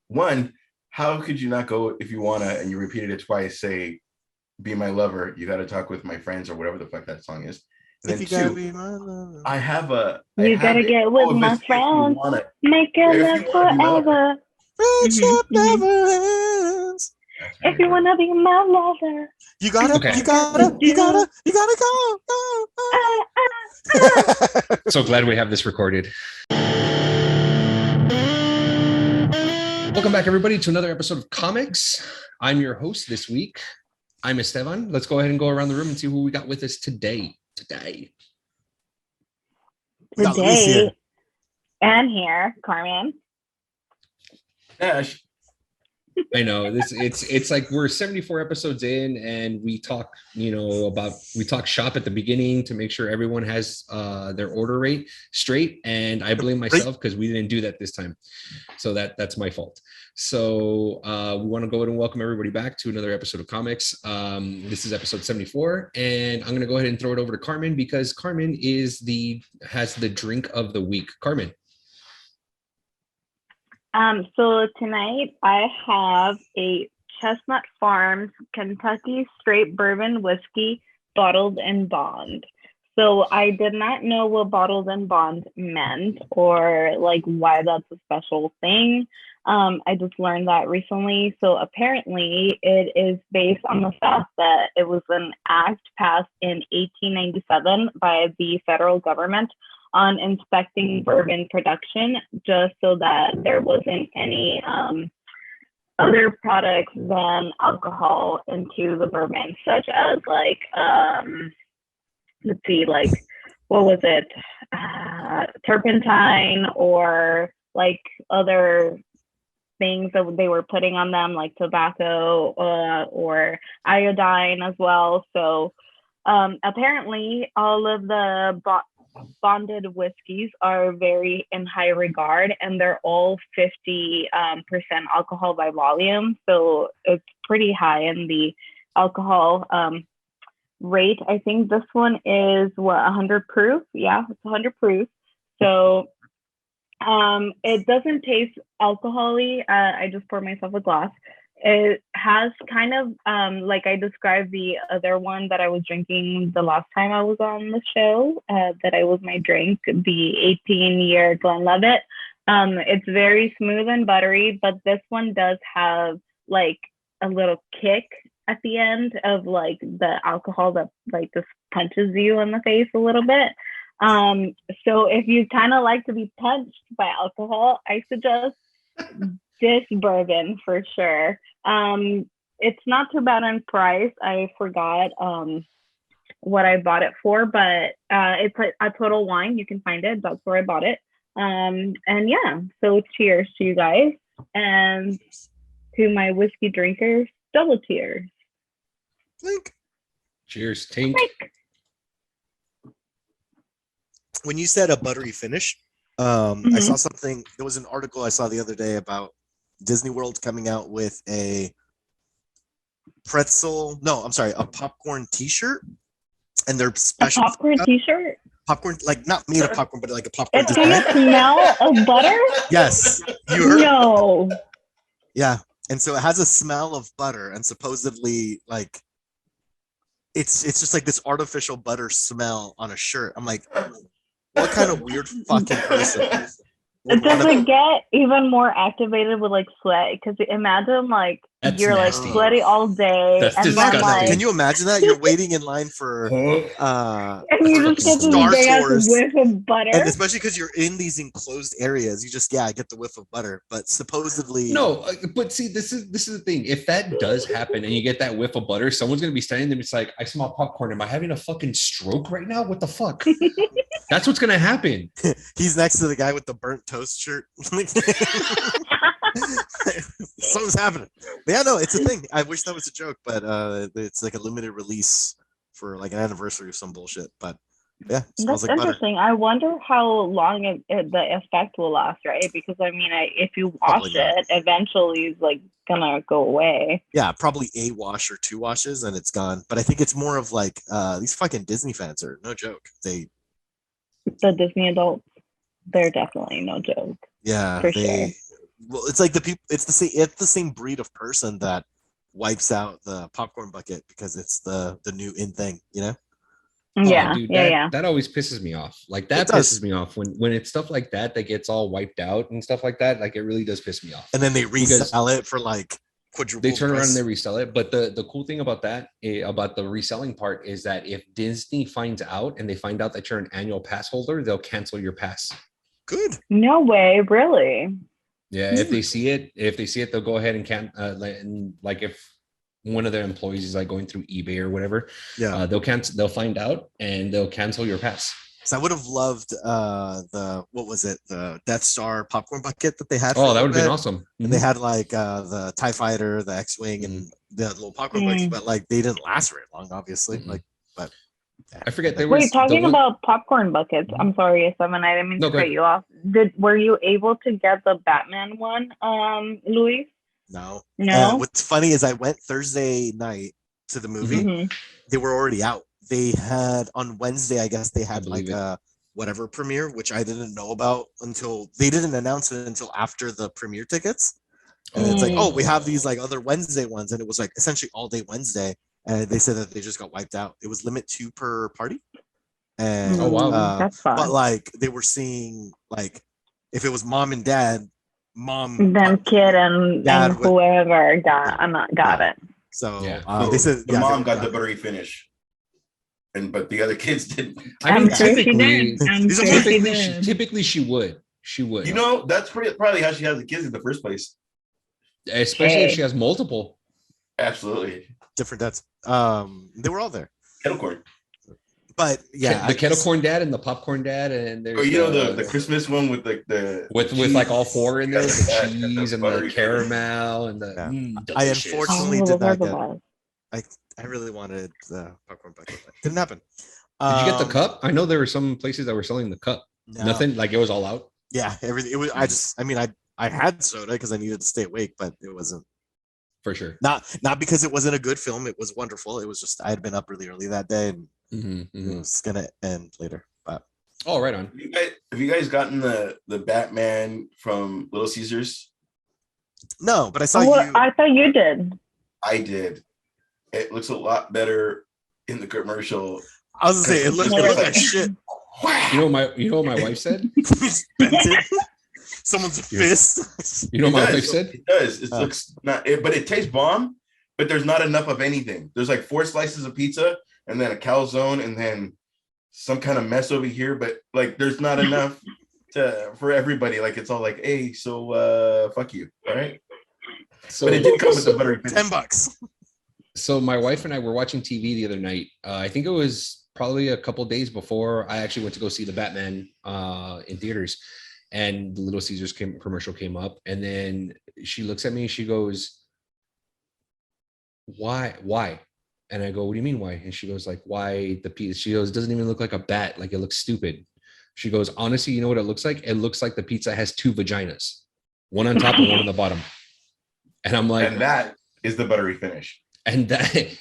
One, how could you not go if you wanna and you repeated it twice? Say, "Be my lover." You got to talk with my friends or whatever the fuck that song is. And If then you gotta two, be my lover. I You have gotta it. get with Oh, my if you friends, wanna, make it if last you wanna be my lover. forever. Friendship Mhm. never ends. That's If very you good. wanna be my lover, You gotta, Okay. you gotta, you gotta, you gotta go. ah, ah, ah. So glad we have this recorded. Welcome back, everybody, to another episode of Comix. I'm your host this week. I'm Esteban. Let's go ahead and go around the room and see who we got with us today. We got Luis Today, here. and here, Carmen. Ash, I know it's like we're 74 episodes in and we talk, we talk shop at the beginning to make sure everyone has their order rate straight. And I blame myself because we didn't do that this time. So that's my fault. So we want to go ahead and welcome everybody back to another episode of Comix. This is episode 74, and I'm going to go ahead and throw it over to Carmen because Carmen has the drink of the week. Carmen. So tonight I have a Chestnut Farms Kentucky Straight Bourbon Whiskey bottled in bond. So I did not know what bottled in bond meant or like why that's a special thing. I just learned that recently. So apparently it is based on the fact that it was an act passed in 1897 by the federal government on inspecting bourbon production, just so that there wasn't any other products than alcohol into the bourbon, such as like, let's see, like, what was it? Turpentine or like other things that they were putting on them, like tobacco or iodine as well. So apparently all of the bonded whiskeys are very in high regard, and they're all 50% alcohol by volume, so it's pretty high in the alcohol rate. I think this one is 100 proof. Yeah, it's 100 proof. So it doesn't taste alcohol-y. I just poured myself a glass. It has kind of like I described the other one that I was drinking the last time I was on the show, that I was my drink, the 18-year Glenlivet. It's very smooth and buttery, but this one does have like a little kick at the end of like the alcohol that like just punches you in the face a little bit. So if you kind of like to be punched by alcohol, I suggest this bourbon for sure. It's not too bad in price. I forgot what I bought it for, but it's a Total Wine. You can find it. That's where I bought it. And yeah, so cheers to you guys, and to my whiskey drinkers, double cheers. Link. Cheers, Tink. When you said a buttery finish, I saw something. There was an article I saw the other day about Disney World coming out with a popcorn t-shirt, and they're special. A popcorn t-shirt? Popcorn, like not made of popcorn, but like a popcorn. It's gonna smell of butter? Yes, you heard. No. Yeah, and so it has a smell of butter, and supposedly like it's just like this artificial butter smell on a shirt. I'm like, what kind of weird fucking person? Does it get even more activated with like sweat? Because imagine like That's you're nasty. like sweaty all day, That's and then disgusting. like, Can you imagine that? You're waiting in line for and you just get this Star big ass Tours, whiff of butter. and especially because you're in these enclosed areas, you just get the whiff of butter. But supposedly, No, but see, this is the thing. If that does happen and you get that whiff of butter, someone's gonna be standing there. It's like, I smell popcorn. Am I having a fucking stroke right now? What the fuck? That's what's gonna happen. he's next to the guy with the burnt toast shirt. Something's happening. But yeah, no, it's a thing. I wish that was a joke, but it's like a limited release for like an anniversary of some bullshit. But yeah, it smells That's like butter. interesting. I wonder how long the effect will last, right? Because I mean, if you wash it, eventually it's like gonna go away. Yeah, probably a wash or two washes and it's gone. But I think it's more of like these fucking Disney fans are no joke. The Disney adults, they're definitely no joke. Yeah, for sure. Well, it's like the people. It's the same breed of person that wipes out the popcorn bucket because it's the new in thing. You know. Yeah, dude, yeah. that always pisses me off. Like that It does. pisses me off when it's stuff like that gets all wiped out and stuff like that. Like it really does piss me off. And then they Because resell it for like quadruple. they turn around and price. they resell it. But the cool thing about that, about the reselling part, is that if Disney finds out and they find out that you're an annual pass holder, they'll cancel your pass. Good. No way, really. Yeah, if they see it, they'll go ahead and like if one of their employees is like going through eBay or whatever, Yeah. they'll find out and they'll cancel your pass. So I would have loved the Death Star popcorn bucket that they had. Oh, that would have been awesome. And they had like the TIE Fighter, the X-Wing, and the little popcorn buckets, but like they didn't last very long, obviously. Mhm. Like, but yeah. I forget there Wait, was talking about popcorn buckets. Mhm. I'm sorry, Simon, I didn't mean No, to go cut ahead. you off. Were you able to get the Batman one, Louis? No. No. What's funny is I went Thursday night to the movie. Mhm. They were already out. They had on Wednesday, I guess they had like believe it. a whatever premiere, which I didn't know about until they didn't announce it until after the premiere tickets. And it's like, oh, we have these like other Wednesday ones, and it was like essentially all day Wednesday. And they said that they just got wiped out. It was limit 2 per party. And Oh, wow. That's fun. but like they were seeing like if it was mom and dad, Then kid and Dad would- whoever got it. So Yeah. they said the mom got the buttery finish, but the other kids didn't. I mean, I'm sure she typically, did. I'm These are sure she typically, did. typically she would. She would. You know, that's probably how she has the kids in the first place. Especially if Hey. she has multiple. Absolutely. different dads. They were all there. Kettle corn. But yeah, The kettle corn dad and the popcorn dad, and there's Or you know the Christmas one with like the with like all four in there, Yeah, the that- cheese the and the buttery caramel and the Yeah. I delicious. unfortunately Oh, did not those get. are the best. I really wanted the popcorn bucket. But didn't happen. Did you get the Um, cup? I know there were some places that were selling the cup. No. Nothing, like it was all out. Yeah, everything. It was. I had soda because I needed to stay awake, but it wasn't. For sure. Not because it wasn't a good film. It was wonderful. It was just I had been up really early that day, and it was gonna end later. But Oh, right on. Have you guys gotten the Batman from Little Caesars? no, but I saw Well, you. I thought you did. I did. It looks a lot better in the commercial. I was gonna say it looked like shit. You know what my wife said? Bent it. Someone's fist. You know what my It wife does. said? It does. It looks not, but it tastes bomb. But there's not enough of anything. There's like 4 slices of pizza, and then a calzone, and then some kind of mess over here. But like, there's not enough for everybody. Like, it's all like, hey, so fuck you, all right? So, But it did come with the buttery finish. $10. so my wife and I were watching TV the other night. I think it was probably a couple days before I actually went to go see the Batman in theaters, and the Little Caesars commercial came up, and then she looks at me and she goes, why? And I go, what do you mean why? And she goes like, why the pizza? She goes, it doesn't even look like a bat. Like it looks stupid. She goes, honestly, you know what it looks like? It looks like the pizza has 2 vaginas, one on top and one on the bottom. And I'm like, And that is the buttery finish. and I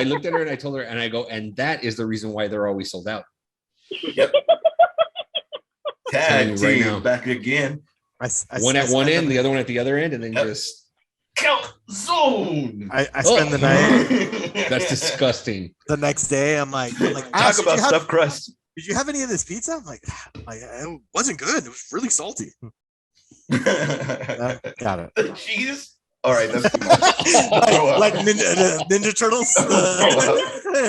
looked at her and I told her, and I go, and that is the reason why they're always sold out. Yep. Telling Tag you right team now. back again. One at one end, the other one at the other end, and then Yep. just Calzone. I spend the night. that's disgusting. The next day, I'm like, Talk Ash, about stuffed crust. did you have any of this pizza? I'm like, it wasn't good. It was really salty. Got it. The cheese. All right, that's too much. Throw up. like Ninja Turtles.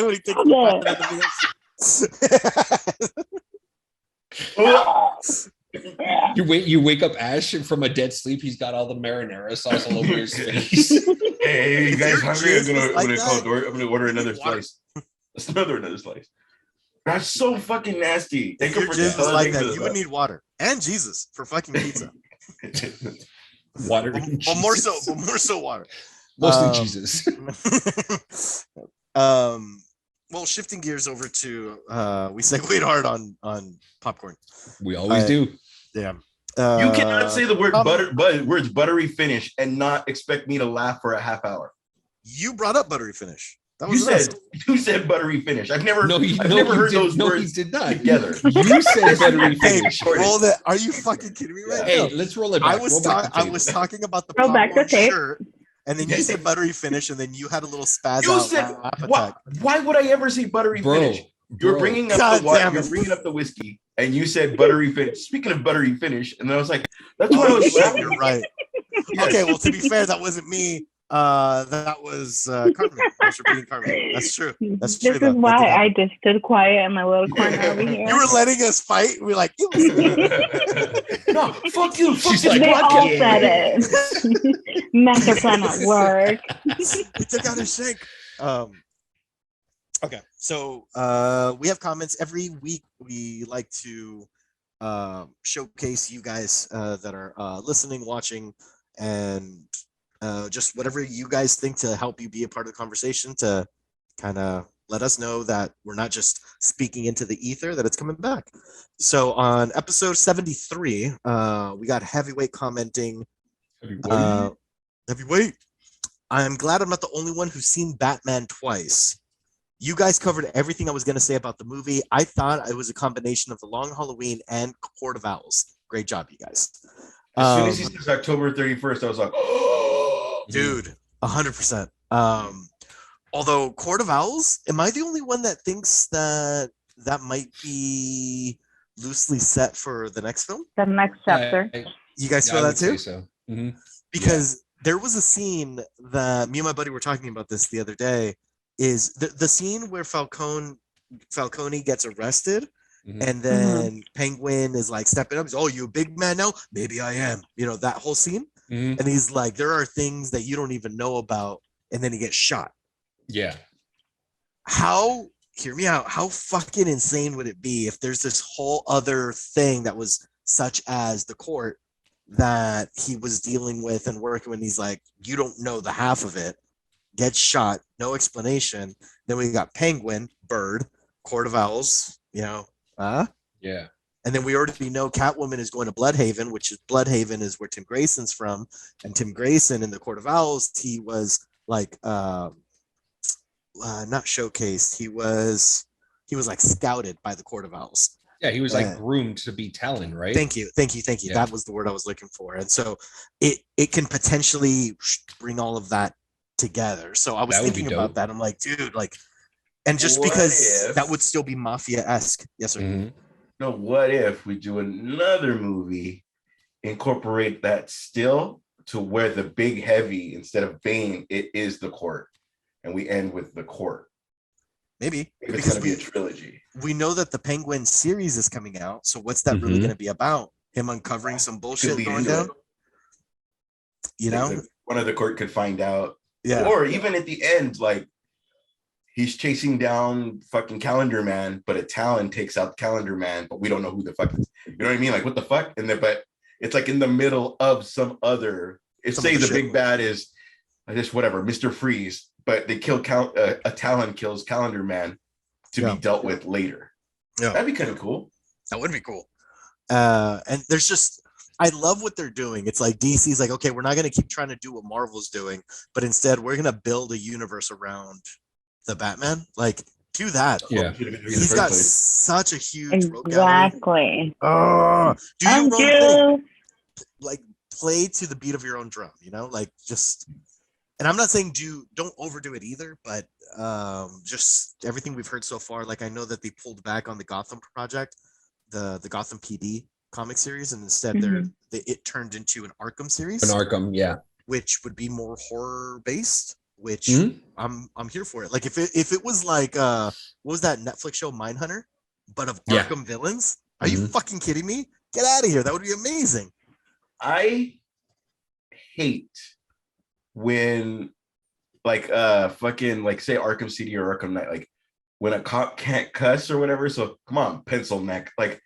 When he takes Yeah. You wake up Ash and from a dead sleep, he's got all the marinara sauce all over his face. Hey, you If guys your hungry? kids I'm was like gonna call that, door. I'm gonna order another water. slice. Let's order another slice. That's so fucking nasty. If Thank your you for jizz was telling like me that, for you would need water and Jesus for fucking pizza. Water, but and more Jesus. so water. Mostly Um, Jesus. Well, shifting gears over to we segued hard on popcorn. We always do. Yeah. You cannot say the word um, words buttery finish and not expect me to laugh for a half hour. You brought up buttery finish. That You was said you said buttery finish. I've never heard those No, he words did not. together. You said buttery Hey, finish. roll that. Are you fucking kidding me right Hey, now? let's roll it I back. was Roll back the I tape. was talking about the Roll back the popcorn tape. shirt, and then you said buttery finish, and then you had a little spaz You out said laugh why? attack. Why would I ever say buttery finish? You're bringing up God the water. damn You're it. bringing up the whiskey, and you said buttery finish. Speaking of buttery finish, and I was like, that's why I Oh, was shit, laughing. you're right. Yes. Okay, well, to be fair, that wasn't me. That was Carmen. I was repeating Carmen. That's true. That's true. This though. is That why did I happen. just stood quiet in my little corner over You here. were letting us fight. We were like, you No, fuck you. Fuck She's this like, They all podcast. said it. Master plan at work. he took out his shank. Okay, so we have comments every week. We like to showcase you guys that are listening, watching, and just whatever you guys think to help you be a part of the conversation to kind of let us know that we're not just speaking into the ether, that it's coming back. So on episode 73, we got Heavyweight commenting. Heavyweight. I'm glad I'm not the only one who's seen Batman twice. You guys covered everything I was going to say about the movie. I thought it was a combination of The Long Halloween and Court of Owls. Great job, you guys. As soon as he says October 31st, I was like, oh, Dude, 100%. Although Court of Owls, am I the only one that thinks that that might be loosely set for the next film? The next chapter. You guys feel I that would too? say so. Mhm. Because there was a scene that me and my buddy were talking about this the other day. Is the scene where Falcone gets arrested, Mhm. and then Penguin is like stepping up. He's, oh, you a big man now? Maybe I am. You know, that whole scene. Mhm. And he's like, there are things that you don't even know about, and then he gets shot. Yeah. Hear me out, how fucking insane would it be if there's this whole other thing that was such as the court that he was dealing with and working when he's like, you don't know the half of it, gets shot, no explanation. Then we got Penguin, Bird, Court of Owls, Yeah. and then we already know Catwoman is going to Bloodhaven, which is Bloodhaven is where Tim Grayson's from. And Tim Grayson in the Court of Owls, he was like not showcased. He was like scouted by the Court of Owls. Yeah, he was like groomed to be Talon, right? Thank you. Yeah. That was the word I was looking for. And so it can potentially bring all of that together. So I was That would be thinking about dope. that. I'm like, dude, like, and just What because if- that would still be mafia-esque. Yes, sir. Mhm. no, what if we do another movie, incorporate that still to where the big heavy, instead of Bane, it is the court. And we end with the court. Maybe. If it's Because going to be a trilogy. we know that the Penguin series is coming out. So what's that really Mhm. going to be about? Him uncovering some bullshit lead going into down? it. You know? Like, one of the court could find out. Yeah. Or even at the end, like, he's chasing down fucking Calendar Man, but a Talon takes out Calendar Man, but we don't know who the fuck is. You know what I mean? Like, what the fuck? And then, but it's like in the middle of some other. If Some say other the shit. big bad is just whatever, Mr. Freeze, but they kill a Talon kills Calendar Man to Yeah. be dealt with later. Yeah. That'd be kind of cool. That would be cool. And there's just, I love what they're doing. It's like DC's like, okay, we're not going to keep trying to do what Marvel's doing, but instead we're going to build a universe around the Batman. Like, do that. Yeah. He's got such a huge rogue gallery. Exactly. Oh, do your Thank own thing. you. Like, play to the beat of your own drum, you know? Like, just, and I'm not saying don't overdo it either, but just everything we've heard so far. Like, I know that they pulled back on the Gotham project, the Gotham PD comic series, and instead it turned into an Arkham series, An Arkham, yeah. which would be more horror based. Which Mhm. I'm here for it. Like, if it was like what was that Netflix show Mindhunter, but of Yeah. Arkham villains? Are you Mhm. fucking kidding me? Get out of here! That would be amazing. I hate when like fucking like say Arkham City or Arkham Knight, like when a cop can't cuss or whatever. So come on, pencil neck. Like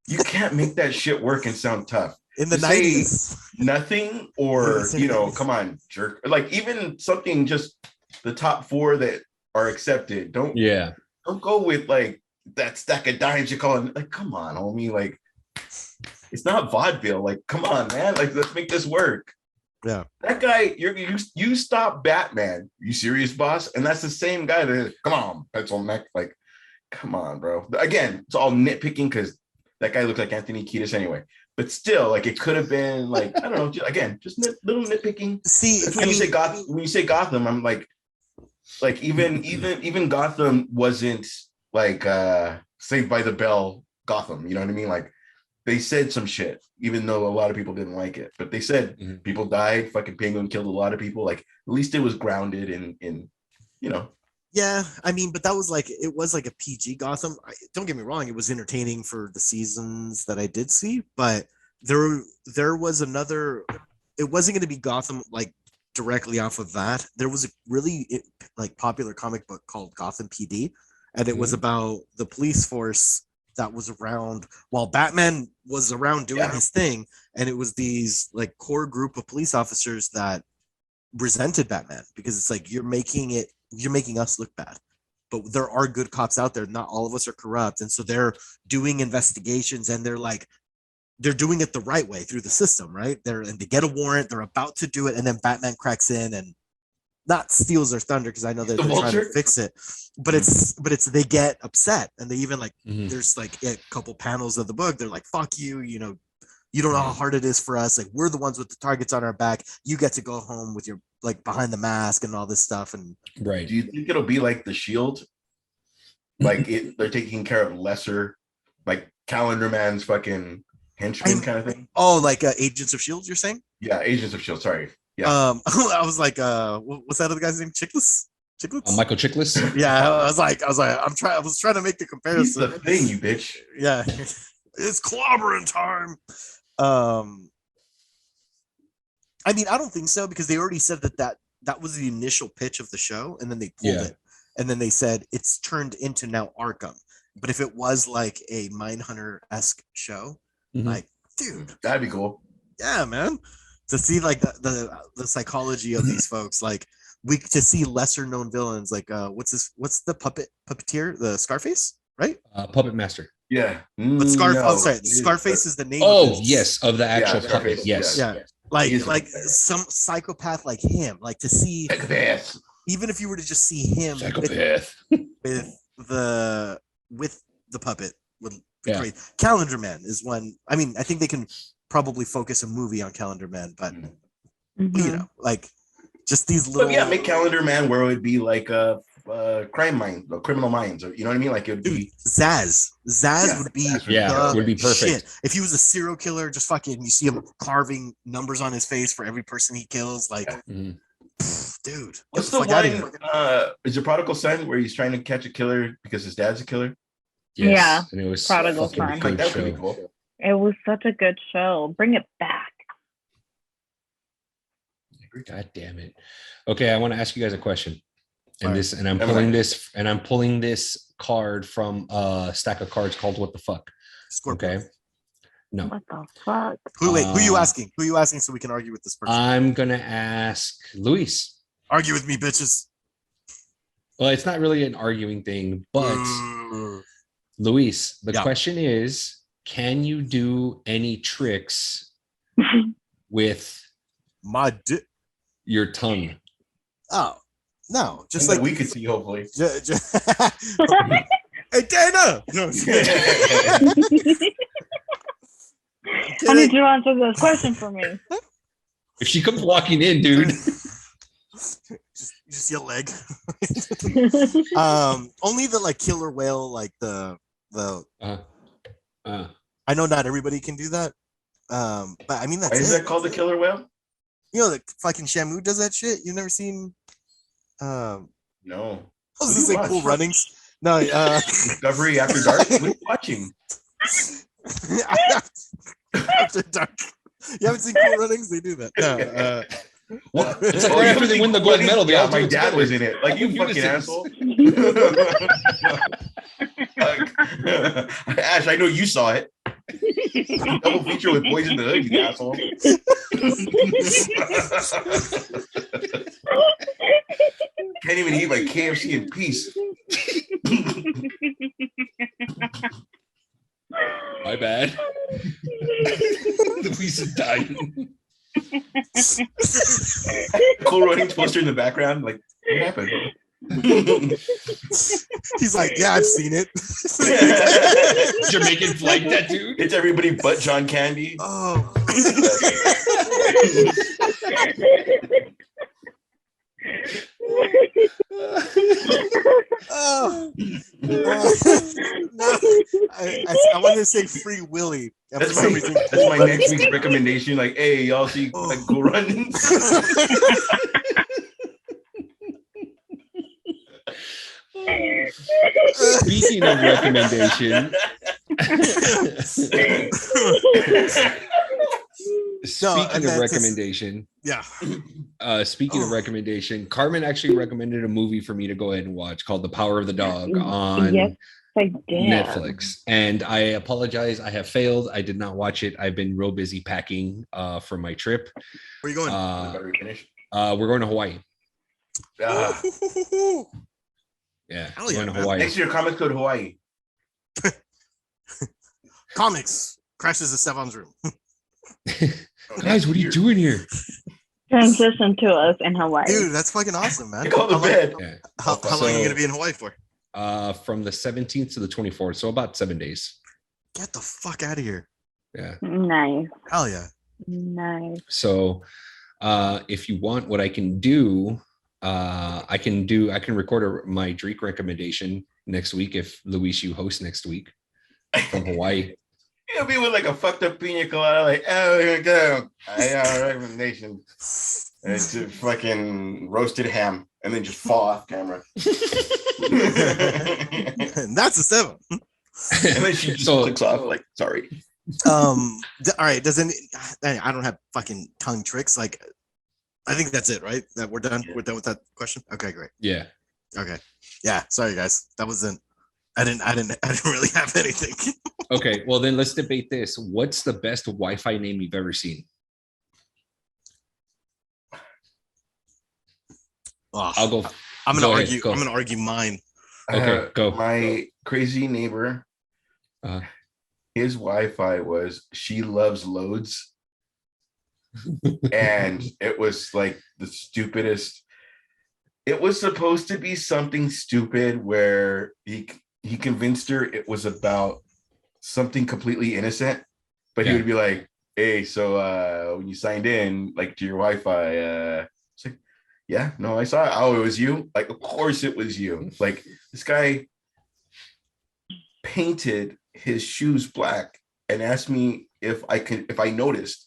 you can't make that shit work and sound tough. In the To say 90s. nothing or Yes, you know, yes. come on, jerk. Like even something just the top four that are accepted. Don't go with like that stack of dimes you call it. Like, come on, homie. Like it's not vaudeville. Like, come on, man. Like, let's make this work. Yeah. That guy, you stop Batman. You serious, boss? And that's the same guy that, come on, pencil neck. Like, come on, bro. Again, it's all nitpicking because that guy looked like Anthony Kiedis anyway. But still, like, it could have been like, I don't know. Again, just little nitpicking. See, When you say Gotham, I'm like even Gotham wasn't like Saved by the Bell Gotham. You know what I mean? Like, they said some shit, even though a lot of people didn't like it. But they said people died. Fucking Penguin killed a lot of people. Like, at least it was grounded in. Yeah, I mean, but that was like, it was like a PG Gotham. Don't get me wrong, it was entertaining for the seasons that I did see, but there was another. It wasn't going to be Gotham like directly off of that. There was a really like popular comic book called Gotham PD, and it was about the police force that was around while Batman was around doing his thing, and it was these like core group of police officers that resented Batman because it's like you're making us look bad, but there are good cops out there. Not all of us are corrupt, and so they're doing investigations, and they're doing it the right way through the system, right? And they get a warrant, they're about to do it, and then Batman cracks in and not steals their thunder because I know they're trying to fix it, but it's they get upset and they even like there's like a couple panels of the book. They're like, "Fuck you, you know how hard it is for us. Like we're the ones with the targets on our back. You get to go home with your like behind the mask and all this stuff." And right. Do you think it'll be like the Shield? Like they're taking care of lesser, like Calendar Man's fucking henchman kind of thing? Oh, like Agents of Shield, you're saying? Yeah, Agents of Shield. Sorry. Yeah. I was like, what's that other guy's name? Chickless? Michael Chiklis. Yeah, I was trying to make the comparison. He's the thing, you bitch. Yeah, it's clobbering time. I mean, I don't think so because they already said that was the initial pitch of the show, and then they pulled it, and then they said it's turned into now Arkham. But if it was like a Mindhunter-esque show, like, dude, that'd be cool. Yeah, man. To see like the psychology of these folks, like to see lesser known villains, like what's the puppeteer, the Scarface, right? Puppet Master. Yeah. But Scarface is the name. Oh, yes, of the actual puppet. Yes. Yeah. Like some psychopath like him, like to see psychopath. Even if you were to just see him with the puppet would be great. Calendar Man is one. I mean, I think they can probably focus a movie on Calendar Man, but you know, like just these little. But make Calendar Man where it would be like a Criminal Minds, or you know what I mean? Like it would be Zaz. Would be would be perfect. Shit. If he was a serial killer, just fucking you see him carving numbers on his face for every person he kills, like. Dude, what's the one? Is it Prodigal Son where he's trying to catch a killer because his dad's a killer? Yes. Yeah, and it was Prodigal Son. Like, that would be cool. It was such a good show. Bring it back. God damn it. Okay, I want to ask you guys a question. And I'm pulling this card from a stack of cards called What the Fuck. Okay. No. What the fuck? Who are you asking? Who are you asking so we can argue with this person? I'm gonna ask Luis. Argue with me, bitches. Well, it's not really an arguing thing, but Luis, the question is, can you do any tricks with your tongue? Oh, no. Just like we could see, hopefully. Hey, Dana! No, I need you to answer this question for me. If she comes walking in, dude. just your leg. Only the like killer whale, like the I know not everybody can do that. But I mean, that's is that called the killer whale? You know, the fucking Shamu does that shit. You've never seen? No. Oh, this is like Cool Runnings. No, Discovery After Dark. What are you watching? After Dark. You haven't seen Cool Runnings? They do that. No. It's like right after they win the gold medal. My dad was in it. Like, you fucking asshole. Ash, I know you saw it. Double feature with Boys in the Hood, you asshole. Can't even eat my KFC in peace. My bad. The piece is dying. Cool Runnings poster in the background. Like, what happened? He's like, yeah, I've seen it. Jamaican flag tattoo. It's everybody but John Candy. Oh. Oh. No. I wanted to say Free Willy. And for some reason- That's my next week's recommendation. Like, hey, y'all see like Cool Runnings? Speaking of recommendation, speaking of recommendation, Yeah. speaking of recommendation, Carmen actually recommended a movie for me to go ahead and watch called The Power of the Dog on Yes, I did. Netflix. And I apologize, I have failed. I did not watch it. I've been real busy packing for my trip. Where are you going? We're going to Hawaii. Ah, Yeah, Hell we're yeah, going to man. Hawaii. next year, Comic Code Hawaii. Comix crashes the Stefan's room. Guys, what are you doing here? Transition to us in Hawaii. Dude, that's fucking awesome, man. Take all the How long- bed. Yeah. How long are you gonna be in Hawaii for? From the 17th to the 24th, so about 7 days. Get the fuck out of here. Yeah. Nice. Hell yeah. Nice. So if you want, what I can do, I can record my drink recommendation next week if Luis, you host next week from Hawaii. It'll be with like a fucked up pina colada, like, oh, here we go. I have a recommendation. And it's a fucking roasted ham, and then just fall off camera. And that's a 7. And then she just clicks off, like, sorry. All right. I don't have fucking tongue tricks. Like, I think that's it, right? That we're done. Yeah. We're done with that question. Okay, great. Yeah. Okay. Yeah. Sorry, guys. That wasn't. I didn't really have anything. Okay. Well, then let's debate this. What's the best Wi-Fi name you've ever seen? Oh, I'll go. I'm gonna go ahead, argue. go. I'm gonna argue mine. Okay, go. My crazy neighbor, Uh, his Wi-Fi was She Loves Loads. And it was like the stupidest. It was supposed to be something stupid where he convinced her it was about something completely innocent, but he Yeah. would be like, hey, so when you signed in like to your Wi-Fi, it's like, yeah, no, I saw it. Oh, it was you? Like, of course it was you. Like, this guy painted his shoes black and asked me if I noticed,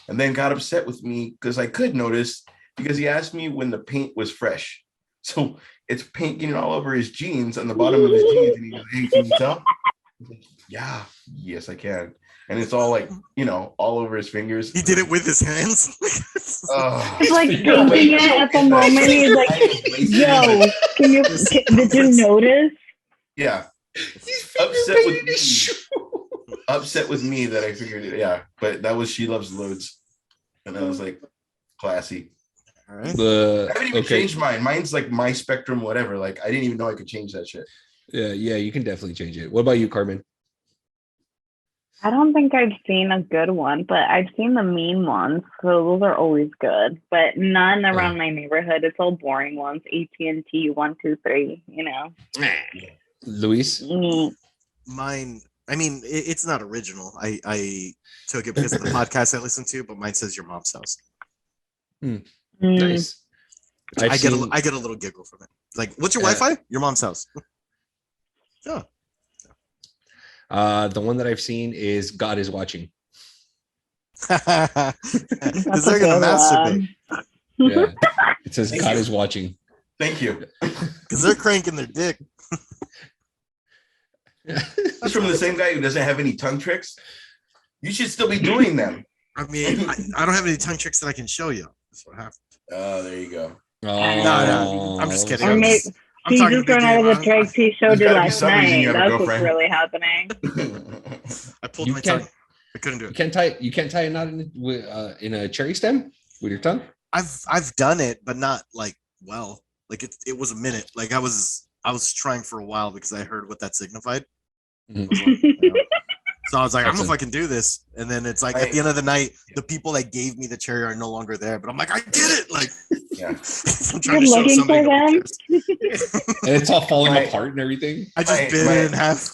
and then got upset with me because I could notice, because he asked me when the paint was fresh. So it's paint getting all over his jeans on the bottom of his jeans, and he goes, hey, can you tell? I was like, yeah, yes, I can. And it's all like, all over his fingers. He did it with his hands. Oh. He's like thinking it at the moment. He's like, yo, did you notice? Yeah. Upset with me that I figured it. Yeah, but that was She Loves Loads, and I was like, classy. All right. I haven't even changed mine. Mine's like my Spectrum, whatever. Like, I didn't even know I could change that shit. Yeah, you can definitely change it. What about you, Carmen? I don't think I've seen a good one, but I've seen the mean ones, so those are always good. But none around my neighborhood. It's all boring ones. AT&T 123. Luis? Mine. I mean, it's not original. I took it because of the podcast I listened to, but mine says Your Mom's House. Nice. I get a little giggle from it. Like, what's your Wi-Fi? Your mom's house. Yeah. The one that I've seen is God is Watching. Because they're gonna masturbate. Yeah. It says God is watching. Thank you. Because they're cranking their dick. That's from the same guy who doesn't have any tongue tricks. You should still be doing them. I mean, I don't have any tongue tricks that I can show you. That's what happened. Oh, there you go. No, I'm just kidding. Or maybe I'm he talking just big ran out game. of the tricks he showed you gotta be last some reason you night. have a That's what's girlfriend. really happening. I pulled You my can't- tongue. I couldn't do You it. can't tie a knot in a cherry stem with your tongue. I've done it, but not like well. Like it was a minute. Like I was trying for a while because I heard what that signified. Mhm. I was like, So I was like, I'm gonna Excellent. fucking do this. And then it's like at the end of the night, the people that gave me the cherry are no longer there. But I'm like, I did it. Like, Yeah. I'm You're trying to show looking somebody. for nobody them. cares. And it's all falling My- apart and everything. I just bit it in half.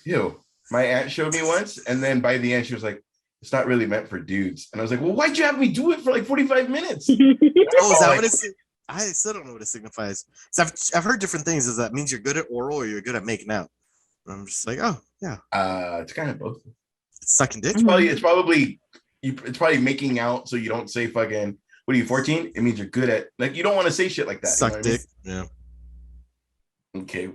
Ew. My aunt showed me once, and then by the end, she was like, "It's not really meant for dudes." And I was like, "Well, why'd you have me do it for like 45 minutes?" Oh, is that like- what it's? I still don't know what it signifies. So I've heard different things. Is that means you're good at oral or you're good at making out? And I'm just like, oh yeah, It's kind of both. it's sucking dick. It's probably making out so you don't say fucking. What are you, 14? It means you're good at, like, you don't want to say shit like that. Suck you know what I dick. Yeah. mean? Okay.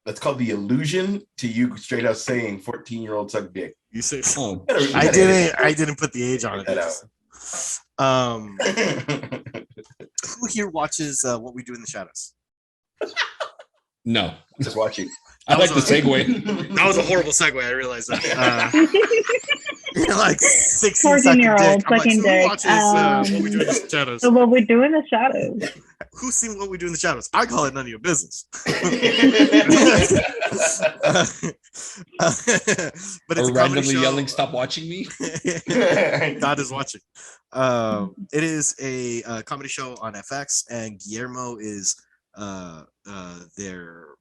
That's called the illusion to you straight out saying 14-year-old suck dick. You say. Oh, You gotta I didn't put the age on it. That Who here watches What We Do in the Shadows? no. Just watching. I like the was a- segue. That was a horrible segue. I realized that. Like 16 14-year-old I'm like, sucking who dick. watches What We Do in the Shadows? So what we do in the shadows. Who's seen What We Do in the Shadows? I call it none of your business. But it's Or a comedy randomly show. yelling, "Stop watching me!" God is watching. It is a comedy show on FX, and Guillermo is their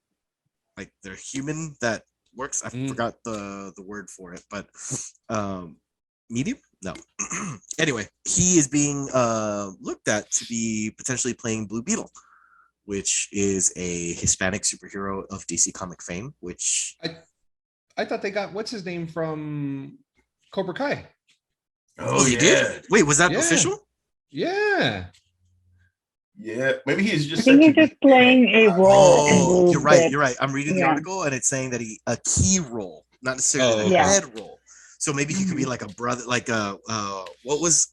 human that works. I forgot the word for it, but medium. No. Anyway, he is being looked at to be potentially playing Blue Beetle, which is a Hispanic superhero of DC comic fame. Which I thought they got what's his name from Cobra Kai. Oh, you yeah. did? Wait, was that Yeah. official? Yeah. Yeah. Maybe he's I just think such he's a just playing a role. in Oh, Blue you're right. Beetle. You're right. I'm reading the Yeah. article, and it's saying that a key role, not necessarily Oh, the okay. head role. So maybe he could be like a brother, like what was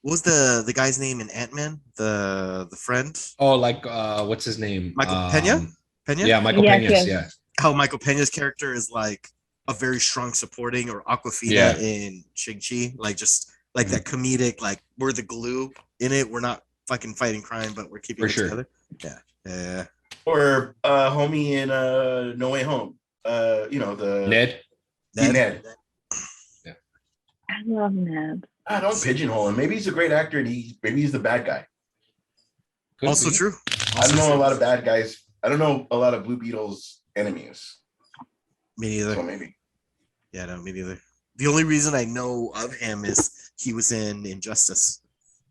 the guy's name in Ant-Man? The friend, Oh, like what's his name? Michael Pena? Pena? Yeah, Michael Yes, Pena's. yes. Yeah. How Michael Pena's character is like a very strong supporting, or Aquafina Yeah. in Shang-Chi, like just like that comedic, like we're the glue in it. We're not fucking fighting crime, but we're keeping For it sure. together. Yeah. Yeah. or homie in No Way Home. The Ned. Ned. I love Ned. Don't pigeonhole him. Maybe he's a great actor, and maybe he's the bad guy. Could Also be. true. I don't know a lot of bad guys. I don't know a lot of Blue Beetle's enemies. Me neither. So maybe. Yeah, no, me neither. The only reason I know of him is he was in Injustice,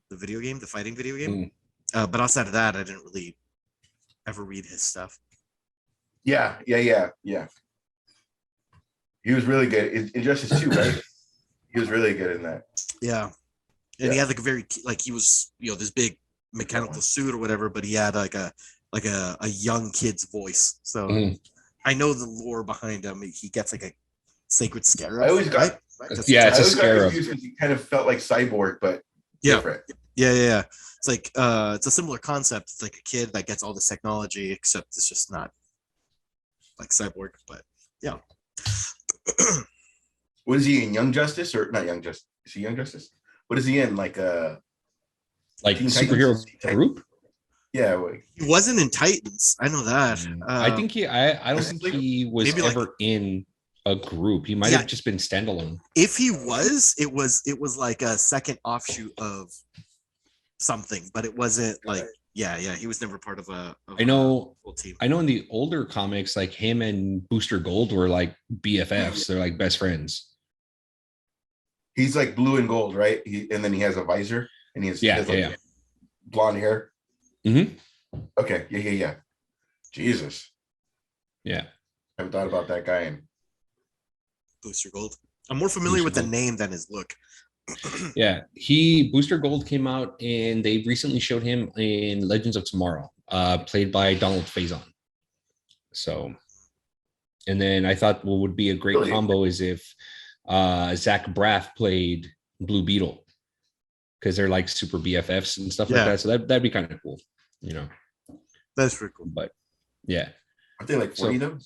the video game, the fighting video game. But outside of that, I didn't really ever read his stuff. Yeah. He was really good in Injustice 2, right? He was really good in that. Yeah. And he had like a very he was this big mechanical suit or whatever, but he had like a young kid's voice. So Mhm. I know the lore behind him. He gets like a sacred scarab. I always got- right? That's- Yeah, I it's a always got scarab. confused because he kind of felt like Cyborg, but Yeah. different. Yeah. It's like it's a similar concept. It's like a kid that gets all this technology, except it's just not like Cyborg. But yeah. What is he in? Young Justice or not Young Justice? Is he Young Justice? What is he in? Like Like Teen superhero Titans? group. yeah, wait. He wasn't in Titans. I know that. I think I don't think he was maybe like- ever in a group. He might have just been standalone. if he was, it was like a second offshoot of something, but it wasn't like he was never part of a I know full team. I know in the older comics, like him and Booster Gold were like BFFs. They're like best friends. He's like blue and gold, right? And then he has a visor, and he has Yeah. blonde hair. Mhm. Okay, yeah. Jesus, Yeah. I haven't thought about that guy. And Booster Gold. I'm more familiar Booster with the Gold. name than his look. Yeah. Booster Gold came out and they recently showed him in Legends of Tomorrow, played by Donald Faison. So, and then I thought what would be a great Really? combo is if Zach Braff played Blue Beetle, because they're like super BFFs and stuff like Yeah. that. So that'd be kind of cool, That's pretty cool. But yeah. aren't they like 40 So- though?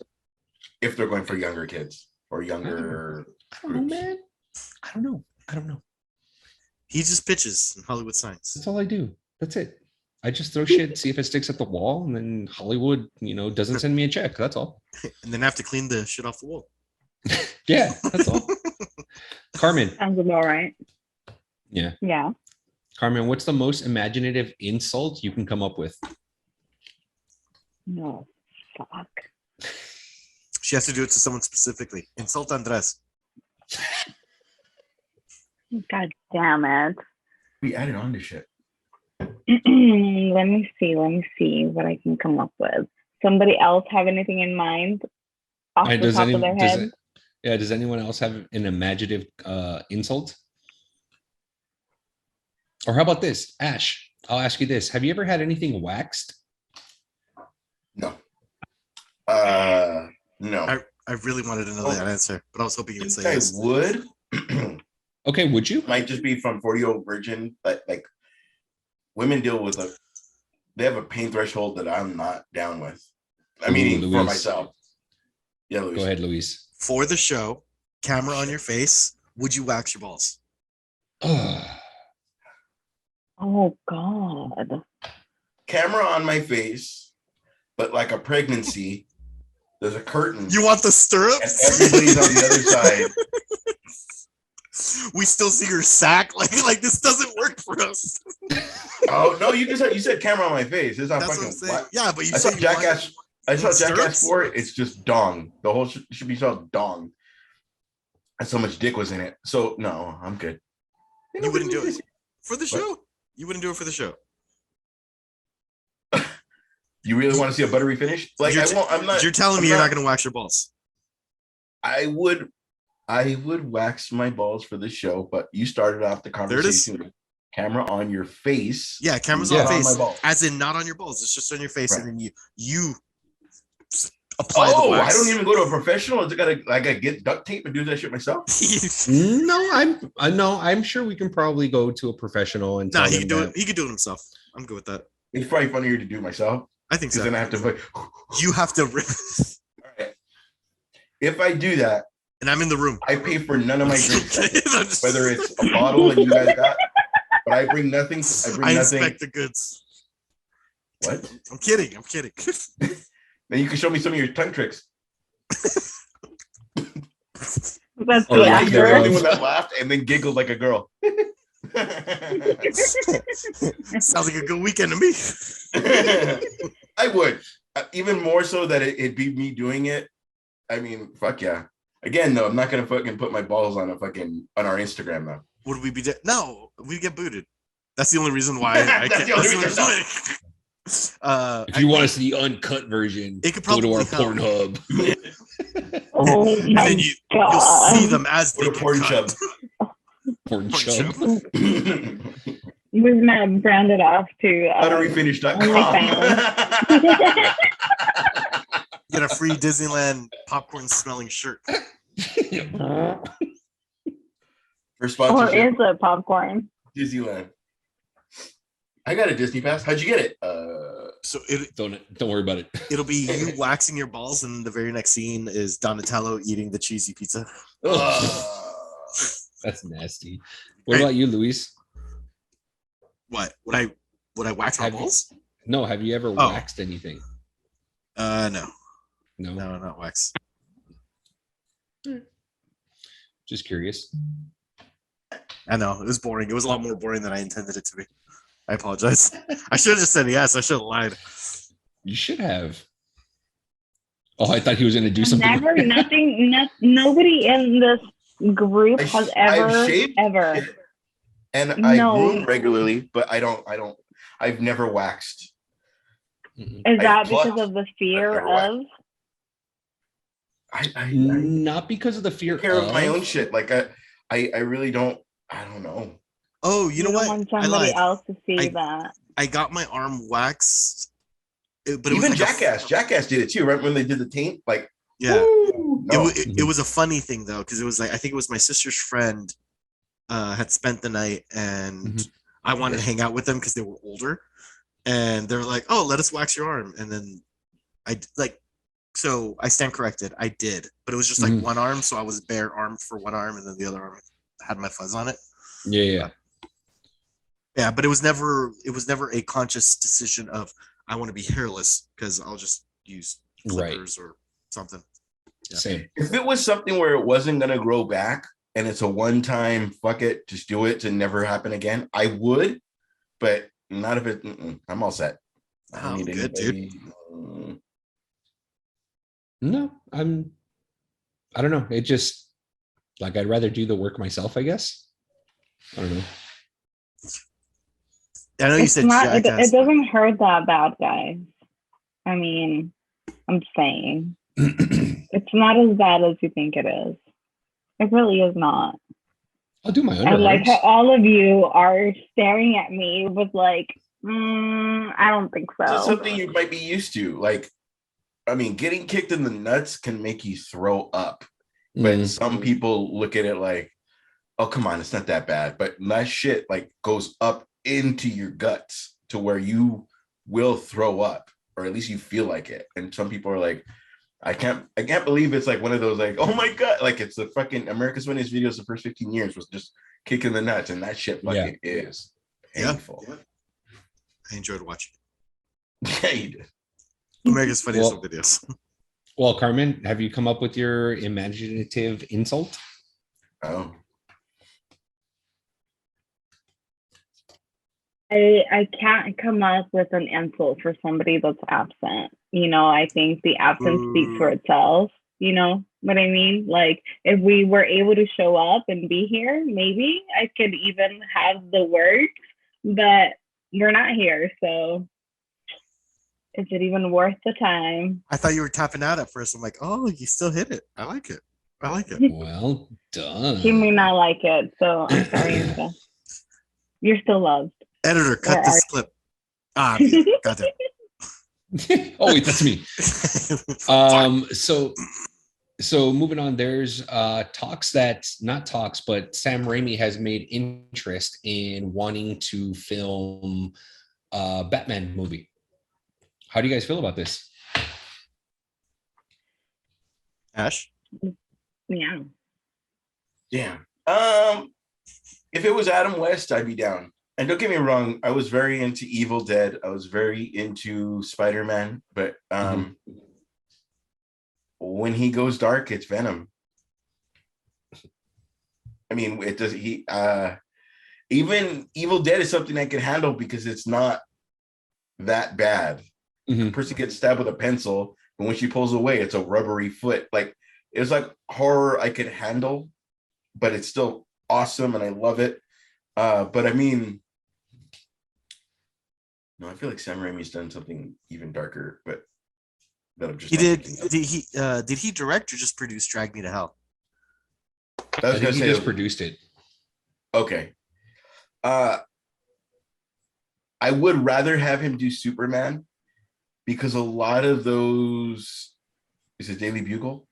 If they're going for younger kids or younger. I don't know, man. I don't know. He just pitches in Hollywood signs. That's all I do. That's it. I just throw shit, see if it sticks at the wall, and then Hollywood, doesn't send me a check. That's all. And then have to clean the shit off the wall. Yeah, that's all. Carmen. Sounds about right. Yeah. Yeah. Carmen, what's the most imaginative insult you can come up with? No. Fuck. She has to do it to someone specifically. Insult Andres. God damn it. We added on to shit. Let me see what I can come up with. Somebody else have anything in mind off the top of their head? Does anyone else have an imaginative insult? Or how about this? Ash, I'll ask you this. Have you ever had anything waxed? No. No. I really wanted to know that answer, but I was hoping you would say I yes. would. Okay, would you? Might just be from 40-year-old virgin, but like women deal with they have a pain threshold that I'm not down with. I mean, for Luis. myself. Yeah, Luis. Go ahead, Luis. For the show, camera on your face, would you wax your balls? Oh God. Camera on my face, but like a pregnancy, there's a curtain. You want the And stirrups? everybody's on the other side. We still see your sack. Like this doesn't work for us. Oh no, you said camera on my face. It's not That's what fucking I'm saying. what? Yeah, but you I saw said you want- Jackass. I saw want Jackass stirrups? 4. It's just dong. The whole should be called dong. And so much dick was in it. So no, I'm good. You wouldn't do it for the show. You wouldn't do it for the show. You really want to see a buttery finish? Like I won't. I'm not. You're telling me I'm you're not going to wax your balls. I would wax my balls for the show, but you started off the conversation with camera on your face. Yeah, camera's Yeah. on Not face, my balls. as in not on your balls. It's just on your face, Right. and then you apply the Oh, I wax. don't even go to a professional. I gotta get duct tape and do that shit myself. I'm sure we can probably go to a professional and Nah, tell he them can do that. it. He can do it himself. I'm good with that. It's probably funnier to do myself I think because so. then I have to. Like, You have to rip, all right. If I do that, and I'm in the room. I pay for none of my drinks, I'm just- whether it's a bottle and you guys got. But I bring nothing. I bring I nothing. inspect the goods. What? I'm kidding. I'm kidding. Then you can show me some of your tongue tricks. That's Or the Oh, lack you're the actor. only one that laughed and then giggled like a girl. Sounds like a good weekend to me. I would, even more so that it'd be me doing it. I mean, fuck yeah. Again, though, I'm not gonna fucking put my balls on on our Instagram though. Would we be dead? No, we'd get booted. That's the only reason why I That's can't. the only that's reason. If you want to see the uncut version, It could go to our probably help. Pornhub. Oh and my then you'll God. see them as they Or get porn cut. chub. Porn Porn chub. chub. We've now branded off to Butteryfinish.com. Get a free Disneyland popcorn smelling shirt. For or sponsorship, is it popcorn? Disneyland. I got a Disney pass. How'd you get it? So Don't worry about it. it'll be you waxing your balls, and the very next scene is Donatello eating the cheesy pizza. That's nasty. What about you, Luis? What? Would I wax my Have you- balls? No, have you ever waxed anything? No, No. not wax. Just curious. I know it was boring. It was a lot more boring than I intended it to be. I apologize. I should have just said yes. I should have lied. You should have. Oh, I thought he was going to do something. Never, nobody in this group I've has ever, shaved ever. it, and I No. groom regularly, but I've never waxed. Mm-mm. Is I that plucked, because of the fear never waxed. of? I Not because of the fear take care of my of- own shit. Like I really don't. I don't know. Oh, you know don't what? want I somebody lied. else to see that. I got my arm waxed, but it Even was like Jackass did it too, right? When they did the taint, like yeah. woo, no. It was a funny thing though, because it was like I think it was my sister's friend had spent the night, and Mhm. I wanted to hang out with them because they were older, and they were like, "Oh, let us wax your arm," and then so I stand corrected. I did, but it was just like Mhm. one arm, so I was bare armed for one arm, and then the other arm had my fuzz on it. Yeah. Yeah, but it was never a conscious decision of I want to be hairless because I'll just use Right. clippers or something. Yeah. Same. If it was something where it wasn't gonna grow back and it's a one-time, fuck it, just do it to never happen again, I would, but not if it. I'm all set. I don't I'm need good, anybody. No, I don't know. It just like I'd rather do the work myself, I guess. I don't know. I know you It's said not. It Jackass. doesn't hurt that bad, guys. I mean, I'm saying it's not as bad as you think it is. It really is not. I'll do my I like how underarms. all of you are staring at me with like, I don't think It's so. something you might be used to. Like, I mean, getting kicked in the nuts can make you throw up, but some people look at it like, oh, come on, it's not that bad. But that shit like goes up into your guts to where you will throw up, or at least you feel like it. And some people are like, I can't believe it's like one of those like, oh my god, like it's the fucking America's Funniest Videos the first 15 years was just kicking the nuts, and that shit fucking is painful. Yeah. I enjoyed watching Yeah, you did. America's Funniest Home Videos. Well, Carmen, have you come up with your imaginative insult? Oh, I can't come up with an insult for somebody that's absent. You know, I think the absence speaks for itself. You know what I mean? Like, if we were able to show up and be here, maybe I could even have the words, but we're not here. So is it even worth the time? I thought you were tapping out at first. I'm like, oh, you still hit it. I like it. I like it. Well done. He may not like it, so I'm sorry, Anita. You're still loved. Editor, cut Where this are clip. Ah, goddamn. Oh wait, that's me. So moving on, there's talks that not talks, but Sam Raimi has made interest in wanting to film a Batman movie. How do you guys feel about this? Ash? Yeah. yeah. If it was Adam West, I'd be down. And don't get me wrong, I was very into Evil Dead. I was very into Spider-Man, but when he goes dark, it's Venom. I mean, it does. Even Evil Dead is something I can handle because it's not that bad. The person gets stabbed with a pencil, but when she pulls away, it's a rubbery foot. Like, it's like horror I could handle, but it's still awesome and I love it. But I mean, no, I feel like Sam Raimi's done something even darker, but that I'm just He did. Did he direct or just produce Drag Me to Hell? I was I gonna think he say just produced it. okay. I would rather have him do Superman because a lot of those is it Daily Bugle?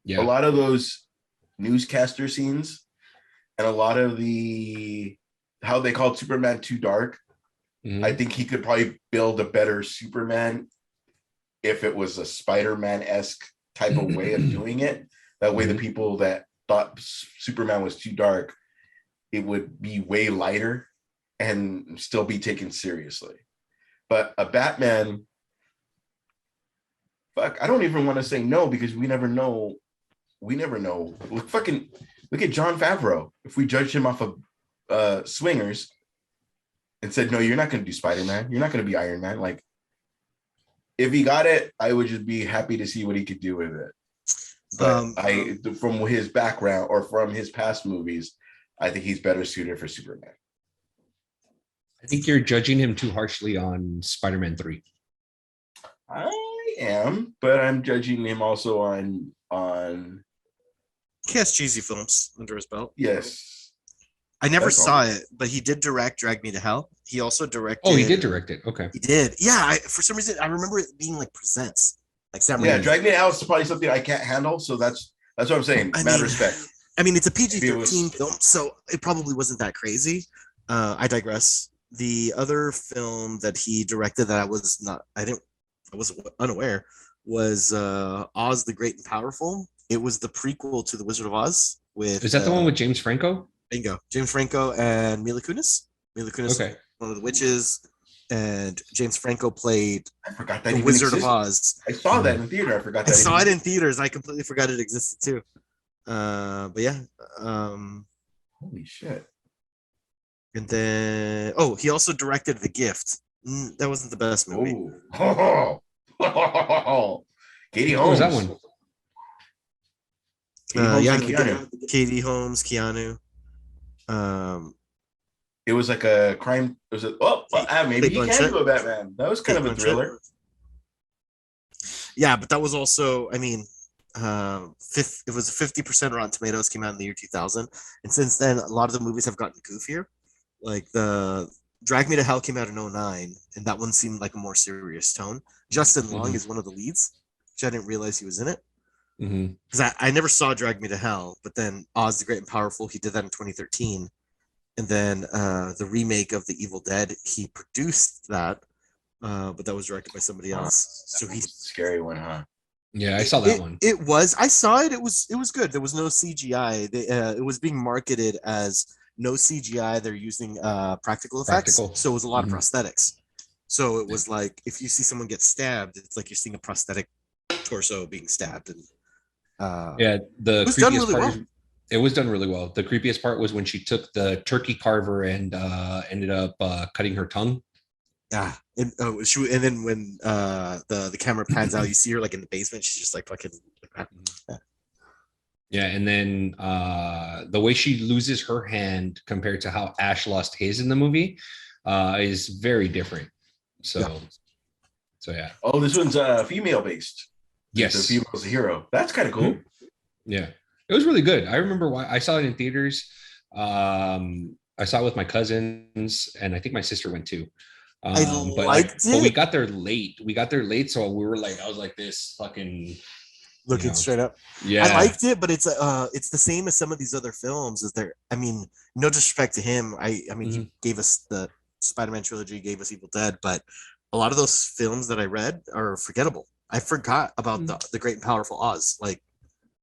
Yeah. A lot of those newscaster scenes and a lot of the how they called Superman too dark. I think he could probably build a better Superman if it was a Spider-Man-esque type of way of doing it. That way, the people that thought Superman was too dark, it would be way lighter and still be taken seriously. But a Batman, fuck, I don't even want to say no because we never know. We never know. Look at Jon Favreau. If we judged him off of Swingers and said, no, you're not going to do Spider-Man. You're not going to be Iron Man. Like, if he got it, I would just be happy to see what he could do with it. But from his background or from his past movies, I think he's better suited for Superman. I think you're judging him too harshly on Spider-Man 3. I am, but I'm judging him also on. He has cheesy films under his belt. Yes. I never That's saw all. it, but he did direct Drag Me to Hell. He also directed. Oh, he did direct it. Okay. He did. Yeah. For some reason, I remember it being like Presents. Like Sam Yeah, Raimi. Drag Me to Hell is probably something I can't handle. So that's what I'm saying. Mad respect. I mean, it's a PG-13 was- film, so it probably wasn't that crazy. I digress. The other film that he directed that I was unaware was Oz the Great and Powerful. It was the prequel to The Wizard of Oz with. Is that the one with James Franco? Bingo. James Franco and Mila Kunis. Mila Kunis, Okay. one of the witches. and James Franco played I forgot that the even Wizard of existed. Oz. I saw that in the theater. I forgot I that. saw even it in theaters. I completely forgot it existed too. But yeah. Holy shit. And then he also directed The Gift. That wasn't the best movie. Oh. Katie What was Holmes. that one? Katie Holmes Yeah, and Keanu. Katie Holmes, Keanu. It was like a crime. It was maybe he can do a Batman. That was kind of a thriller. Yeah, but that was also, I mean, it was 50% Rotten Tomatoes, came out in the year 2000, and since then a lot of the movies have gotten goofier. Like the Drag Me to Hell came out in 2009, and that one seemed like a more serious tone. Justin Long is one of the leads, which I didn't realize he was in it. Because I never saw Drag Me to Hell, but then Oz the Great and Powerful, he did that in 2013. And then the remake of The Evil Dead, he produced that, but that was directed by somebody else. So he's scary one, huh? Yeah, I saw that one. It was. I saw it. It was good. There was no CGI. It was being marketed as no CGI. They're using practical effects. So it was a lot of prosthetics. So it was like if you see someone get stabbed, it's like you're seeing a prosthetic torso being stabbed. And the it was done really well. It was done really well. The creepiest part was when she took the turkey carver and ended up cutting her tongue. Yeah, and then when the camera pans out, you see her like in the basement. She's just like fucking. Yeah, and then the way she loses her hand compared to how Ash lost his in the movie is very different. So yeah. Oh, this one's female based. Yes, the female's a hero. That's kind of cool. Yeah, it was really good. I remember why I saw it in theaters. I saw it with my cousins, and I think my sister went too. But we got there late. So we were like, I was like this fucking looking straight up. Yeah, I liked it, but it's the same as some of these other films. I mean, no disrespect to him. I mean, he gave us the Spider-Man trilogy, gave us Evil Dead, but a lot of those films that I read are forgettable. I forgot about the Great and Powerful Oz,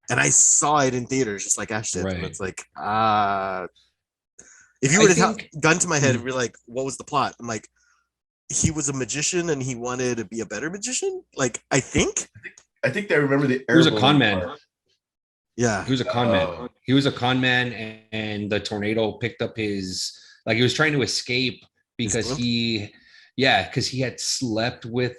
and I saw it in theaters just like Ash did. Right. And it's like, if you would have gun to my head and be like, what was the plot? I'm like, he was a magician and he wanted to be a better magician. I think they remember he was a con man. Part. Yeah, he was a con man. He was a con man, and the tornado picked up his he was trying to escape because he had slept with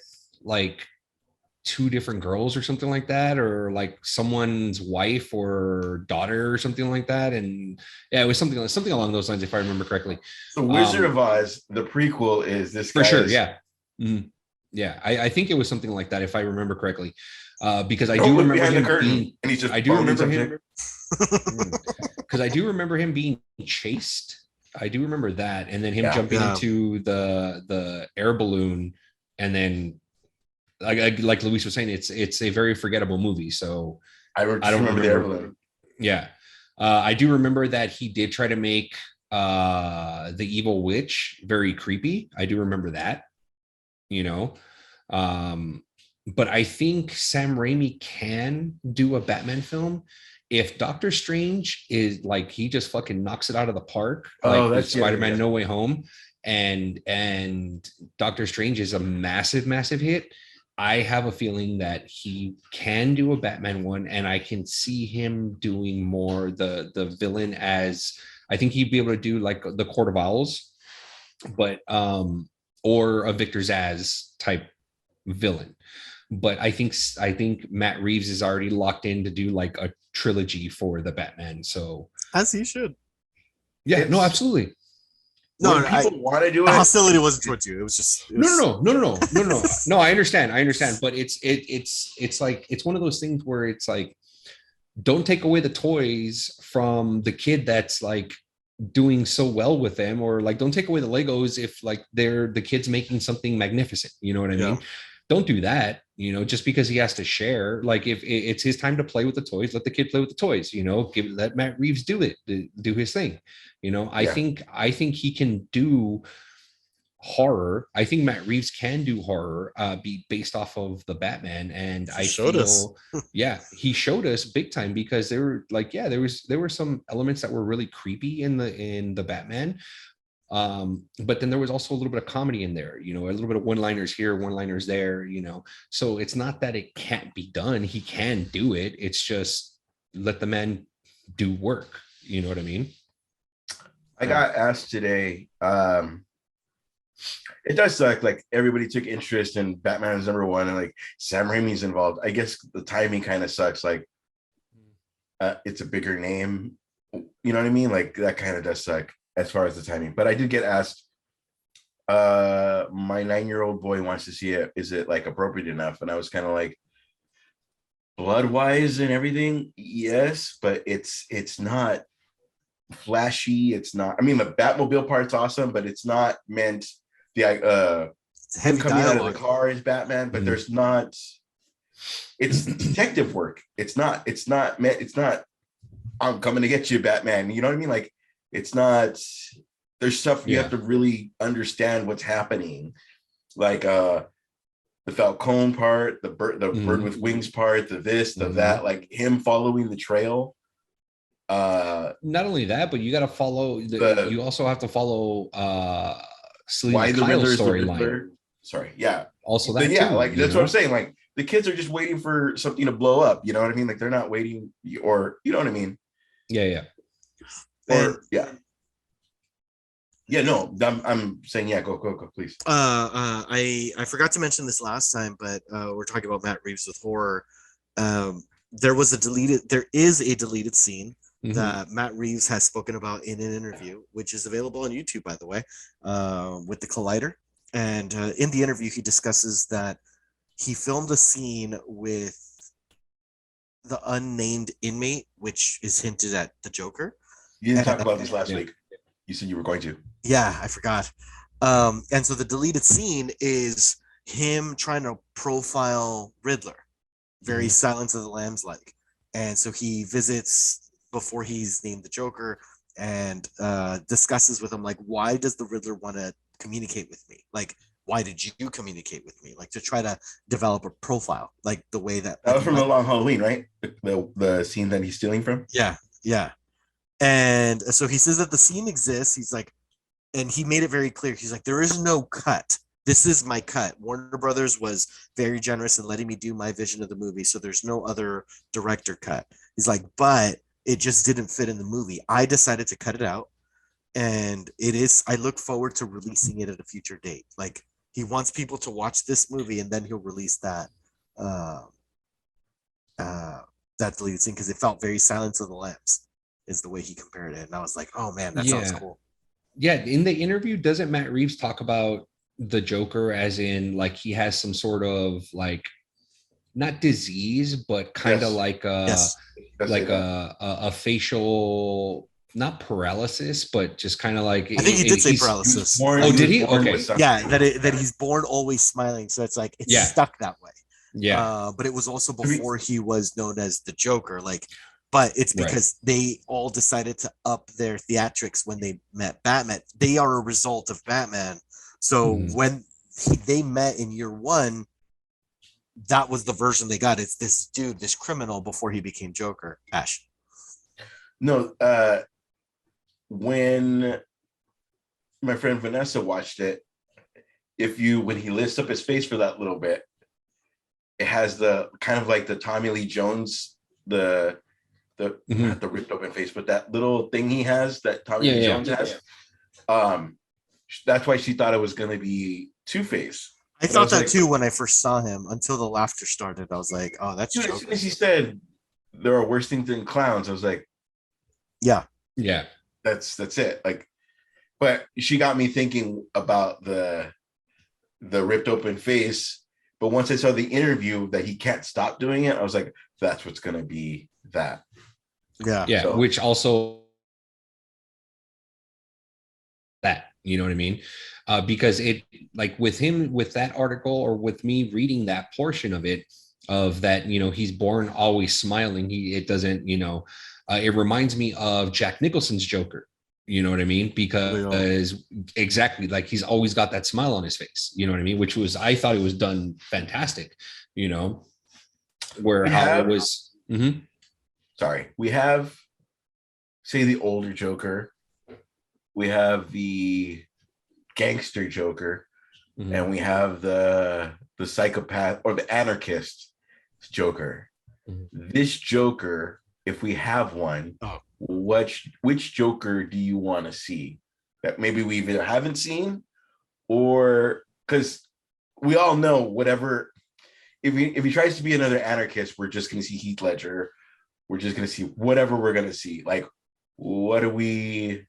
two different girls or something like that, or someone's wife or daughter or something like that. And yeah, it was something along those lines, if I remember correctly. So Wizard of Oz, the prequel, is this for sure. Yeah. Yeah. I think it was something like that, if I remember correctly. Because I do remember him being, I do remember him because I do remember him being chased. I do remember that. And then him jumping into the air balloon, and then like Luis was saying, it's a very forgettable movie. So I don't remember the air balloon. Yeah. I do remember that he did try to make the evil witch very creepy. I do remember that, but I think Sam Raimi can do a Batman film if Doctor Strange is he just fucking knocks it out of the park, that's Spider-Man No Way Home, and Doctor Strange is a massive hit. I have a feeling that he can do a Batman one, and I can see him doing more the villain as, I think he'd be able to do the Court of Owls, but or a Victor Zsasz type villain. But I think Matt Reeves is already locked in to do a trilogy for the Batman. So as he should. Yeah, no, absolutely. No, people want to do it. Hostility wasn't towards you. It was just no. No, I understand. But it's one of those things where it's don't take away the toys from the kid that's doing so well with them, or don't take away the Legos if they're the kids making something magnificent. You know what I mean? Don't do that, just because he has to share. If it's his time to play with the toys, let the kid play with the toys, let Matt Reeves do his thing. I think he can do horror. I think Matt Reeves can do horror, be based off of the Batman. And he showed us big time, because there were there were some elements that were really creepy in the Batman. But then there was also a little bit of comedy in there, a little bit of one-liners here, one-liners there, so it's not that it can't be done. He can do it. It's just let the man do work. You know what I mean? I got asked today. It does suck. Like everybody took interest in Batman's #1, and like Sam Raimi's involved. I guess the timing kind of sucks. Like, it's a bigger name. You know what I mean? Like that kind of does suck as far as the timing. But I did get asked. My 9-year-old boy wants to see it. Is it like appropriate enough? And I was kind of like, blood-wise and everything, yes, but it's not flashy. It's not. I mean, the Batmobile part's awesome, but it's not meant. The him coming out of the car is Batman, but there's not. It's detective work. It's not meant. It's not. I'm coming to get you, Batman. You know what I mean? Like, it's not. There's stuff you have to really understand what's happening, like the Falcone part, the bird with wings part, the this, the that, like him following the trail. Not only that, but you got to follow. You also have to follow. Why the Riddler's the Riddler? Sorry, yeah. Also that, yeah, like that's what I'm saying. Like the kids are just waiting for something to blow up. You know what I mean? Like they're not waiting, or you know what I mean? Yeah. Or yeah. Yeah, no, I'm saying, yeah, go, please. I forgot to mention this last time, but we're talking about Matt Reeves with horror. There is a deleted scene that Matt Reeves has spoken about in an interview, which is available on YouTube, by the way, with the Collider. And in the interview, he discusses that he filmed a scene with the unnamed inmate, which is hinted at the Joker. You didn't talk about this last week. You said you were going to. Yeah, I forgot. And so the deleted scene is him trying to profile Riddler, very Silence of the Lambs like. And so he visits before he's named the Joker and discusses with him, like, why does the Riddler want to communicate with me? Like, why did you communicate with me? Like, to try to develop a profile, like the way that was from The Long Halloween, right? The scene that he's stealing from. Yeah. And so he says that the scene exists. He's like, and he made it very clear. He's like, there is no cut. This is my cut. Warner Brothers was very generous in letting me do my vision of the movie. So there's no other director cut. He's like, but it just didn't fit in the movie. I decided to cut it out. And I look forward to releasing it at a future date. Like, he wants people to watch this movie and then he'll release that deleted scene because it felt very Silence of the Lambs. Is the way he compared it. And I was like, oh man, that sounds cool. Yeah, in the interview, doesn't Matt Reeves talk about the Joker as in like he has some sort of like not disease, but kind of like a facial, not paralysis, but just kind of like I think he did say paralysis. Did he? Okay. Yeah, that he's born always smiling. So it's like it's stuck that way. Yeah. But it was also before he was known as the Joker. Like, but it's because they all decided to up their theatrics when they met Batman. They are a result of Batman. So when they met in year one, that was the version they got. It's this dude, this criminal before he became Joker. Ash. No, when my friend Vanessa watched it, when he lifts up his face for that little bit, it has the kind of like the Tommy Lee Jones, not the ripped open face, but that little thing he has that Tommy Lee Jones has. That's why she thought it was going to be Two-Face. I thought that too when I first saw him until the laughter started. I was like, oh, that's Joker. As soon as he said there are worse things than clowns, I was like, yeah, that's it. Like, but she got me thinking about the ripped open face. But once I saw the interview that he can't stop doing it, I was like, that's what's going to be that. Yeah. So, which also that, you know what I mean? Because it, like with him, with that article or with me reading that portion of it, of that, he's born always smiling. It doesn't, it reminds me of Jack Nicholson's Joker. You know what I mean? Because exactly, like he's always got that smile on his face. You know what I mean? Which I thought it was done fantastic. Where how it was. Sorry, we have, say, the older Joker we have the gangster Joker, Mhm. and we have the psychopath or the anarchist Joker. Mhm. This Joker, if we have one, Oh. which Joker do you want to see that maybe we either haven't seen, or because we all know whatever, if he tries to be another anarchist, we're just going to see Heath Ledger. We're just going to see whatever we're going to see. Like, what do we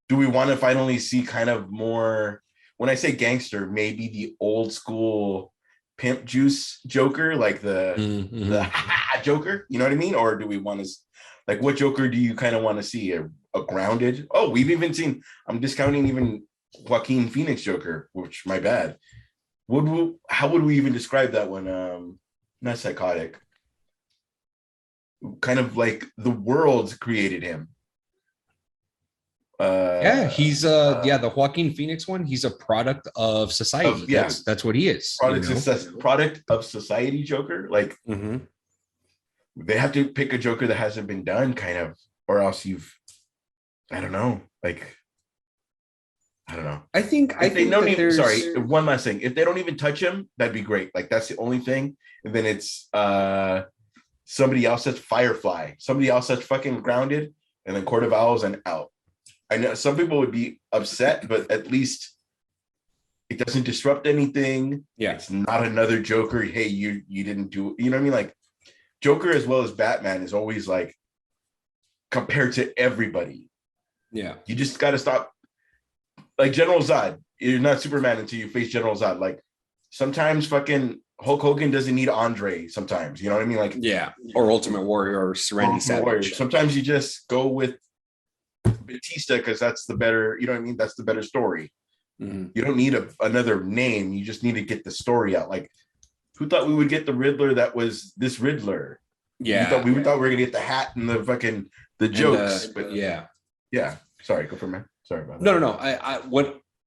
want to finally see kind of more? When I say gangster, maybe the old school pimp juice Joker, like the Mhm. Joker, you know what I mean? Or do we want to, like, what Joker do you kind of want to see? A grounded? Oh, we've even seen, I'm discounting even Joaquin Phoenix Joker, which, my bad. How would we even describe that one? Not psychotic. Kind of like the world created him. Yeah, he's the Joaquin Phoenix one. He's a product of society. That's what he is. Product of society Joker. Like, Mhm. they have to pick a Joker that hasn't been done, kind of, or else I don't know. Like, I don't know. I think sorry, one last thing. If they don't even touch him, that'd be great. Like, that's the only thing. And then it's somebody else that's Firefly, somebody else that's fucking grounded, and then Court of Owls and out. I know some people would be upset, but at least it doesn't disrupt anything. Yeah. It's not another Joker. Hey, you didn't do, you know what I mean? Like, Joker as well as Batman is always like compared to everybody. Yeah. You just got to stop. Like General Zod, you're not Superman until you face General Zod. Like, sometimes fucking Hulk Hogan doesn't need Andre sometimes. You know what I mean? Like, Yeah. Or Ultimate Warrior or Randy Savage. Sometimes you just go with Batista because that's the better, you know what I mean? That's the better story. Mhm. You don't need another name. You just need to get the story out. Like, who thought we would get the Riddler that was this Riddler? Yeah. We thought we were gonna get the hat and the fucking the jokes. But yeah. Sorry, go for me. Sorry about that. No.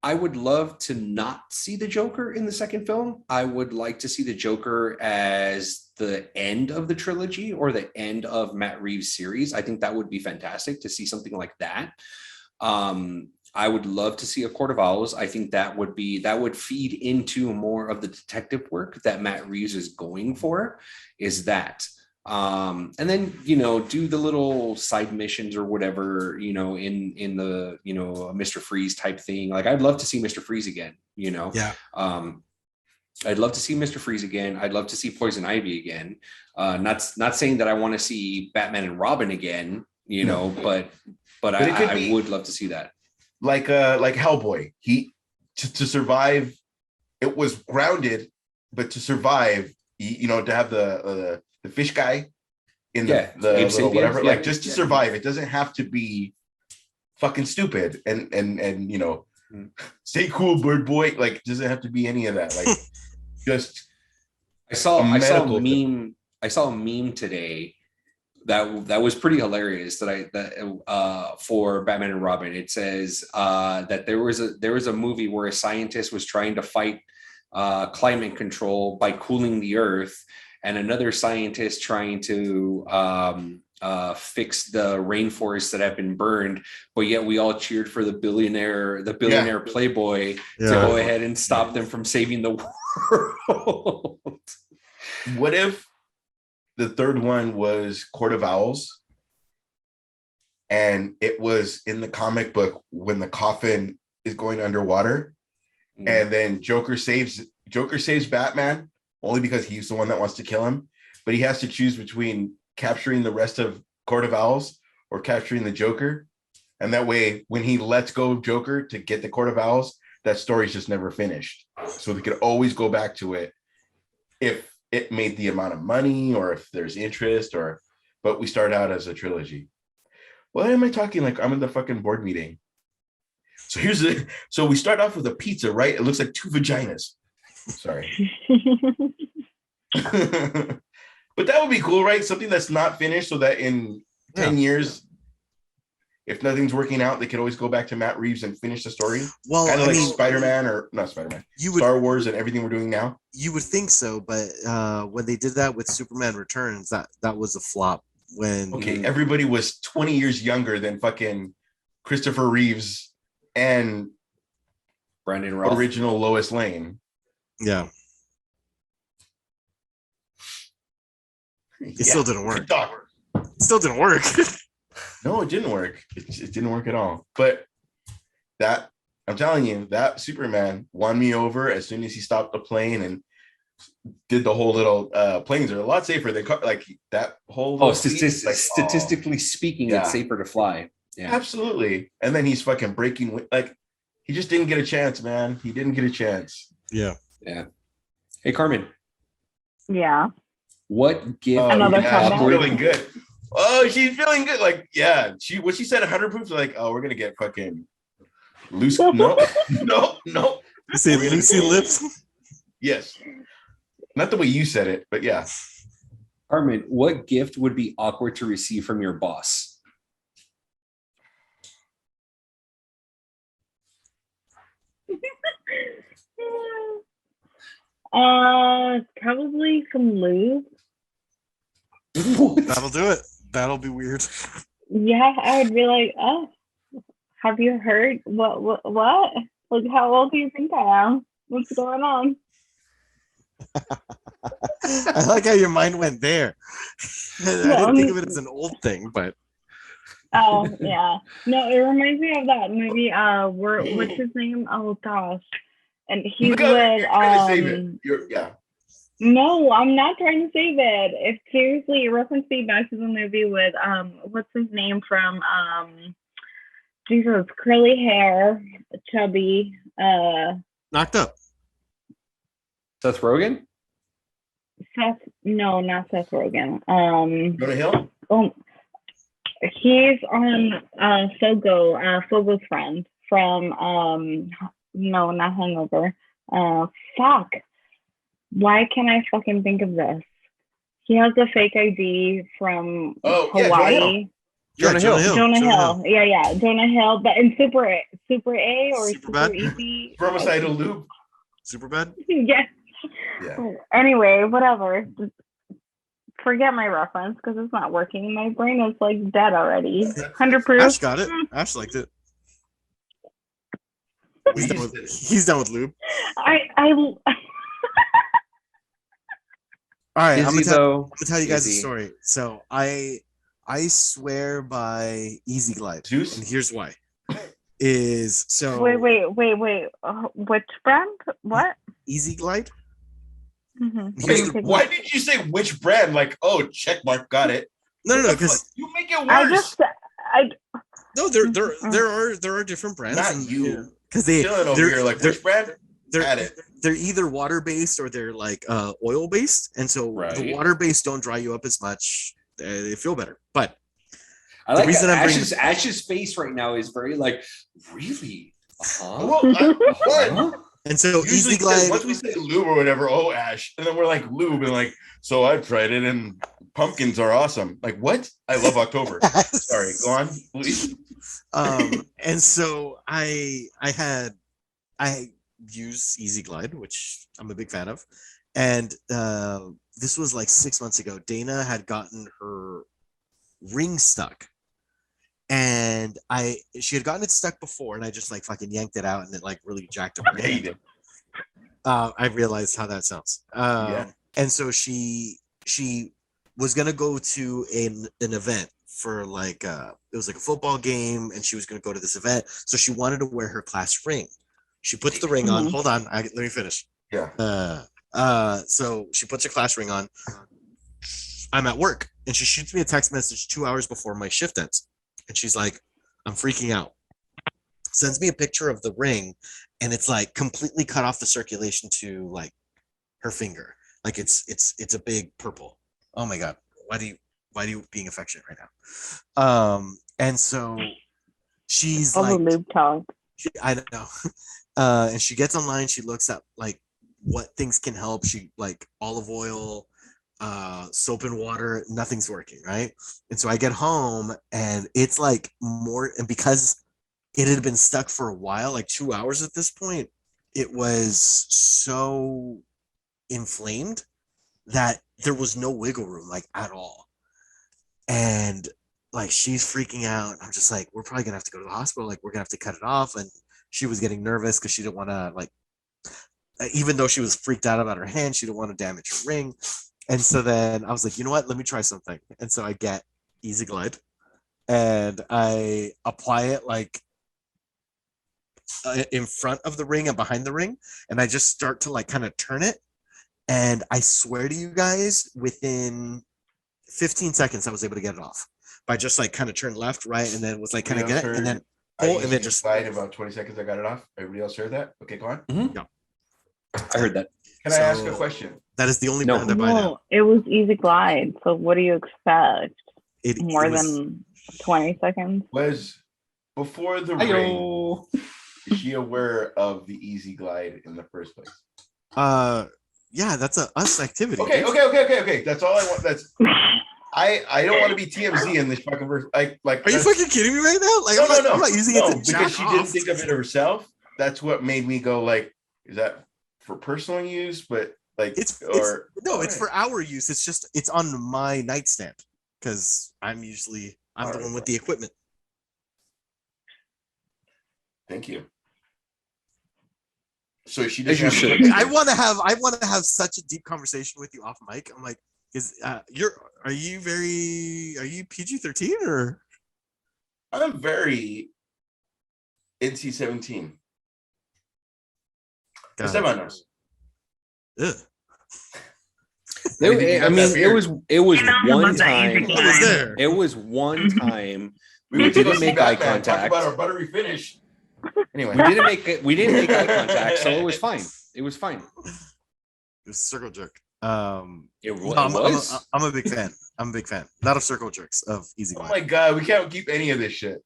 I would love to not see the Joker in the second film. I would like to see the Joker as the end of the trilogy or the end of Matt Reeves' series. I think that would be fantastic to see something like that. I would love to see a Court of Owls. I think that would feed into more of the detective work that Matt Reeves is going for, is that. And then, do the little side missions or whatever, in the, Mr. Freeze type thing. Like, I'd love to see Mr. Freeze again, Yeah. I'd love to see Mr. Freeze again. I'd love to see Poison Ivy again. Not saying that I want to see Batman and Robin again, but I would love to see that. Like Hellboy, to survive, it was grounded, but to survive, to have the fish guy in the little whatever, like, just to survive. It doesn't have to be fucking stupid and stay cool, bird boy. Like, doesn't have to be any of that. Like, just I saw a meme today that was pretty hilarious for Batman and Robin. It says that there was a movie where a scientist was trying to fight climate control by cooling the earth, and another scientist trying to fix the rainforests that have been burned, but yet we all cheered for the billionaire playboy to go ahead and stop them from saving the world. What if the third one was Court of Owls, and it was in the comic book when the coffin is going underwater, and then Joker saves Batman only because he's the one that wants to kill him, but he has to choose between capturing the rest of Court of Owls or capturing the Joker, and that way, when he lets go of Joker to get the Court of Owls, that story's just never finished. So they could always go back to it if it made the amount of money or if there's interest, but we start out as a trilogy. Why am I talking like I'm in the fucking board meeting? So we start off with a pizza, right? It looks like two vaginas. Sorry. But that would be cool, right? Something that's not finished, so that in 10 years, if nothing's working out, they could always go back to Matt Reeves and finish the story. Well, kind of like Spider-Man, or not Spider-Man, Star Wars and everything we're doing now. You would think so, but when they did that with Superman Returns, that was a flop. When everybody was 20 years younger than fucking Christopher Reeves and Brandon Routh. original Lois Lane. Yeah. It still didn't work. It still didn't work. No, it didn't work. It didn't work at all. But that, I'm telling you, that Superman won me over as soon as he stopped the plane and did the whole little planes are a lot safer than like that whole. Oh, statistically speaking, yeah. It's safer to fly. Yeah, absolutely. And then he's fucking breaking. Like he just didn't get a chance, man. He didn't get a chance. Yeah. Yeah. Hey, Carmen. Yeah. What gift? Another she's comeback. feeling good. Oh, she's feeling good. Like, yeah, she said 100 proofs. Like, oh, we're gonna get fucking loose. No. You say Lucy lips? Yes. Not the way you said it, but yeah. Carmen, what gift would be awkward to receive from your boss? Probably some lube. That'll do it. That'll be weird. Yeah, I would be like, oh, have you heard what? Like, how old do you think I am? What's going on? I like how your mind went there. I didn't think of it as an old thing, but oh yeah, no, it reminds me of that movie. What's his name? Oh gosh, and he's with yeah. No, I'm not trying to save it. It's seriously, it referenced me back to the movie with what's his name from Jesus, curly hair, chubby, Knocked Up. Seth Rogen? No, not Seth Rogen. Jonah Hill? Oh, he's on Fogo's friend from no, not Hangover. Fuck. Why can't I fucking think of this? He has a fake ID from Hawaii. Jonah Hill. Jonah Hill. Yeah. Jonah Hill, but in Super A or Super Easy. Spermicidal lube. Superbad? Yes. Yeah. Anyway, whatever. Just forget my reference because it's not working. My brain is like dead already. 100%. Ash got it. Ash liked it. He's done with lube. All right, I'm gonna tell you guys a story. So I swear by Easy Glide, Juice? and here's why. Is so wait. Which brand? What? Easy Glide? Mm-hmm. Wait, why did you say which brand? Like, oh, check mark, got it. No, because you make it worse. No, there are different brands. Not you, because they're over here. Like, which brand? They're either water based or they're like oil based, and so the water based don't dry you up as much. They feel better, but I like Ash's face right now is very like, really? What? And so Easy Glide. Once we say lube or whatever, oh Ash, and then we're like lube, and like, so I've tried it, and pumpkins are awesome. Like, what? I love October. Sorry, go on, please. And so I use Easy Glide, which I'm a big fan of, and this was like 6 months ago. Dana had gotten her ring stuck, and she had gotten it stuck before, and I just like fucking yanked it out, and it like really jacked up her hand. I realized how that sounds. And so she was gonna go to an event for like it was like a football game, and she was gonna go to this event, so she wanted to wear her class ring. She puts the ring on. Hold on, let me finish. Yeah. So she puts her class ring on. I'm at work, and she shoots me a text message 2 hours before my shift ends, and she's like, "I'm freaking out." Sends me a picture of the ring, and it's like completely cut off the circulation to like her finger. Like it's a big purple. Oh my god, why do you being affectionate right now? And so she's like, I don't know. And she gets online, she looks at like what things can help. She like olive oil, soap and water, nothing's working, right? And so I get home, and it's like more, and because it had been stuck for a while, like 2 hours at this point, it was so inflamed that there was no wiggle room, like at all. And like she's freaking out. I'm just like, we're probably gonna have to go to the hospital. Like we're gonna have to cut it off. And she was getting nervous because she didn't want to like, even though she was freaked out about her hand, she didn't want to damage her ring. And so then I was like, you know what? Let me try something. And so I get Easy Glide and I apply it like in front of the ring and behind the ring. And I just start to like kind of turn it. And I swear to you guys, within 15 seconds, I was able to get it off by just like kind of turn left, right, and then was like kind of get it, and then pull, and then just slide about 20 seconds. I got it off. Everybody else heard that? Okay, go on. Mm-hmm. Yeah, I heard that. Can I ask a question? That is the only brand I buy now. It was Easy Glide. So what do you expect? It More was, than 20 seconds? Was before the ring, is she aware of the Easy Glide in the first place? Yeah, that's a us activity. Okay. That's all I want. That's I don't want to be TMZ in this fucking verse. Like, are you fucking kidding me right now? Like, no. I'm not using it to because she didn't think of it herself. That's what made me go like, is that for personal use? But like, it's for our use. It's just it's on my nightstand because I'm the one with the equipment. Thank you. So she doesn't. I want to have such a deep conversation with you off mic. I'm like, are you PG-13 or? I'm very NC-17. Esteban knows. I mean, it was one time. It was one time. We didn't make eye contact. Talk about our buttery finish. Anyway, we didn't make eye contact, so it was fine. It was fine. It was a circle jerk. I'm a big fan. I'm a big fan. Not of circle jerks, of Easy Glide. Oh my god, we can't keep any of this shit.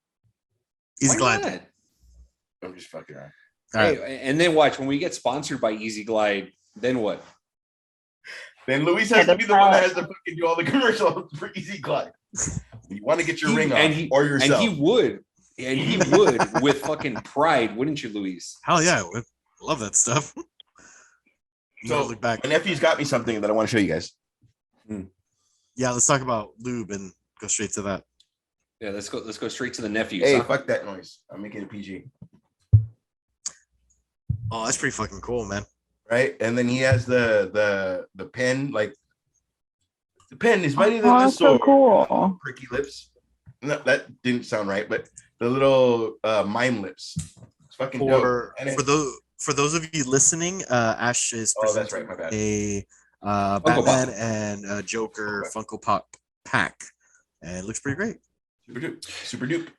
Easy Glide. I'm just fucking around. Hey, right. And then watch when we get sponsored by Easy Glide. Then what? Then Luis has to be the one that has to fucking do all the commercials for Easy Glide. You want to get your ring on or yourself? And he would. And he would with fucking pride, wouldn't you, Luis? Hell yeah, I would. Love that stuff. So look back. My nephew's got me something that I want to show you guys. Yeah, let's talk about lube and go straight to that. Yeah, let's go straight to the nephews. Hey, fuck that noise. I'm making it PG. Oh, that's pretty fucking cool, man. Right? And then he has the pen, like the pen is mighty than the sword. So cool. Pricky lips. No, that didn't sound right, but the little mime lips. It's fucking dope. For those of you listening, Ash is presenting a Batman and Joker Funko Pop pack, and it looks pretty great. Super dupe.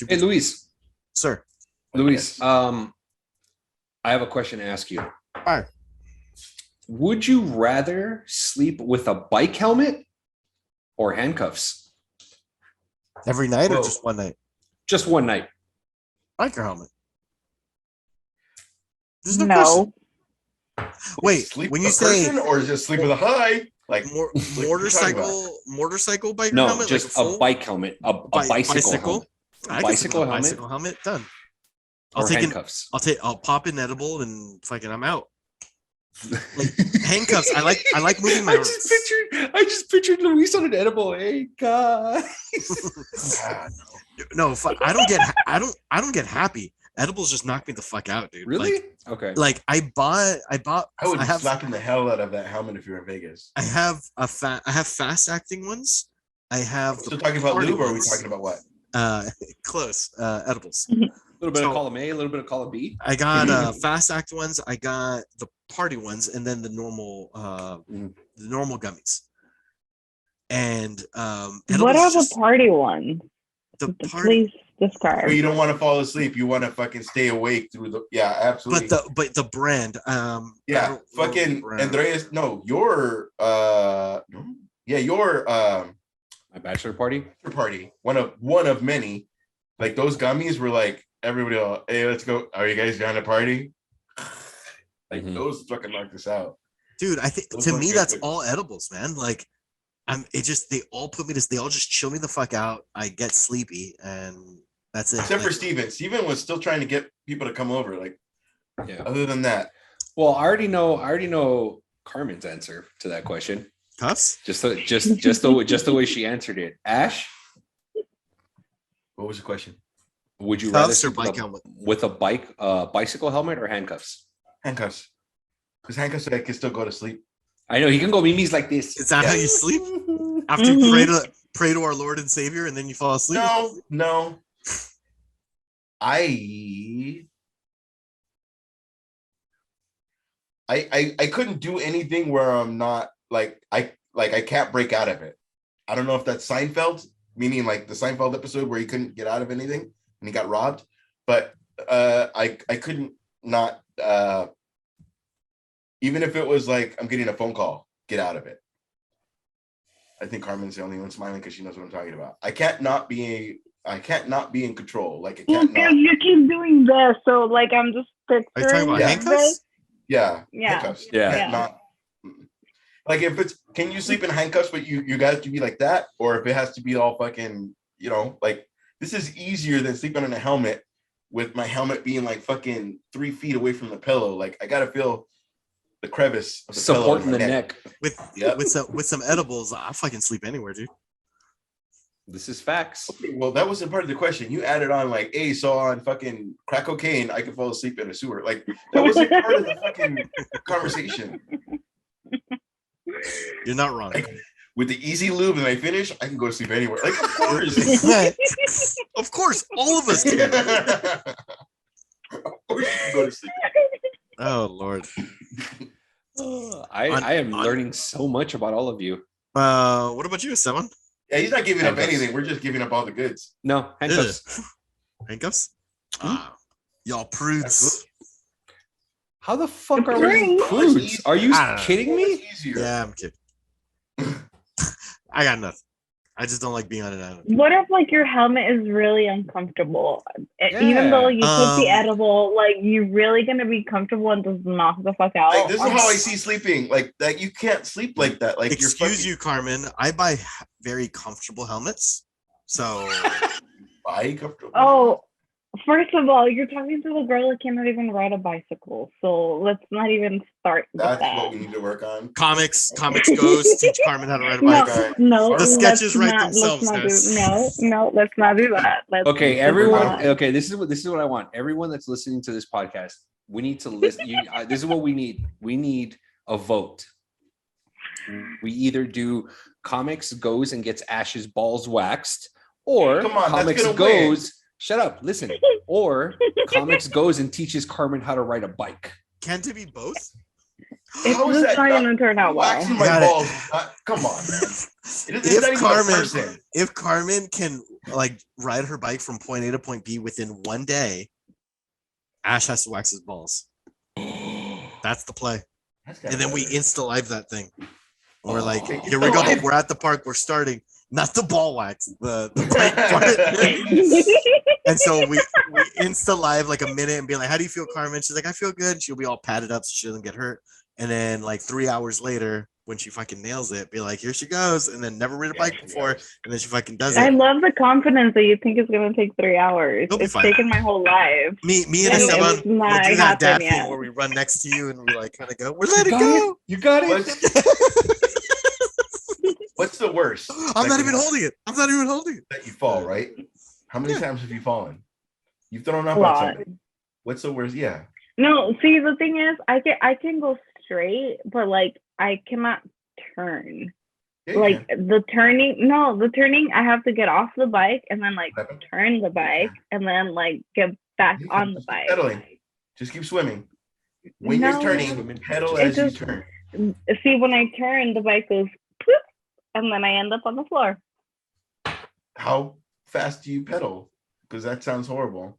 Hey, Luis. Sir. Luis, I have a question to ask you. All right. Would you rather sleep with a bike helmet or handcuffs? Every night or just one night? Just one night. Biker helmet. There's no question. Wait, when you say or just sleep with a high, like motorcycle biker helmet? No, just like a bike helmet, a bicycle helmet. Bicycle helmet, done. Handcuffs. I'll pop an edible and fucking I'm out. Like handcuffs. I like moving my. I just pictured Luis on an edible. Hey guys. No, I don't get happy. Edibles just knock me the fuck out, dude. Really? Like, okay. Like I would be slapping the hell out of that helmet if you're in Vegas. I have fast acting ones. I have. Still talking about lube, or are we talking about what? Close. Edibles. A little bit of column A, a little bit of column B. I got fast act ones. I got the party ones, and then the normal gummies. And what are the party ones? Please describe. Where you don't want to fall asleep. You want to fucking stay awake through the. Yeah, absolutely. But the brand. Yeah, fucking Andreas. No, your your my bachelor party. Your party. One of many. Like those gummies were like. Everybody, hey, let's go. Are you guys down to party? Like those fucking knock this out, dude. I think to me that's all edibles, man. Like, they all put me to. They all just chill me the fuck out. I get sleepy, and that's it. Except for Steven. Steven was still trying to get people to come over. Like, yeah. Other than that, well, I already know Carmen's answer to that question. Cuffs? Just the way she answered it. Ash. What was the question? Would you rather Cuffs or sleep bike helmet? with a bicycle helmet or handcuffs? Handcuffs. Because handcuffs, I can still go to sleep. I know he can go mimi's like this. Is that Yeah. how you sleep? After you pray to our Lord and Savior, and then you fall asleep? No. I couldn't do anything where I'm not like I can't break out of it. I don't know if that's Seinfeld, meaning like the Seinfeld episode where he couldn't get out of anything and he got robbed, but I couldn't not even if it was like I'm getting a phone call, get out of it. I think Carmen's the only one smiling because she knows what I'm talking about. I can't not be in control. Like I can't Because not. you keep doing this, so like I'm just picturing. Are you talking about Yeah. handcuffs? Yeah. Yeah. Handcuffs. Yeah. Can't not. Like if it's, can you sleep in handcuffs, but you got to be like that, or if it has to be all fucking, like this is easier than sleeping in a helmet with my helmet being like fucking 3 feet away from the pillow. Like I gotta feel the crevice of the Supporting pillow the in my neck. With some edibles, I fucking sleep anywhere, dude. This is facts. Okay, well, that wasn't part of the question. You added on like, hey, so on fucking crack cocaine, I could fall asleep in a sewer. Like that wasn't part of the fucking conversation. You're not wrong. Like, with the easy lube and I finish, I can go to sleep anywhere. Like, of course. Of course, all of us can. Of course you can go to sleep. Oh Lord. I am learning so much about all of you. What about you, Esteban? Yeah, he's not giving up Handcuffs. anything. We're just giving up all the goods. No, handcuffs. Handcuffs? Y'all prudes. Absolutely. How the fuck are we Prudes? prudes? Are you I don't know. kidding me? It's easier. Yeah, I'm kidding. I got nothing. I just don't like being on an island. What if like your helmet is really uncomfortable? Even though you took the edible, like you really gonna be comfortable and just knock the fuck out? Like, this is how I see sleeping. Like that, you can't sleep like that. Like Excuse you, Carmen. I buy very comfortable helmets. So Buy comfortable. Oh, first of all, you're talking to the girl that cannot even ride a bicycle. So let's not even start with That's that. what we need to work on. Comics goes teach Carmen how to ride a bike. No, The let's sketches write not- themselves, let's not guys. No, let's not do that. Okay, let's everyone. not. Okay, this is what I want. Everyone that's listening to this podcast, we need to listen. This is what we need. We need a vote. We either do Comics goes and gets Ash's balls waxed, or Come on, that's Comics gonna goes. win. Shut up. Listen. Or Comics goes and teaches Carmen how to ride a bike. Can't it be both? It's How is just that not gonna turn out well. waxing my Got it. balls? Come on, man. It's not even a person. If Carmen can like ride her bike from point A to point B within one day, Ash has to wax his balls. That's the play. That's kinda And then we better. insta live that thing. We're like, Okay, here we go. insta-live. We're at the park. We're starting. Not the ball wax, the bike part. And so we insta live like a minute and be like, how do you feel, Carmen? She's like, I feel good. She'll be all padded up so she doesn't get hurt. And then like 3 hours later, when she fucking nails it, be like, here she goes. And then never ridden a Yeah, bike she before. goes. And then she fucking does I it. love the confidence that you think it's gonna take 3 hours. It'll be It's fine. taken my whole life. Me and And Esteban it's will not do that dad happened thing yet. where we run next to you and we like kind of go, we're letting got go. You got it. What's the worst? I'm not that even can- holding it. I'm not even holding it. That you fall, right? How many Yeah. times have you fallen? You've thrown up A on lot. something. What's the worst? Yeah. No, see the thing is I can go straight, but like I cannot turn. Yeah, you Like can. the turning I have to get off the bike and then like Seven. turn the bike and then like get back You can on the just keep bike. pedaling. Just keep swimming. When No. you're turning, pedal It as you just- turn. See, when I turn, the bike goes poop, and then I end up on the floor. How fast do you pedal? Because that sounds horrible.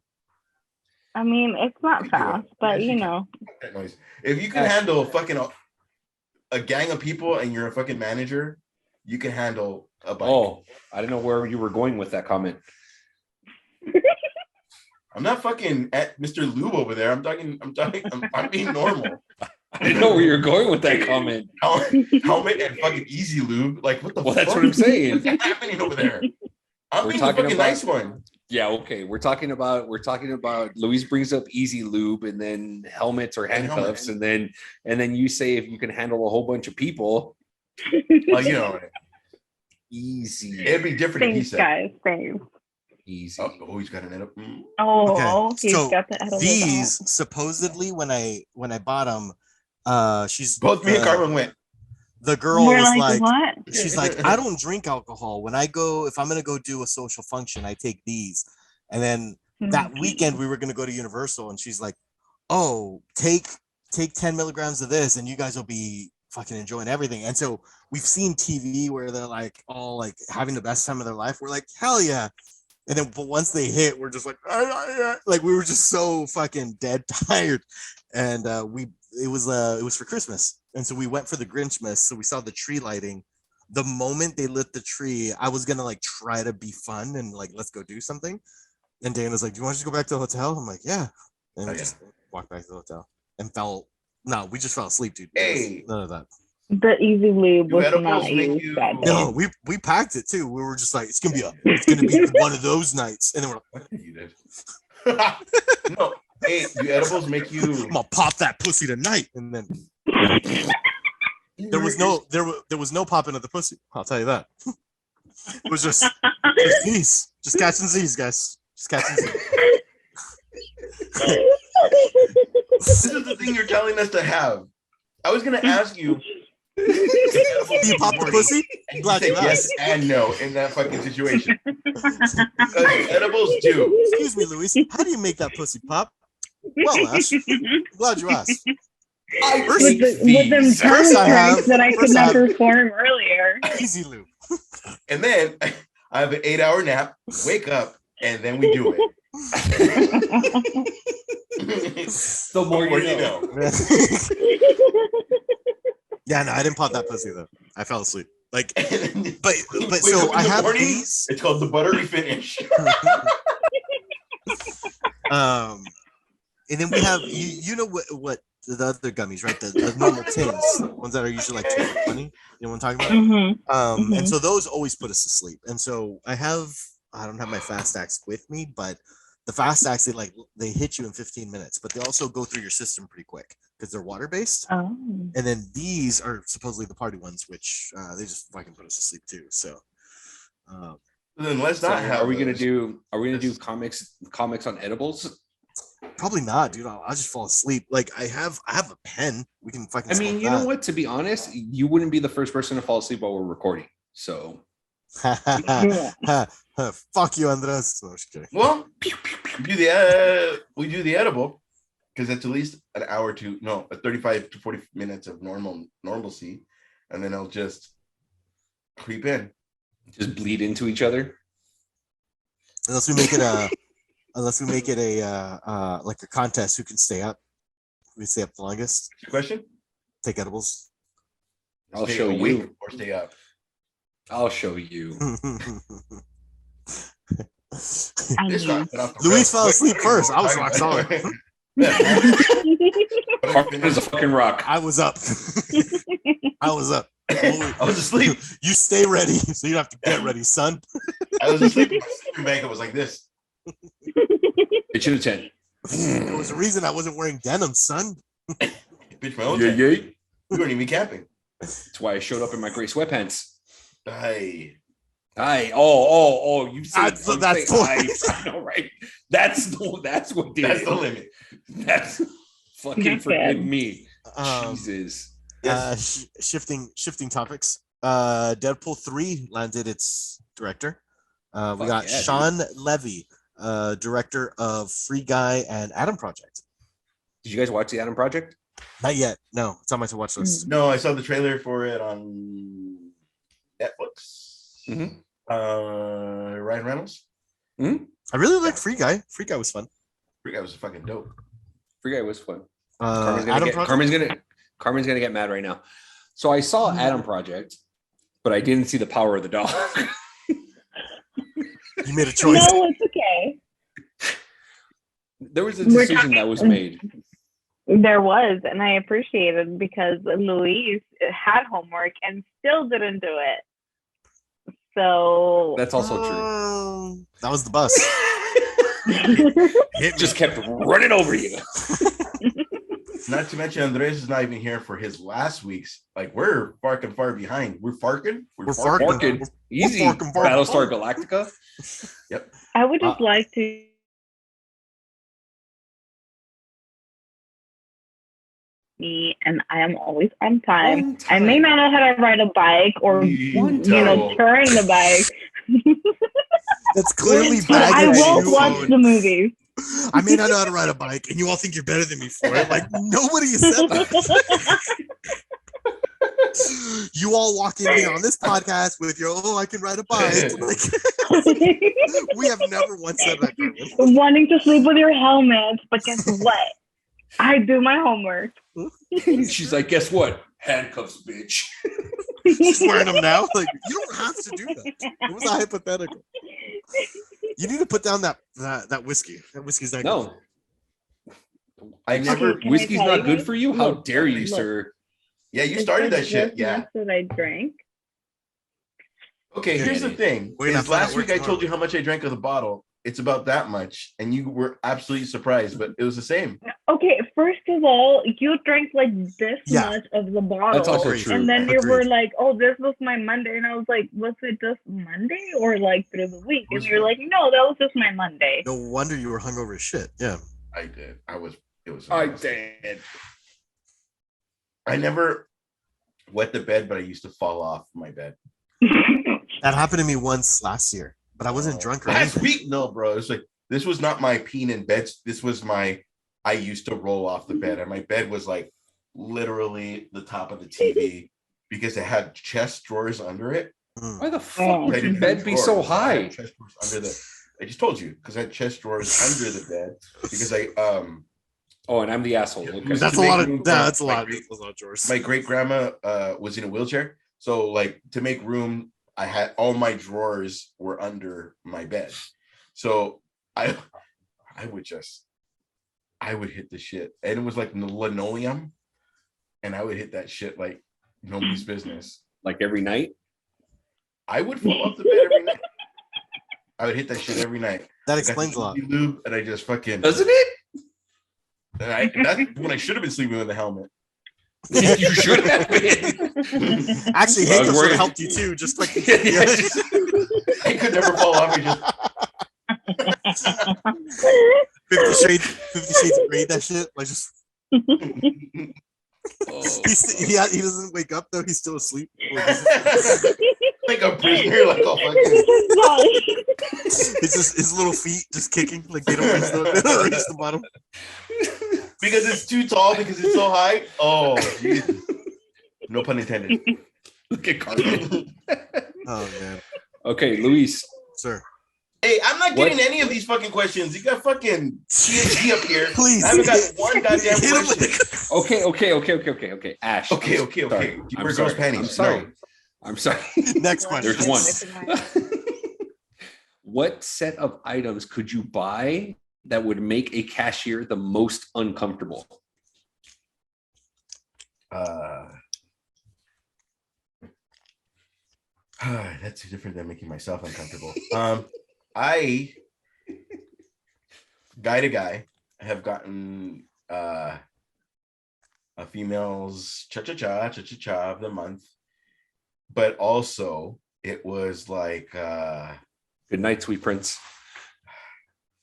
I mean, it's not You can do it. fast, but Yes, you you know. That noise. If you can Ash. handle fucking a gang of people and you're a fucking manager, you can handle a bike. Oh, I don't know where you were going with that comment. I'm not fucking at Mr. Lube over there. I'm being normal. I didn't know where you were going with that comment. Helmet and fucking easy lube. Like what the Well, fuck? that's what I'm saying. What's happening over there? I'm We're being the talking fucking about- nice one. Yeah, okay. We're talking about Luis brings up easy lube and then helmets or And handcuffs, helmet. and then you say if you can handle a whole bunch of people, Well, you know, easy. it'd be different if he Thanks, said. guys. Thanks. Easy. Oh, he's got an edible. Oh, he's so got the edible these bat. supposedly when I bought them, she's Both me and Carmen went. the girl We're was like, like, what? she's like, I don't drink alcohol. If I'm gonna go do a social function, I take these. And then that weekend we were gonna go to Universal, and she's like, oh, take 10 milligrams of this, and you guys will be fucking enjoying everything. And so we've seen TV where they're like all like having the best time of their life. We're like, hell yeah. And then but once they hit, we're just like, like we were just so fucking dead tired. And it was for Christmas. And so we went for the Grinchmas. So we saw the tree lighting. The moment they lit the tree, I was gonna like try to be fun and like let's go do something. And Dana's like, do you want to just go back to the hotel? I'm like, yeah. And we just walked back to the hotel and we just fell asleep, dude. Hey. None of that. The Easy Lube Do was edibles not make used you- that day. No, we packed it too. We were just like, it's gonna be one of those nights. And then we're like, You did. No. Hey, do edibles make you? I'm gonna pop that pussy tonight. And then there was no popping of the pussy. I'll tell you that. It was just Z's. Just catching Z's, guys. Just catching Z's. This is the thing you're telling us to have. I was gonna ask you. Do you pop the pussy? I'm glad you Yes asked. and no in that fucking situation. Edibles do. Excuse me, Luis. How do you make that pussy pop? Well, Ash, I'm glad you asked. With them First tongue I have- strikes that I could first I not have- perform earlier. Easy Lou. And then I have an 8-hour nap, wake up, and then we do it. The more you know. Yeah, no, I didn't pop that pussy though. I fell asleep. Like, but Wake so up in I the have morning, these. It's called the buttery finish. And then we have you know what the other gummies, right? The normal tins, ones that are usually like $2.20. You know what I'm talking about? Mhm. And so those always put us to sleep. And so I don't have my fast acts with me, but the fast acts they hit you in 15 minutes, but they also go through your system pretty quick because they're water based. Oh. And then these are supposedly the party ones, which they just fucking put us to sleep too. So Then let's So not have. are we gonna those. do comics on edibles? probably not, dude. I'll just fall asleep. Like I have a pen. We can fucking. I mean, smoke you know that. what? To be honest, you wouldn't be the first person to fall asleep while we're recording. So Fuck you, Andres. No, just kidding. Well, we do the edible because it's at least an hour to 35 to 40 minutes of normalcy, and then it'll just creep in. just bleed into each other. Unless we make it a like a contest, who can stay up? Who can stay up the longest? Question? Take edibles. I'll Stay show awake you. or stay up. I'll show you. This got cut off the Luis rails fell quick. asleep first. I was rock solid. Carmen is a fucking rock. I was up. I was up. I was asleep. You stay ready, so you have to get ready, son. I was asleep. My sleeping bag was like this. It should have 10. There was a reason I wasn't wearing denim, son. Bitch, my own Yeah, tent. yeah. We weren't even camping. That's why I showed up in my gray sweatpants. Hey. Aye. Oh, you said That's the- I know, right? That's what did That's it. the limit. That's fucking That's forgive bad. me. Um, Jesus. Shifting topics. Deadpool 3 landed its director. We Fuck got yeah, Sean Levy, director of Free Guy and Adam Project. Did you guys watch the Adam Project? Not yet. No, it's on my to watch list. No, I saw the trailer for it on Netflix. Mhm. Ryan Reynolds. I really like Free Guy. Free Guy was fun. That was fucking dope. Free Guy was fun. Adam Project. Carmen's gonna get mad right now. So I saw Adam Project, but I didn't see the power of the dog. You made a choice. No, it's okay. There was a We're decision that was made. There was, and I appreciate it because Luis had homework and still didn't do it. So That's also true. That was the bus. It just kept running over you. Not to mention Andres is not even here for his last week's. Like we're fucking far behind. We're farking. We're farking. Market easy. farking. Battlestar Galactica. I would just like to. Me and I am always on time. I may not know how to ride a bike or turn the bike. That's clearly But I baggage. will you watch own. the movies. I may not know how to ride a bike, and you all think you're better than me for it. Like nobody has said that. You all walk in here on this podcast with your I can ride a bike. Like, we have never once said that. Carmen. Wanting to sleep with your helmet, but guess what? I do my homework. She's like, guess what? Handcuffs, bitch. She's wearing them now. Like you don't have to do that. It was a hypothetical. You need to put down that whiskey. That whiskey's not No. good. I never. Can I Whiskey's tell not you? good for you? How Look, dare you, look. sir? Yeah, you It's started like that shit. this Yeah. much that I drank. Okay, here's the thing. We're gonna Is have to last work week I told tomorrow. you how much I drank of the bottle. It's about that much, and you were absolutely surprised, but it was the same. Okay, first of all, you drank like this Yeah. much of the bottle. That's also Agreed. true. And then you Agreed. were like, "Oh, this was my Monday," and I was like, "Was it just Monday or like through the week?" And you're like, "No, that was just my Monday." No wonder you were hungover as shit. Yeah. I did. It was. I amazing. did. I never wet the bed, but I used to fall off my bed. That happened to me once last year, but I wasn't drunk or Last anything. week, no, bro. It's like this was not my peen in bed. This was my. I used to roll off the bed, and my bed was like literally the top of the TV because it had chest drawers under it. Mm. Why the Oh. fuck would I your didn't bed have be so drawers. I had high? chest drawers under the. I just told you because I had chest drawers under the bed because I Oh, and I'm the asshole. Yeah, Okay. That's to a lot make of room for that's a my lot. great- That's a lot, George. my great grandma was in a wheelchair, so like to make room, I had all my drawers were under my bed, so I would hit the shit, and it was like linoleum, and I would hit that shit like nobody's business. Like every night. I would fall off the bed every night. I would hit that shit every night. That I got explains the a lot. lube, and I just fucking. Doesn't it? And that's when I should have been sleeping with a helmet. You should have been. Actually, Well, Hank we're- would have helped you too. Just like I could never fall off. I just 50 Shades of Grey. That shit. Like just Oh, he doesn't wake up though. He's still asleep. like a prisoner, like a fucking. It's just his little feet just kicking like they don't reach the bottom. Because it's too tall, because it's so high. Oh, Jesus. No pun intended. look at Carmen. Oh man, Okay, Luis. sir. Hey, I'm not What? getting any of these fucking questions. You got fucking TNT up here. Please. I haven't got one goddamn Hit him with question. Okay. Ash. Okay. Sorry. You I'm wear sorry. girls' panties. I'm sorry. No. I'm sorry. Next question. There's one. What set of items could you buy that would make a cashier the most uncomfortable? That's different than making myself uncomfortable. I, guy to guy, have gotten a female's cha of the month, but also it was like Good night, sweet prince.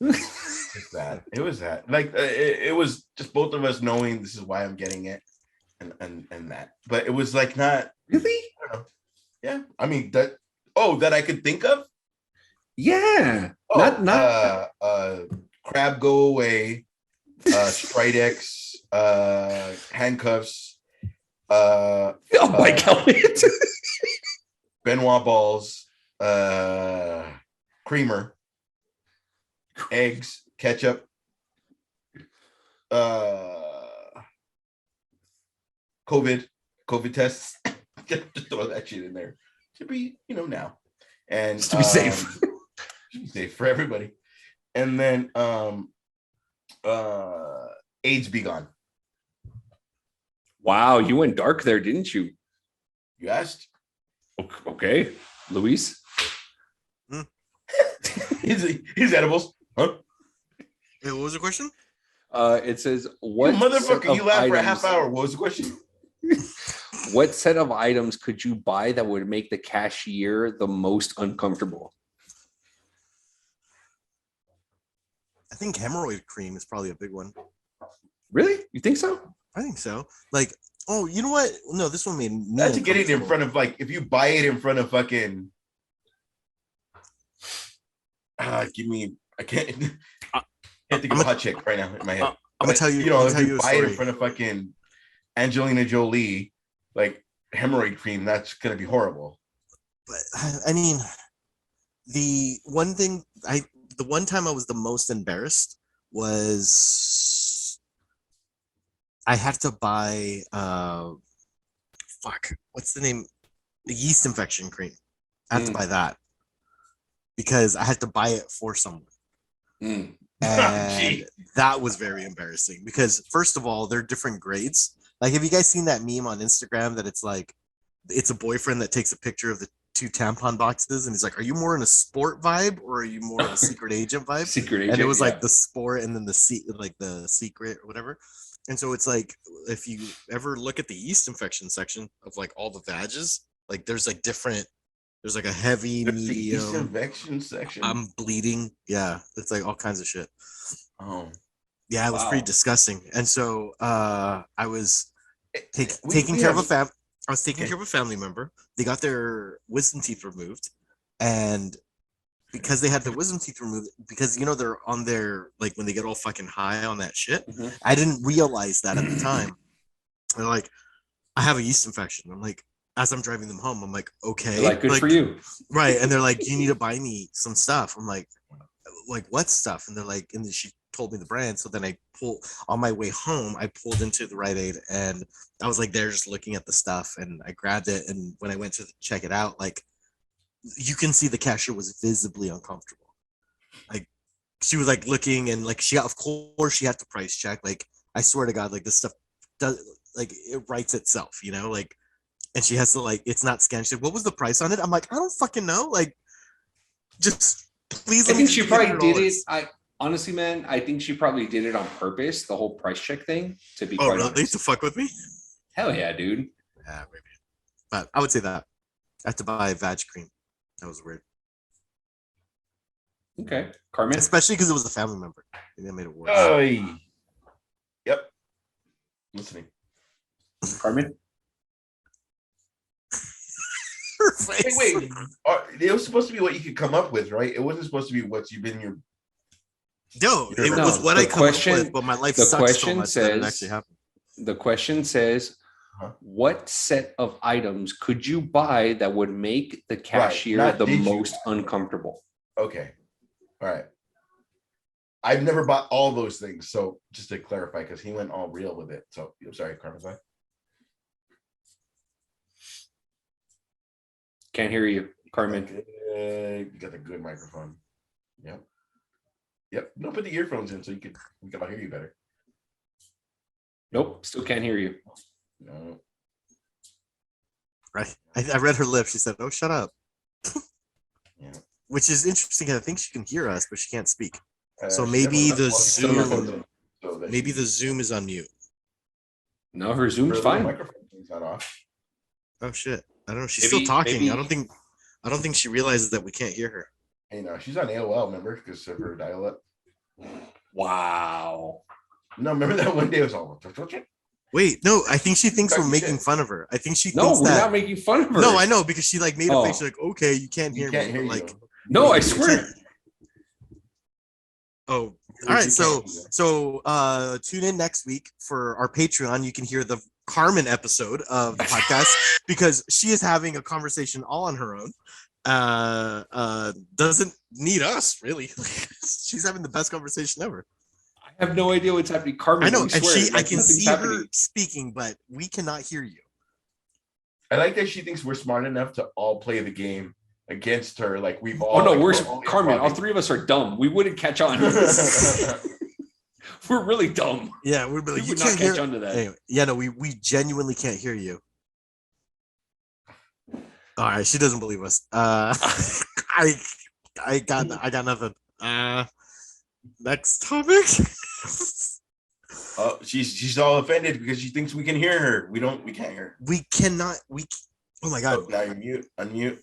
just that. It was that. Like it was just both of us knowing this is why I'm getting it, and that. But it was like not Really? I don't know. Yeah, I mean that. Oh, that I could think of. Yeah. Oh, Not crab go away, Stridex, handcuffs, oh my god. Benoit balls, creamer, eggs, ketchup, COVID tests. Just throw that shit in there to be, now, and Just to be safe. to be safe for everybody. And then AIDS be gone. Wow, you went dark there, didn't you? You asked. Okay, Luis. His edibles, huh? Wait, what was the question? It says, You what motherfucker, you laughed for a half items- hour. What was the question? What set of items could you buy that would make the cashier the most uncomfortable? I think hemorrhoid cream is probably a big one. Really? You think so? I think so. Like, oh, you know what? No, this one made me. Not to get it in uncomfortable. front of, like, if you buy it in front of fucking. Give me. I can't. Can't think of a hot chick right now in my head. I'm gonna tell you. You know, I'm if gonna tell you you a buy it in story. front of fucking Angelina Jolie, like hemorrhoid cream, that's gonna be horrible. But I mean, the one time I was the most embarrassed was I had to buy what's the name? The yeast infection cream. I had to buy that because I had to buy it for someone. And that was very embarrassing because first of all, they're different grades. Like, have you guys seen that meme on Instagram that it's like it's a boyfriend that takes a picture of the 2 tampon boxes and he's like, are you more in a sport vibe or are you more of a secret agent vibe? Secret agent. And it was like the sport and then the secret or whatever. And so it's like, if you ever look at the yeast infection section of like all the vages, like there's like a heavy, There's the yeast medium, infection section. I'm bleeding. Yeah. It's like all kinds of shit. Oh, Yeah, it was Wow. pretty disgusting. And so I was We taking care of have- I was taking Okay. care of a family member. They got their wisdom teeth removed, and because they had their wisdom teeth removed, because you know they're on their like when they get all fucking high on that shit. Mhm. I didn't realize that at the time. They're like, I have a yeast infection. I'm like, as I'm driving them home, I'm like, okay, Like, good for you. right? And they're like, you need to buy me some stuff. I'm like what stuff? And they're like, and then she told me the brand. So then I on my way home, I pulled into the Rite Aid and I was like there just looking at the stuff and I grabbed it. And when I went to check it out, like you can see the cashier was visibly uncomfortable. Like she was like looking and like of course she had to price check. Like I swear to God, like this stuff does like it writes itself, you know, like, and she has to like, it's not scanned. She said, what was the price on it? I'm like, I don't fucking know. Like, just please. I let me think she get probably did $100. it. Honestly, man, I think she probably did it on purpose, the whole price check thing, to be Oh, quite really? honest. To fuck with me? Hell yeah, dude. Yeah, maybe. But I would say that. I had to buy vag cream. That was weird. Okay. Carmen? Especially because it was a family member. And that made it worse. Oy. Yep. Listening. Carmen? Her face. Wait. It was supposed to be what you could come up with, right? It wasn't supposed to be what you've been your. No, it No, was what the I come up question- with, but my life the sucks so question much that it says- actually happened. The question says, Huh? what set of items could you buy that would make the cashier not the did you most buy. uncomfortable? Okay. All right. I've never bought all those things. So just to clarify, because he went all real with it. So I'm sorry, Carmen. Sorry. Can't hear you, Carmen. You got the good microphone. Yep. Yep. Don't put the earphones in so we can all hear you better. Nope, still can't hear you. No. Right. I read her lips. She said, oh, shut up. Yeah. Which is interesting. I think she can hear us, but she can't speak. So she maybe definitely- the well, she's got her Zoom- phones in, so that Maybe she- the Zoom is on mute. No, her Zoom's her fine. microphone thing's not off. Oh shit. I don't know. She's Maybe- still talking. maybe- I don't think she realizes that we can't hear her. Hey, no, she's on AOL, remember? Because of her dial-up. Wow. No, remember that one day it was all. Wait, no, I think she thinks Fuck we're you making said. fun of her. I think she No, thinks we're that. not making fun of her. No, I know because she like made a face. Oh. She's like, okay, you can't hear You can't me. hear but, you. like, No, I you swear. can't- Oh, all right. So tune in next week for our Patreon. You can hear the Carmen episode of the podcast because she is having a conversation all on her own. Doesn't need us really. She's having the best conversation ever. I have no idea what's happening. Carmen, I know, we and swear, I like, can nothing's see her happening. speaking, but we cannot hear you. I like that she thinks we're smart enough to all play the game against her. Like we've all. Oh no, like, we're all Carmen. All three of us are dumb. We wouldn't catch on. We're really dumb. Yeah, we'd be We like, you would not can't hear. catch on to that. Anyway, yeah, no, we genuinely can't hear you. All right, she doesn't believe us. I got nothing. Next topic. Oh, she's all offended because she thinks we can hear her. We can't hear. We cannot. Oh my god. Oh, now you're mute. Unmute.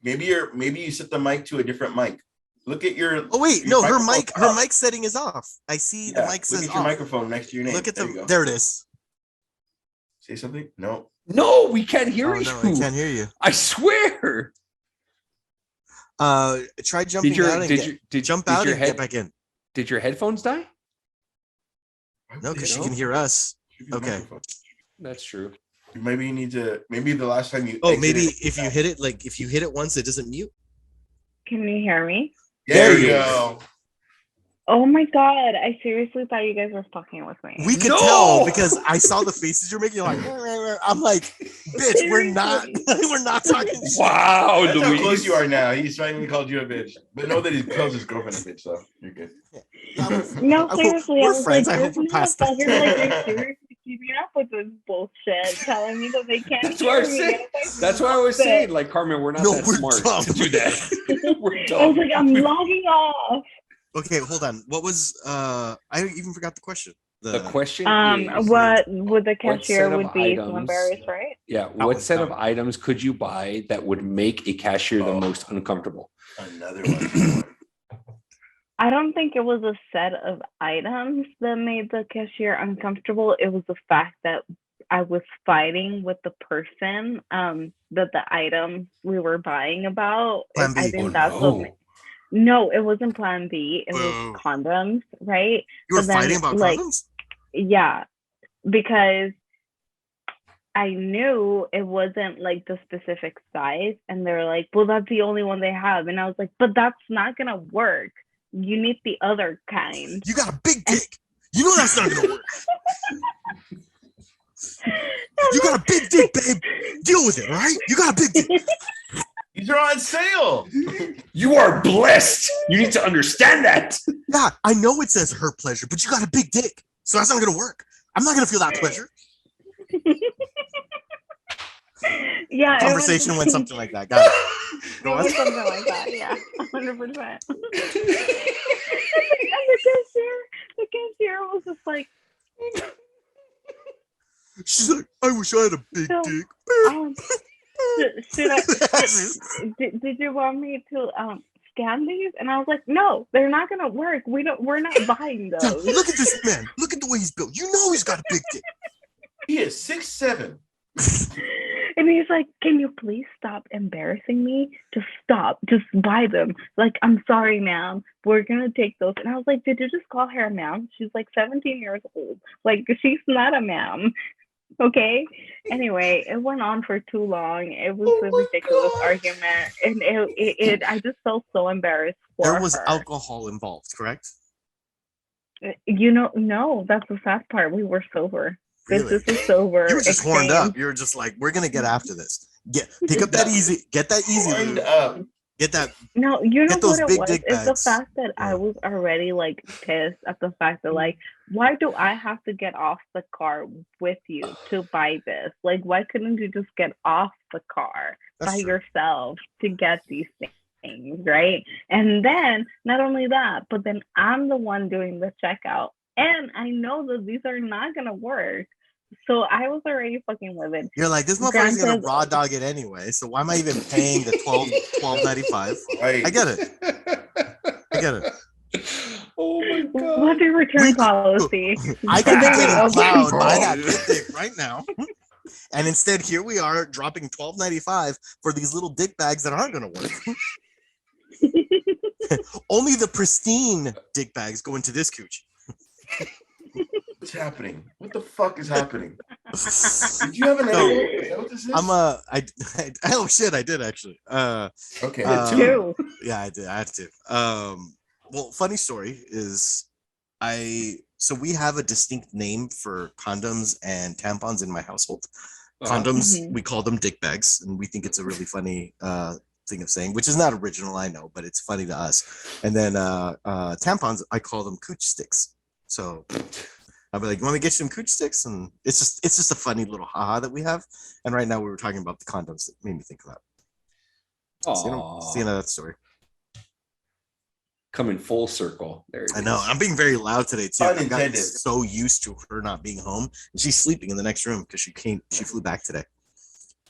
Maybe you set the mic to a different mic. Look at your. Oh wait, your no, her microphone mic setting is off. I see the mic says look at your off. microphone next to your name. Look at you go. there it is. Say something. No. No, we can't hear you. No, I can't hear you. I swear. Try jumping out and jump out and get back in. Did your headphones die? No, because she can hear us. Okay. That's true. Maybe you need to. Maybe the last time you. Oh, maybe if you hit it once, it doesn't mute. Can you hear me? There you go. Oh my god! I seriously thought you guys were fucking with me. We could tell because I saw the faces you're making. You're like, I'm like, bitch, we're not talking. Wow, That's how Luis. close you are now. He's finally called you a bitch, but know that he calls his girlfriend a bitch, so you're good. No, seriously, we're friends. I hope this we're past motherfucker, that. they're seriously keeping up with this bullshit, telling me that they can't. That's what I was saying. That's why I was saying, like, Carmen, we're not that smart dumb. to do that. We're I dumb. was like, I'm logging off. Okay, hold on. What was I even forgot the question. The question is, What would the what cashier set of would be to items- embarrass, right? yeah, That what was set of dumb. items could you buy that would make a cashier the most uncomfortable? Another one. I don't think it was a set of items that made the cashier uncomfortable. It was the fact that I was fighting with the person that the item we were buying about. Plan B. I think Oh, that's no. what. No, it wasn't Plan B. It Whoa. was condoms, right? You were But then, fighting about like, condoms? Yeah, because I knew it wasn't like the specific size, and they're like, "Well, that's the only one they have," and I was like, "But that's not gonna work. You need the other kind." You got a big dick. You know that's not gonna work. You got a big dick, babe. Deal with it, all right? You got a big dick. These are on sale. You are blessed. You need to understand that. Yeah, I know it says her pleasure, but you got a big dick. So that's not gonna work. I'm not gonna feel that pleasure. Yeah, Conversation went something like that. Got it. It Go on. was something like that. Yeah, 100%. And the cashier was just like, She's like, I wish I had a big So- dick. should I? Did you want me to scan these? And I was like, no, they're not gonna work. We're not buying Yeah, those. look at this man. Look at the way he's built. You know he's got a big dick. He is 6'7". And he's like, can you please stop embarrassing me? Just stop. Just buy them. Like, I'm sorry, ma'am. We're going to take those. And I was like, did you just call her a ma'am? She's like 17 years old. Like, she's not a ma'am. Okay. Anyway, it went on for too long. It was a ridiculous argument. And I just felt so embarrassed for There was her. alcohol involved, correct? No, that's the sad part. We were sober. Really? This is sober. You were just horned up. exchange. You were just like, we're gonna get after this. Pick up that easy. Get that easy. Horned Lube. up. Get that. No, you know Get those what big it was? dick It's the bags. fact that I Yeah. was already like pissed at the fact that like, why do I have to get off the car with you to buy this? Like, why couldn't you just get off the car That's by true. yourself to get these things, right? And then not only that, but then I'm the one doing the checkout, and I know that these are not gonna work. So I was already fucking with it. You're like, this motherfucker's gonna Granted- raw dog it anyway. So why am I even paying the $12.95? Right. I get it. I get it. Oh my god. What's your return policy? I could be Then we getting open- plowed by that big dick right now. And instead, here we are dropping $12.95 for these little dick bags that aren't going to work. Only the pristine dick bags go into this cooch. What's happening? What the fuck is happening? Did you have an So, edible? Is that what this is? Oh shit, I did actually. Okay. Two. Yeah, I did. I had to. Well, funny story is so we have a distinct name for condoms and tampons in my household. Condoms, Mhm. we call them dick bags, and we think it's a really funny thing of saying, which is not original, I know, but it's funny to us. And then tampons, I call them cooch sticks. So I'll be like, "You want me to get you some cooch sticks?" And it's just a funny little haha that we have. And right now we were talking about the condoms that made me think of that. So, you know, Aw. it's the end of that story. coming full circle. There it I know. is. I'm being very loud today too. I've gotten Unintended. so used to her not being home, and she's sleeping in the next room because she flew back today.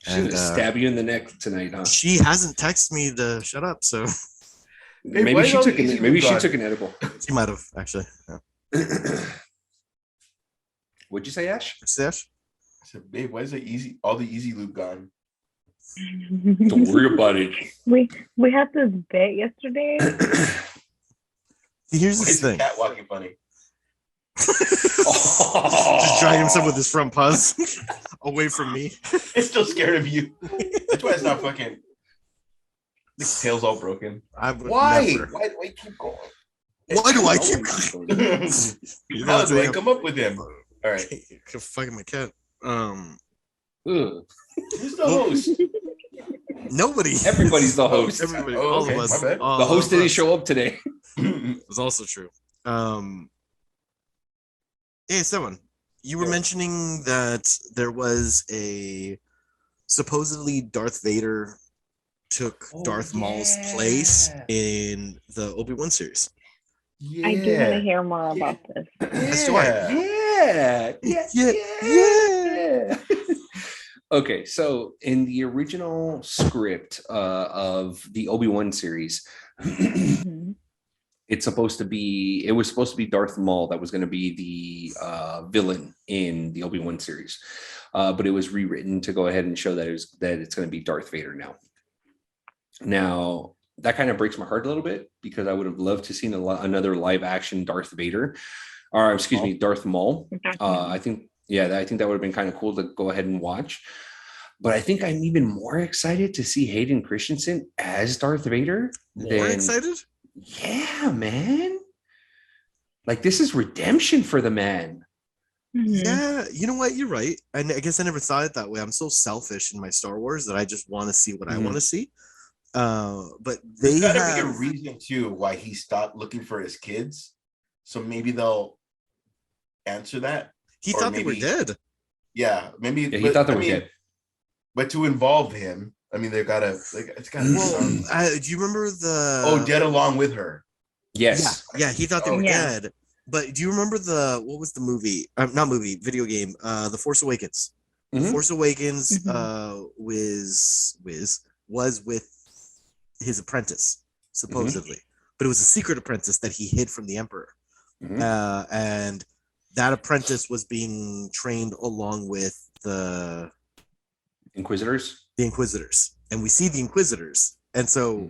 She's gonna And stab you in the neck tonight, huh? she hasn't texted me to shut up, so Hey, why maybe is she all took the easy an maybe lube she gone? took an edible. she might have actually. Yeah. What'd you say, Ash? Stash? I said, babe, why is all the easy lube gone? Don't worry about it. We had this bit yesterday. Here's Why the is the thing. cat walking funny? Just dragging himself with his front paws away from me. It's still scared of you. That's why it's not fucking. The tail's all broken. I would Why? never. Why do I keep going? Why do I keep How know, do I it's come up with him? All right. fucking my cat. Ugh. Who's the host? Nobody. Everybody's the host. Everybody. Oh, All okay, of us. my bad. all The host of didn't us. show up today. Was also true. Hey, someone. You were Yo. mentioning that there was a supposedly Darth Vader took Oh, Darth Maul's place in the Obi-Wan series. Yeah. I do want to hear more about this. As do I. Yeah. Okay, so in the original script of the Obi-Wan series, Mhm. it was supposed to be Darth Maul that was going to be the villain in the Obi-Wan series, but it was rewritten to go ahead and show that it's going to be Darth Vader now. Now that kind of breaks my heart a little bit because I would have loved to seen another live action Darth Vader, or excuse me, Darth Maul. I think that would have been kind of cool to go ahead and watch. But I think I'm even more excited to see Hayden Christensen as Darth Vader. More excited? Yeah, man. Like this is redemption for the man. Mhm. Yeah, you know what? You're right. I guess I never thought it that way. I'm so selfish in my Star Wars that I just want to see what I Mhm. want to see. But they There's gotta have be a reason too why he stopped looking for his kids. So maybe they'll answer that. he or thought they were maybe- dead. Yeah, maybe. Yeah, he but, thought they I were mean, dead. But to involve him, I mean, it's gotta be Well, some. do you remember the? Oh, dead along with her. Yes. Yeah, he thought they were Yeah. dead. But do you remember what was the movie? Not movie, video game. The Force Awakens. The Mhm. Force Awakens. Mhm. Was with his apprentice supposedly, but it was a secret apprentice that he hid from the Emperor. Mhm. And that apprentice was being trained along with the Inquisitors. Inquisitors, and we see the Inquisitors, and so. Hmm.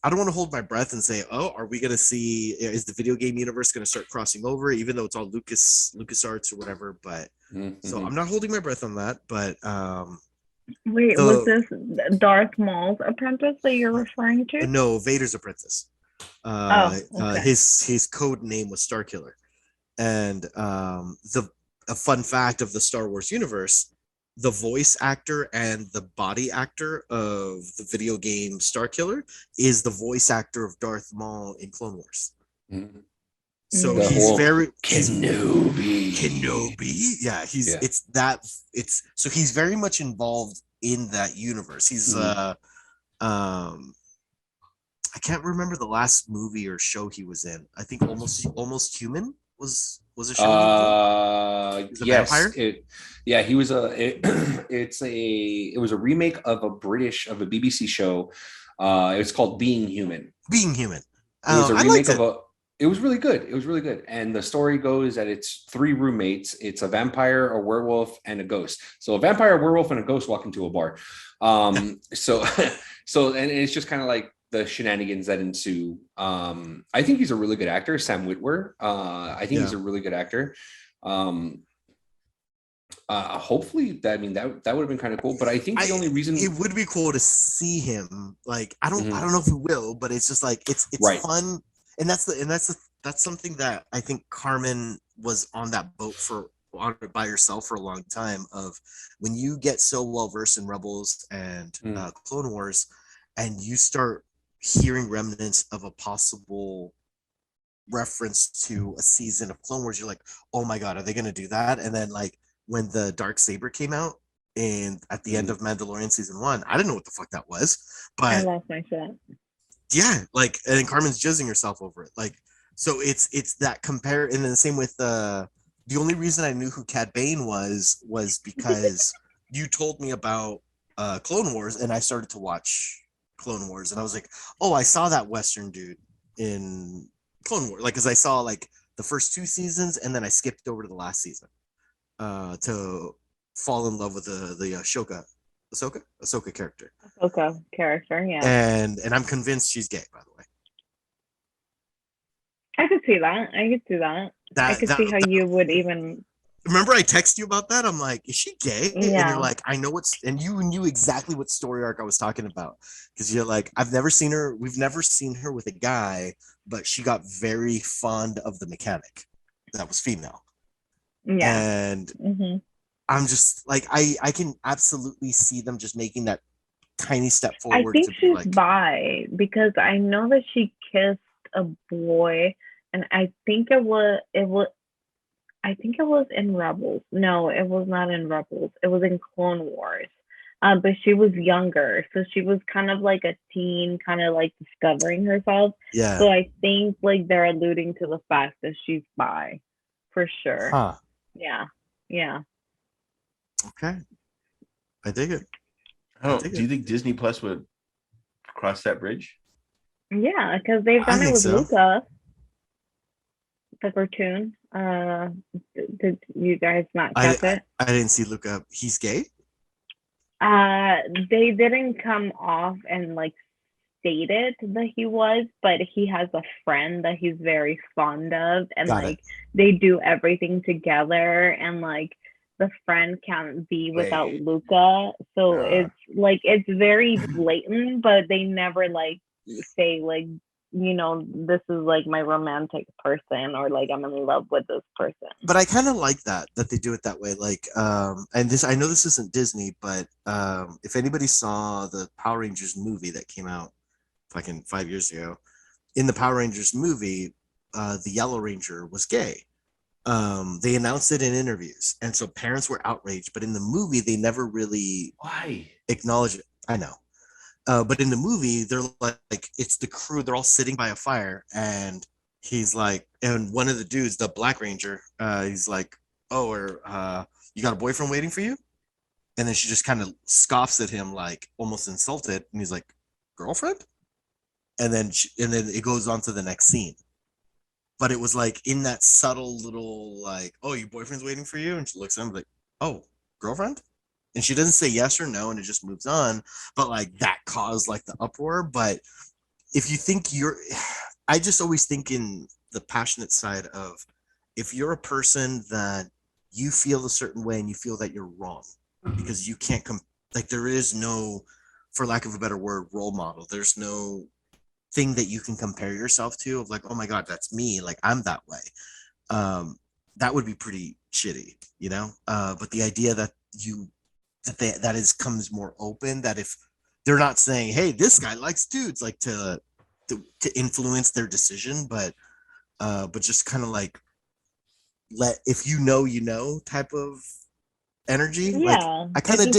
I don't want to hold my breath and say, "Oh, are we going to see? Is the video game universe going to start crossing over?" Even though it's all LucasArts or whatever. But so I'm not holding my breath on that. But Wait, So- was this Darth Maul's apprentice that you're referring to? no, Vader's apprentice. Okay. His code name was Starkiller, and a fun fact of the Star Wars universe: the voice actor and the body actor of the video game Starkiller is the voice actor of Darth Maul in Clone Wars. Mhm. So The he's whole very Kenobi. Kenobi. Yeah, he's very much involved in that universe. He's I can't remember the last movie or show he was in. I think Almost Human was a show. He's a Yes. vampire? He was it was a remake of a BBC show. It's called Being Human. Being Human. It was a I remake liked of it was really good. It was really good. And the story goes that it's three roommates. It's a vampire, a werewolf, and a ghost. So a vampire, a werewolf, and a ghost walk into a bar. So and it's just kind of like the shenanigans that ensue. I think he's a really good actor, Sam Witwer. I think he's a really good actor. Hopefully that would have been kind of cool. But I think the only reason it would be cool to see him, like I don't know if we will, but it's just like it's Right. fun, and that's something that I think Carmen was on that boat on it by herself for a long time. Of when you get so well versed in Rebels and Clone Wars, and you start hearing remnants of a possible reference to a season of Clone Wars, you're like, oh my god, are they going to do that? And then like when the Darksaber came out and at the end of Mandalorian season 1, I didn't know what the fuck that was, I but lost my shit. Yeah, like, and Carmen's jizzing herself over it. Like, so it's that compare, and then the same with the only reason I knew who Cad Bane was because you told me about Clone Wars, and I started to watch Clone Wars, and I was like, oh, I saw that Western dude in Clone Wars, like, because I saw like the first 2 seasons, and then I skipped over to the last season to fall in love with the Ahsoka character, Okay, character, yeah. and I'm convinced she's gay, by the way. I could see that. I could see that. I could see how you would even. Remember I texted you about that? I'm like, is she gay? And Yeah. you're like, I know what's, and you knew exactly what story arc I was talking about. Because you're like, I've never seen her, we've never seen her with a guy, but she got very fond of the mechanic that was female. Yeah. And I'm just like, I can absolutely see them just making that tiny step I forward. think to be she's like, bi because I know that she kissed a boy, and I think it was in Rebels. No, it was not in Rebels. It was in Clone Wars. But she was younger, so she was kind of like a teen, kind of like discovering herself. yeah. So I think like they're alluding to the fact that she's bi, for sure. Huh. Yeah. Yeah. Okay. I dig it. Do you think Disney Plus would cross that bridge? Yeah, because they've done it with Luca, the cartoon. Did you guys not catch it? I didn't see Luca. He's gay? They didn't come off and like stated that he was, but he has a friend that he's very fond of, and like they do everything together, and like the friend can't be without Luca. So it's like it's very blatant, but they never like say like, you know, this is like my romantic person, or like I'm in love with this person. But I kind of like that they do it that way. Like, and this, I know this isn't Disney, but if anybody saw the Power Rangers movie that came out fucking 5 years ago, in the Power Rangers movie, the Yellow Ranger was gay. They announced it in interviews, and so parents were outraged. But in the movie, they never really acknowledged it. I know. But in the movie, they're like, it's the crew. They're all sitting by a fire, and he's like, and one of the dudes, the Black Ranger, he's like, "Oh, or you got a boyfriend waiting for you?" And then she just kind of scoffs at him, like almost insulted, and he's like, "Girlfriend?" And then it goes on to the next scene. But it was like in that subtle little like, "Oh, your boyfriend's waiting for you," and she looks at him like, "Oh, girlfriend?" And she doesn't say yes or no, and it just moves on. But like that caused like the uproar. But if you think I just always think in the passionate side of, if you're a person that you feel a certain way and you feel that you're wrong because you can't like, there is no, for lack of a better word, role model. There's no thing that you can compare yourself to of like, oh my God, that's me. Like, I'm that way. That would be pretty shitty, you know? But the idea that comes more open, that if they're not saying, hey, this guy likes dudes, like to influence their decision, but just kind of like if you know type of energy. Yeah, like I kind of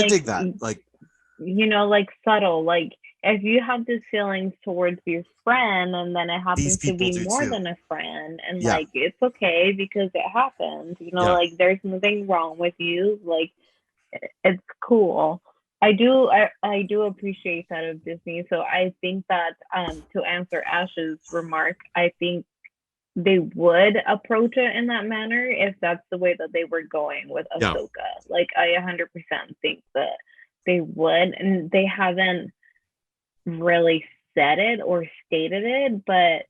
dig that, like, you know, like subtle, like if you have these feelings towards your friend and then it happens to be more than a friend, and like it's okay because it happens, you know, like there's nothing wrong with you, like it's cool. I do appreciate that of Disney. So I think that to answer Ash's remark, I think they would approach it in that manner if that's the way that they were going with Ahsoka. Like I 100% think that they would, and they haven't really said it or stated it, but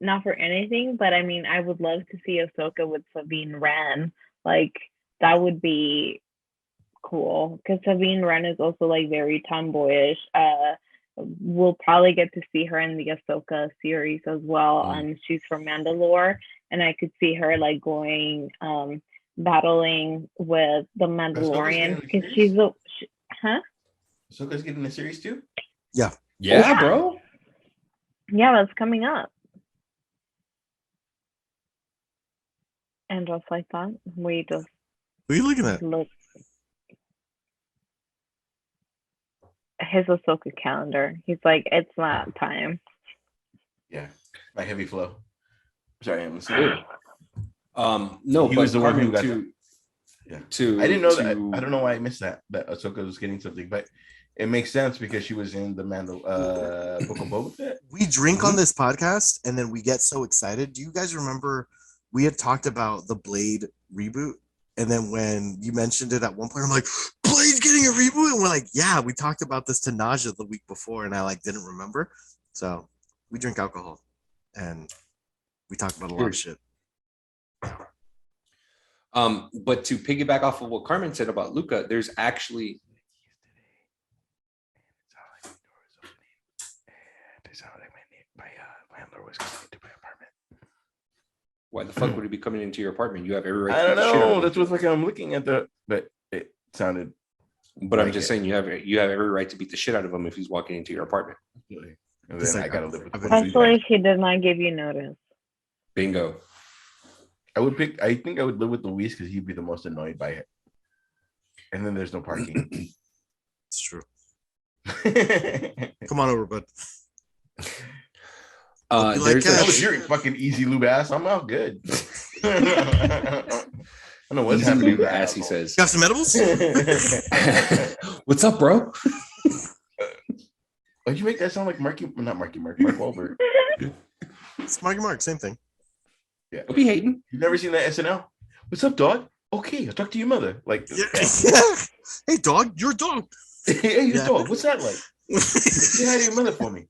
not for anything, but I mean, I would love to see Ahsoka with Sabine Wren. Like that would be cool, because Sabine Wren is also like very tomboyish. We'll probably get to see her in the Ahsoka series as well. She's from Mandalore, and I could see her like going battling with the Mandalorian, because she's Ahsoka's getting a series too? Yeah, bro. Yeah, that's coming up. And just like that, we just what are you looking at? look. his Ahsoka calendar. He's like, it's not time. Yeah, my heavy flow. Sorry, I'm listening. No, He but was the one who Carmen, got to Yeah, to I didn't know to, that. I don't know why I missed that. That Ahsoka was getting something, but it makes sense because she was in the Book of Boba Fett. We drink on this podcast and then we get so excited. Do you guys remember we had talked about the Blade reboot? And then when you mentioned it at one point, I'm like, Blade's getting a reboot. And we're like, yeah, we talked about this to Naja the week before, and I like didn't remember. So we drink alcohol and we talk about a lot of shit. But to piggyback off of what Carmen said about Luca, there's actually my landlord was coming into my apartment. Why the fuck would he be coming into your apartment? You have every right. I don't to beat the shit out of know. him. That's what's like I'm looking at but it sounded. But I'm like just saying you have every right to beat the shit out of him if he's walking into your apartment. And It's then like, I gotta live with I've the been- Especially if he did not give you notice. Bingo. I think I would live with Luis because he'd be the most annoyed by it. And then there's no parking. It's true. That Come on over, bud. You like There's cash? was your fucking easy lube ass. I'm all good. I don't know what's easy happening. lube to that ass, he asshole. says. Got some edibles? What's up, bro? Why'd you make that sound like Mark Wahlberg? It's Marky Mark, same thing. Yeah. Don't be hating. You've never seen that SNL? What's up, dog? Okay, I'll talk to your mother. Like, Hey, dog, you're a dog. hey, your Yeah. dog. What's that like? Say hi to your mother for me.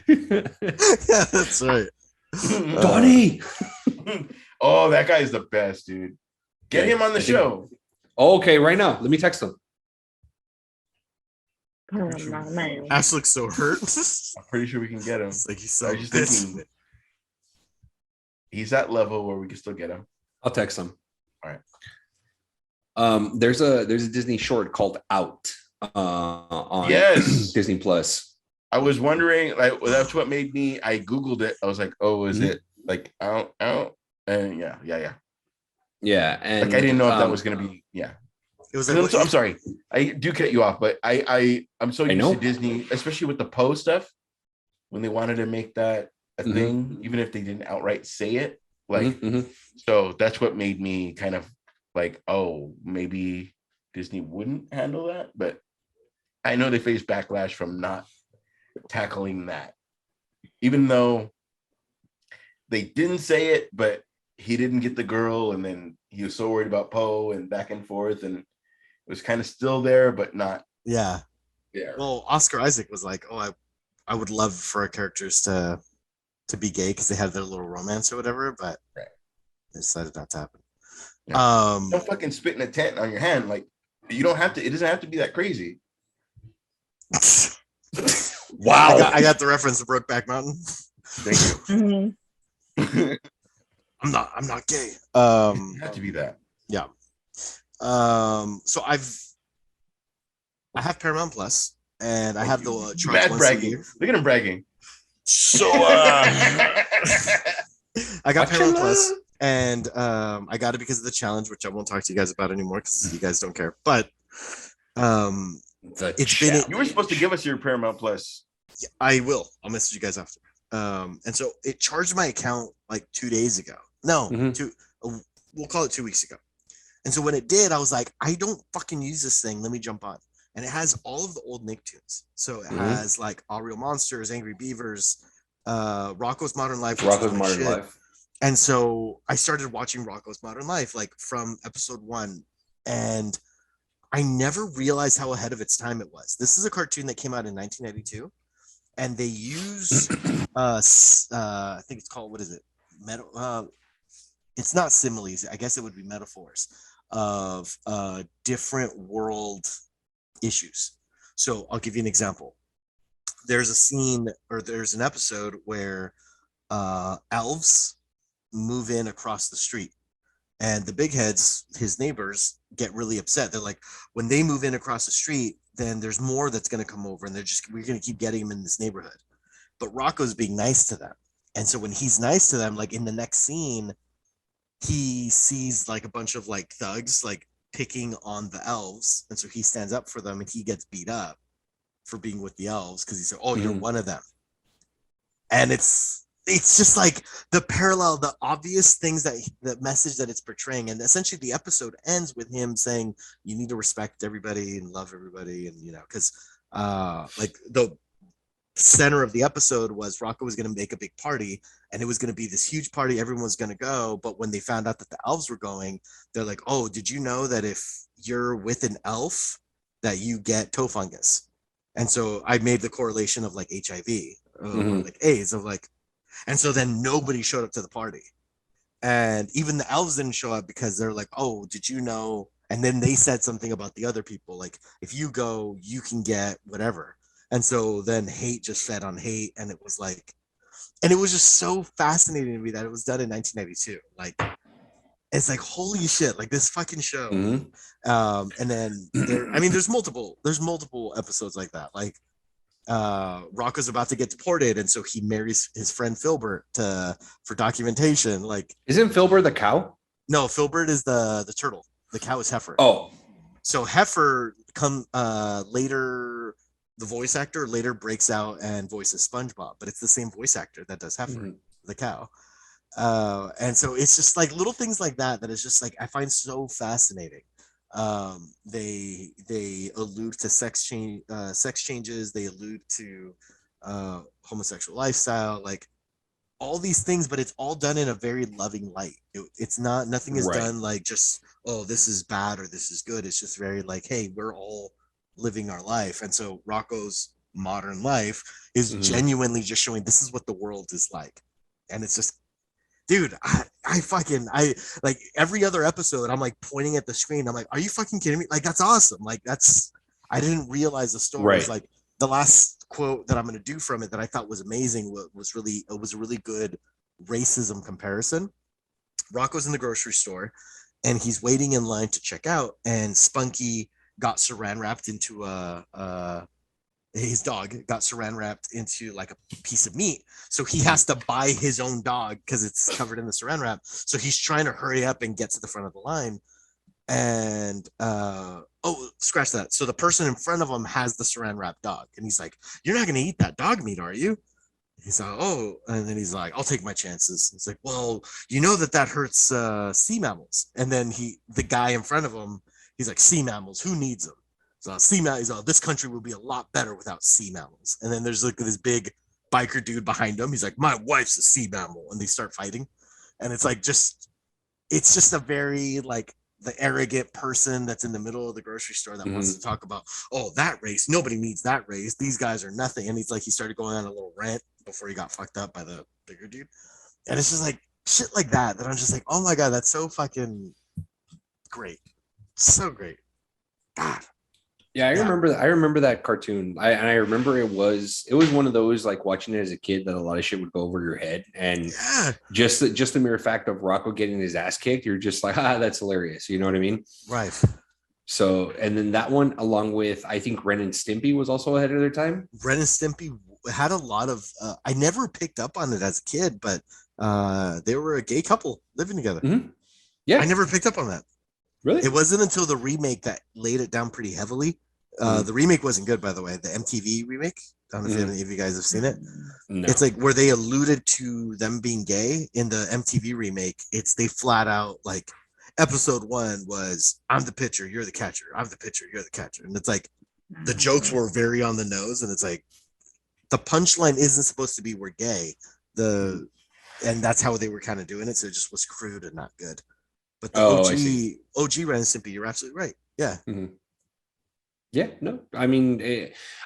Yeah, that's right. Donnie. Oh, that guy is the best, dude. Get Yeah, him on the I think- show. Okay, right now. Let me text him. Oh, no, man. Ash looks so hurt. I'm pretty sure we can get him. It's like he's I so was just pissed. thinking he's at level where we can still get him. I'll text him. All right. There's a Disney short called Out on Yes. Disney Plus. I was wondering, like, that's what made me. I googled it. I was like, "Oh, is it like out?" And yeah. Yeah, and Like, I didn't know if that was gonna be. Yeah, It was I'm, like, I'm sorry. I do cut you off, but I'm so used know. to Disney, especially with the Poe stuff, when they wanted to make that a Mhm. thing, even if they didn't outright say it. Like, Mhm. so that's what made me kind of like, oh, maybe Disney wouldn't handle that, but I know they face backlash from not tackling that, even though they didn't say it, but he didn't get the girl, and then he was so worried about Poe and back and forth, and it was kind of still there, but not yeah. there. Well, Oscar Isaac was like, "Oh, I would love for our characters to be gay because they had their little romance or whatever," but Right. they decided not to happen. Yeah. Don't fucking spit in a tent on your hand. Like, you don't have to. It doesn't have to be that crazy. Wow. I got the reference to Brokeback Mountain. Thank Mhm. you. I'm not gay. It had to be that. So I have Paramount Plus, and I have the charge Mad once a bragging. year. Look at him bragging. So I got Paramount Plus, and I got it because of the challenge, which I won't talk to you guys about anymore because you guys don't care. But it's been You were supposed to give us your Paramount Plus. I will. I'll message you guys after. And so it charged my account like 2 days ago. No, Mhm. we'll call it 2 weeks ago. And so when it did, I was like, I don't fucking use this thing. Let me jump on. And it has all of the old Nicktoons. So it has like All Real Monsters, Angry Beavers, Rocco's Modern Life. which Rocco's was my Modern shit. Life. And so I started watching Rocco's Modern Life like from episode 1. And I never realized how ahead of its time it was. This is a cartoon that came out in 1992. And they use I think it's called, what is it? It's not similes. I guess it would be metaphors of different world issues. So I'll give you an example. There's a scene, or there's an episode where elves move in across the street, and the big heads, his neighbors, get really upset. They're like, when they move in across the street, then there's more that's going to come over, and we're going to keep getting them in this neighborhood. But Rocco's being nice to them. And so when he's nice to them, like in the next scene, he sees like a bunch of like thugs like picking on the elves. And so he stands up for them and he gets beat up for being with the elves because he said, "Oh, you're Mhm. one of them," and it's just like the parallel, the obvious things that the message that it's portraying, and essentially the episode ends with him saying, "You need to respect everybody and love everybody," and because like the center of the episode was Rocco was going to make a big party and it was going to be this huge party. Everyone was going to go. But when they found out that the elves were going, they're like, "Oh, did you know that if you're with an elf that you get toe fungus?" And so I made the correlation of like HIV or like AIDS of like, and so then nobody showed up to the party. And even the elves didn't show up because they're like, "Oh, did you know?" And then they said something about the other people, like, "If you go, you can get whatever." And so then hate just fed on hate. And it was like, and it was just so fascinating to me that it was done in 1992. Like, it's like, holy shit, like this fucking show. Mhm. And then I mean, there's multiple episodes like that. Like, Rocco's about to get deported, and so he marries his friend Filbert for documentation. Like, Isn't Filbert the cow? no, Filbert is the turtle. The cow is Heifer. Oh, So Heifer later, the voice actor later breaks out and voices SpongeBob, but it's the same voice actor that does Heifer, the cow. And so it's just like little things like that is just like I find so fascinating. They allude to sex changes. They allude to homosexual lifestyle, like all these things, but it's all done in a very loving light. It's not, nothing is Right. done like just, "Oh, this is bad or this is good." It's just very like, hey, we're all living our life. And so Rocco's modern life is genuinely just showing this is what the world is like. And it's just, dude, I like every other episode, I'm like pointing at the screen. I'm like, "Are you fucking kidding me? Like, that's awesome." Like, I didn't realize the story was Right. like the last quote that I'm going to do from it that I thought was amazing was a really good racism comparison. Rocco's in the grocery store and he's waiting in line to check out, and Spunky got saran wrapped into his dog got saran wrapped into like a piece of meat. So he has to buy his own dog because it's covered in the saran wrap. So he's trying to hurry up and get to the front of the line. And oh, scratch that. So the person in front of him has the saran wrap dog, and he's like, "You're not gonna eat that dog meat, are you?" He's like, "Oh," and then he's like, "I'll take my chances." He's like, "Well, you know that hurts sea mammals." And then the guy in front of him, he's like, "Sea mammals, who needs them?" So sea mammals, this country would be a lot better without sea mammals. And then there's like this big biker dude behind him. He's like, "My wife's a sea mammal," and they start fighting. And it's like it's just a very like the arrogant person that's in the middle of the grocery store that wants to talk about, "Oh, that race, nobody needs that race. These guys are nothing." And he started going on a little rant before he got fucked up by the bigger dude. And it's just like shit like that I'm just like, oh my God, that's so fucking great. So great. God. Yeah, I remember that cartoon. I remember it was one of those like watching it as a kid that a lot of shit would go over your head, and Yeah. just the mere fact of Rocco getting his ass kicked, you're just like, that's hilarious. You know what I mean? Right. So, and then that one, along with I think Ren and Stimpy, was also ahead of their time. Ren and Stimpy had a lot of I never picked up on it as a kid, but they were a gay couple living together. Yeah, I never picked up on that. Really? It wasn't until the remake that laid it down pretty heavily. The remake wasn't good, by the way. The MTV remake. I don't know if any of you guys have seen it. No. It's like where they alluded to them being gay in the MTV remake. They flat out like episode 1 was, "I'm the pitcher, you're the catcher. I'm the pitcher, you're the catcher." And it's like the jokes were very on the nose, and it's like the punchline isn't supposed to be we're gay. And that's how they were kind of doing it. So it just was crude and not good. But the OG Ren and Stimpy, you're absolutely right. Yeah. Yeah, no, I mean,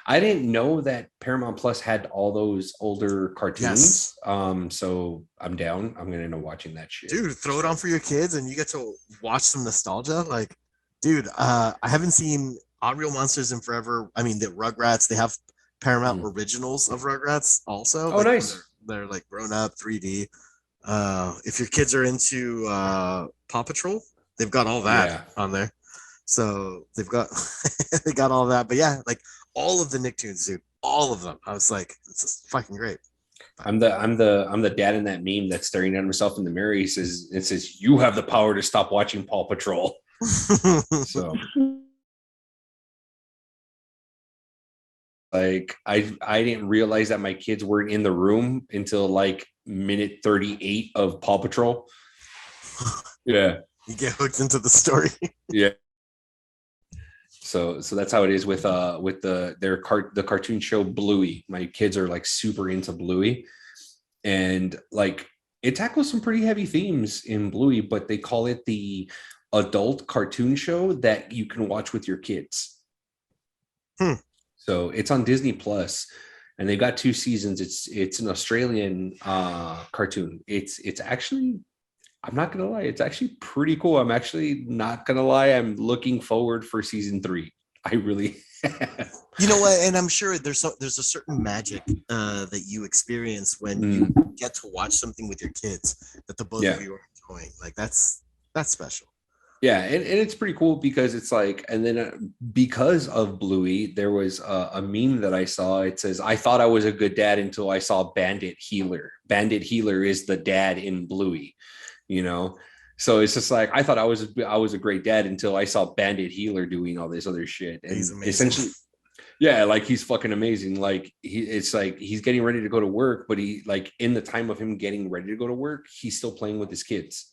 I didn't know that Paramount Plus had all those older cartoons. Yes. So I'm down. I'm gonna end up watching that shit. Dude, throw it on for your kids and you get to watch some nostalgia. Like, dude, I haven't seen Odd Real Monsters in forever. I mean, the Rugrats, they have Paramount originals of Rugrats also. Oh, like, nice. They're like grown up 3D. If your kids are into Paw Patrol, they've got all that on there. So they got all that. But yeah, like all of the Nicktoons, dude, all of them. I was like, it's just fucking great. I'm the dad in that meme that's staring at himself in the mirror. It says, "You have the power to stop watching Paw Patrol." So like I didn't realize that my kids weren't in the room until like minute 38 of Paw Patrol. Yeah. You get hooked into the story. Yeah. So that's how it is with the cartoon show Bluey. My kids are like super into Bluey, and like it tackles some pretty heavy themes in Bluey, but they call it the adult cartoon show that you can watch with your kids. So it's on Disney Plus, and they got 2 seasons. It's an Australian cartoon. It's actually, I'm not gonna lie, it's actually pretty cool. I'm actually not gonna lie, I'm looking forward for season 3. I really You know what? And I'm sure there's a certain magic that you experience when you get to watch something with your kids that the both of you are enjoying. Like that's special. Yeah, and it's pretty cool because it's like, and then because of Bluey, there was a meme that I saw. It says, "I thought I was a good dad until I saw Bandit Healer." Bandit Healer is the dad in Bluey, you know. So it's just like I thought I was a great dad until I saw Bandit Healer doing all this other shit. And He's amazing. essentially, yeah, like he's fucking amazing. Like it's like he's getting ready to go to work, but he like in the time of him getting ready to go to work, he's still playing with his kids,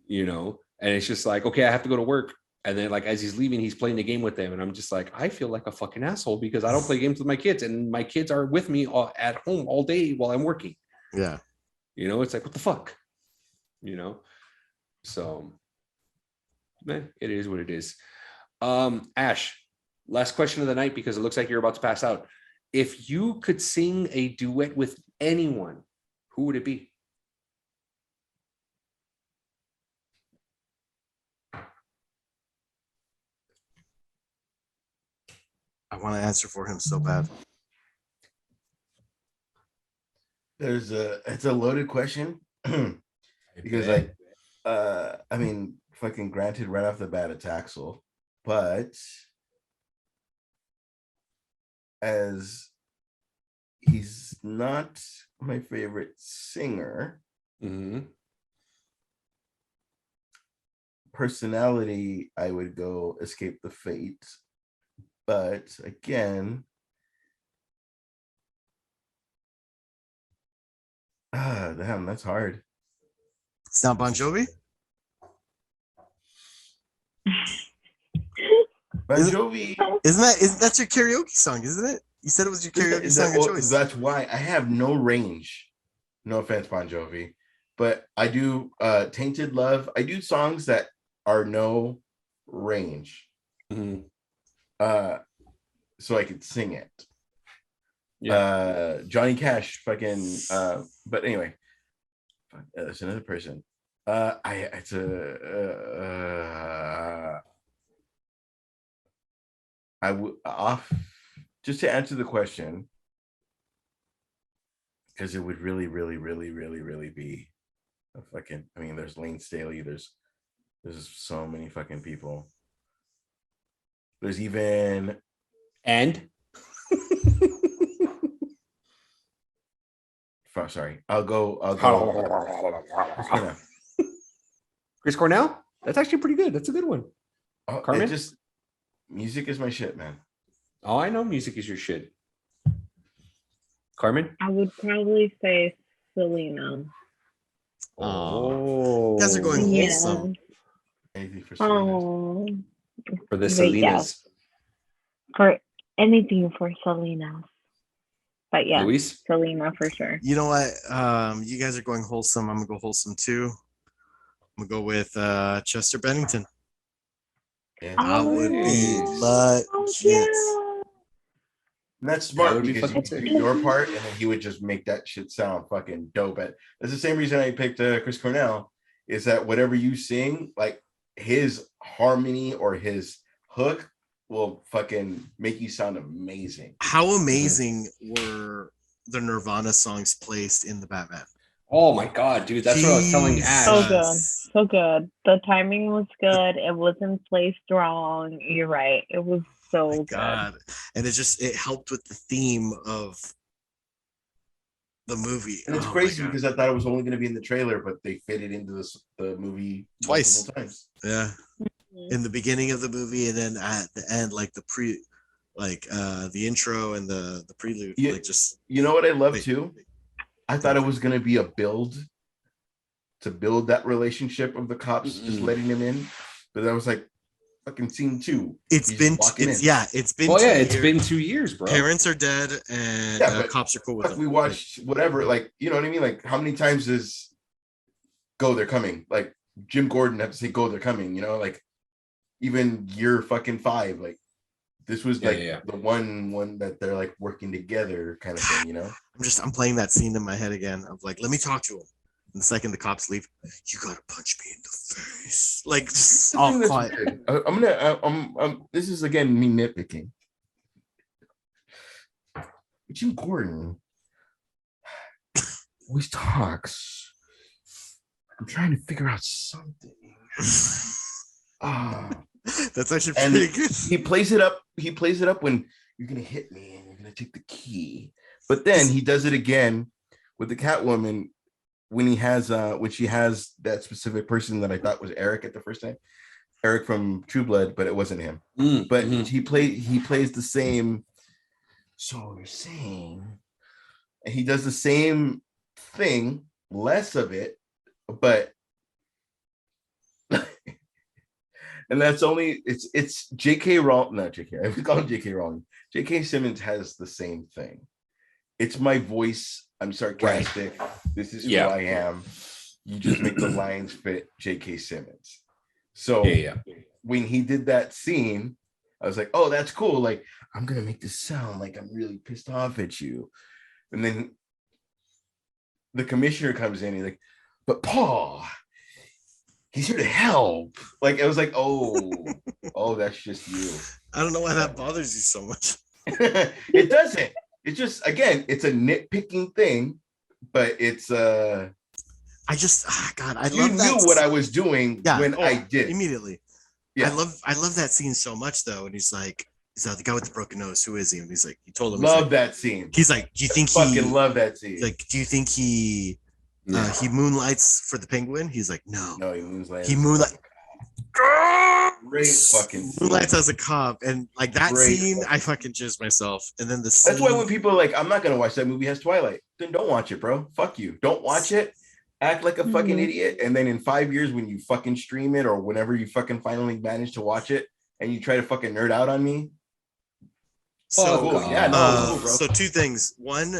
you know. And it's just like, okay, I have to go to work. And then like, as he's leaving, he's playing the game with them. And I'm just like, I feel like a fucking asshole because I don't play games with my kids, and my kids are with me at home all day while I'm working. Yeah. You know, it's like, what the fuck, you know? So, man, it is what it is. Ash, last question of the night, because it looks like you're about to pass out. If you could sing a duet with anyone, who would it be? I want to answer for him so bad. It's a loaded question because like I mean, fucking granted right off the bat it's Axel, but as he's not my favorite singer, personality, I would go Escape the Fate. But again, damn, that's hard. It's not Bon Jovi? Bon Jovi. Isn't that's your karaoke song, isn't it? You said it was your karaoke song of choice. That's why I have no range. No offense, Bon Jovi. But I do Tainted Love. I do songs that are no range. So I could sing it. Yeah. Johnny Cash, fucking. But anyway, that's another person. I would off just to answer the question, because it would really be a fucking. I mean, there's Lane Staley. There's so many fucking people. There's even sorry. I'll go. Chris Cornell. That's actually pretty good. That's a good one. Carmen? Just music is my shit, man. Oh, I know music is your shit. Carmen? I would probably say Selena. Oh, you guys are going wholesome. Anything for Selena. For the Selenas. Yeah. For anything for Selena. But yeah, Luis? Selena for sure. You know what? You guys are going wholesome. I'm gonna go wholesome too. I'm gonna go with Chester Bennington. Yeah. I would be legit. And that's smart because you do your part, and then he would just make that shit sound fucking dope. That's the same reason I picked Chris Cornell. Is that whatever you sing, like his harmony or his hook will fucking make you sound amazing. How amazing were the Nirvana songs placed in the Batman? Oh my god, dude, that's what I was telling Ash. So good. The timing was good. It wasn't placed wrong. You're right. It was so good. God. And it helped with the theme of the movie. And it's crazy because I thought it was only going to be in the trailer, but they fit it into the movie twice. Times. Yeah. In the beginning of the movie, and then at the end, like the like the intro and the prelude. Yeah. Like just You know what I love Wait. too? I thought it was gonna be a build to build that relationship of the cops just letting him in, but that was like fucking scene 2. it's He's been walking in. it's been Well, yeah, 2 it's years. been 2 years, bro. Parents are dead and Yeah, but cops are cool with Fuck, them. we watched whatever, like, you know what I mean? Like, how many times does go, they're coming? Like, Jim Gordon have to say, go, they're coming, you know? Like, even year fucking 5, like, this was like the one that they're like working together kind of thing, you know? I'm playing that scene in my head again of like, let me talk to him. And the second the cops leave, you gotta punch me in the face. Like just all That's quiet. weird. I'm gonna this is again me nitpicking. Jim Gordon always talks. I'm trying to figure out something. Ah. That's actually And pretty good. he plays it up when you're gonna hit me and you're gonna take the key. But then he does it again with the Catwoman when he has when she has that specific person that I thought was Eric at the first time. Eric from True Blood, but it wasn't him. But he plays the same. So you're saying, and he does the same thing, less of it, but and that's only it's J.K. Rowling, not J.K. We call him J.K. Rowling. J.K. Simmons has the same thing. It's my voice. I'm sarcastic. Right. This is who I am. You just make the lines fit J.K. Simmons. So when he did that scene, I was like, oh, that's cool. Like, I'm gonna make this sound like I'm really pissed off at you. And then the commissioner comes in, he's like, but Paul, he's here to help. Like, it was like, oh, that's just you. I don't know why that bothers you so much. It doesn't. It's just, again, it's a nitpicking thing, but it's I love you knew what I was doing when I did immediately. Yeah. I love that scene so much though. And he's like the guy with the broken nose, who is he? And he's like, he told him, love that scene. He's like, do you think fucking love that scene? Like, do you think he moonlights for the Penguin? He's like, no, he moonlights. Great fucking scene. Moonlights as a cop, and like that scene, I fucking jizzed myself. And then that's why when people are like, I'm not gonna watch that movie, has Twilight, then don't watch it, bro. Fuck you. Don't watch it. Act like a fucking idiot, and then in 5 years when you fucking stream it or whenever you fucking finally manage to watch it and you try to fucking nerd out on me. So bro. So 2 things. One,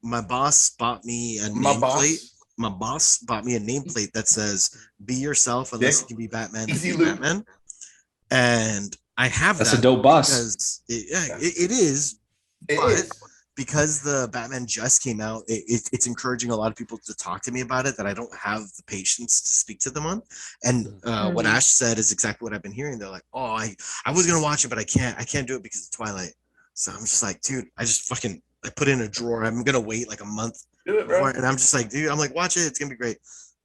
my boss bought me a nameplate. My boss bought me a nameplate that says "Be yourself, unless you can be Batman." Easy be Batman. And I have that's a dope boss. Because it is. Because the Batman just came out, it's encouraging a lot of people to talk to me about it that I don't have the patience to speak to them on. And what Ash said is exactly what I've been hearing. They're like, oh, I was gonna watch it, but I can't do it because of Twilight. So I'm just like, dude, I put it in a drawer. I'm gonna wait like a month. Do it, bro. And I'm just like, dude, I'm like, watch it. It's gonna be great.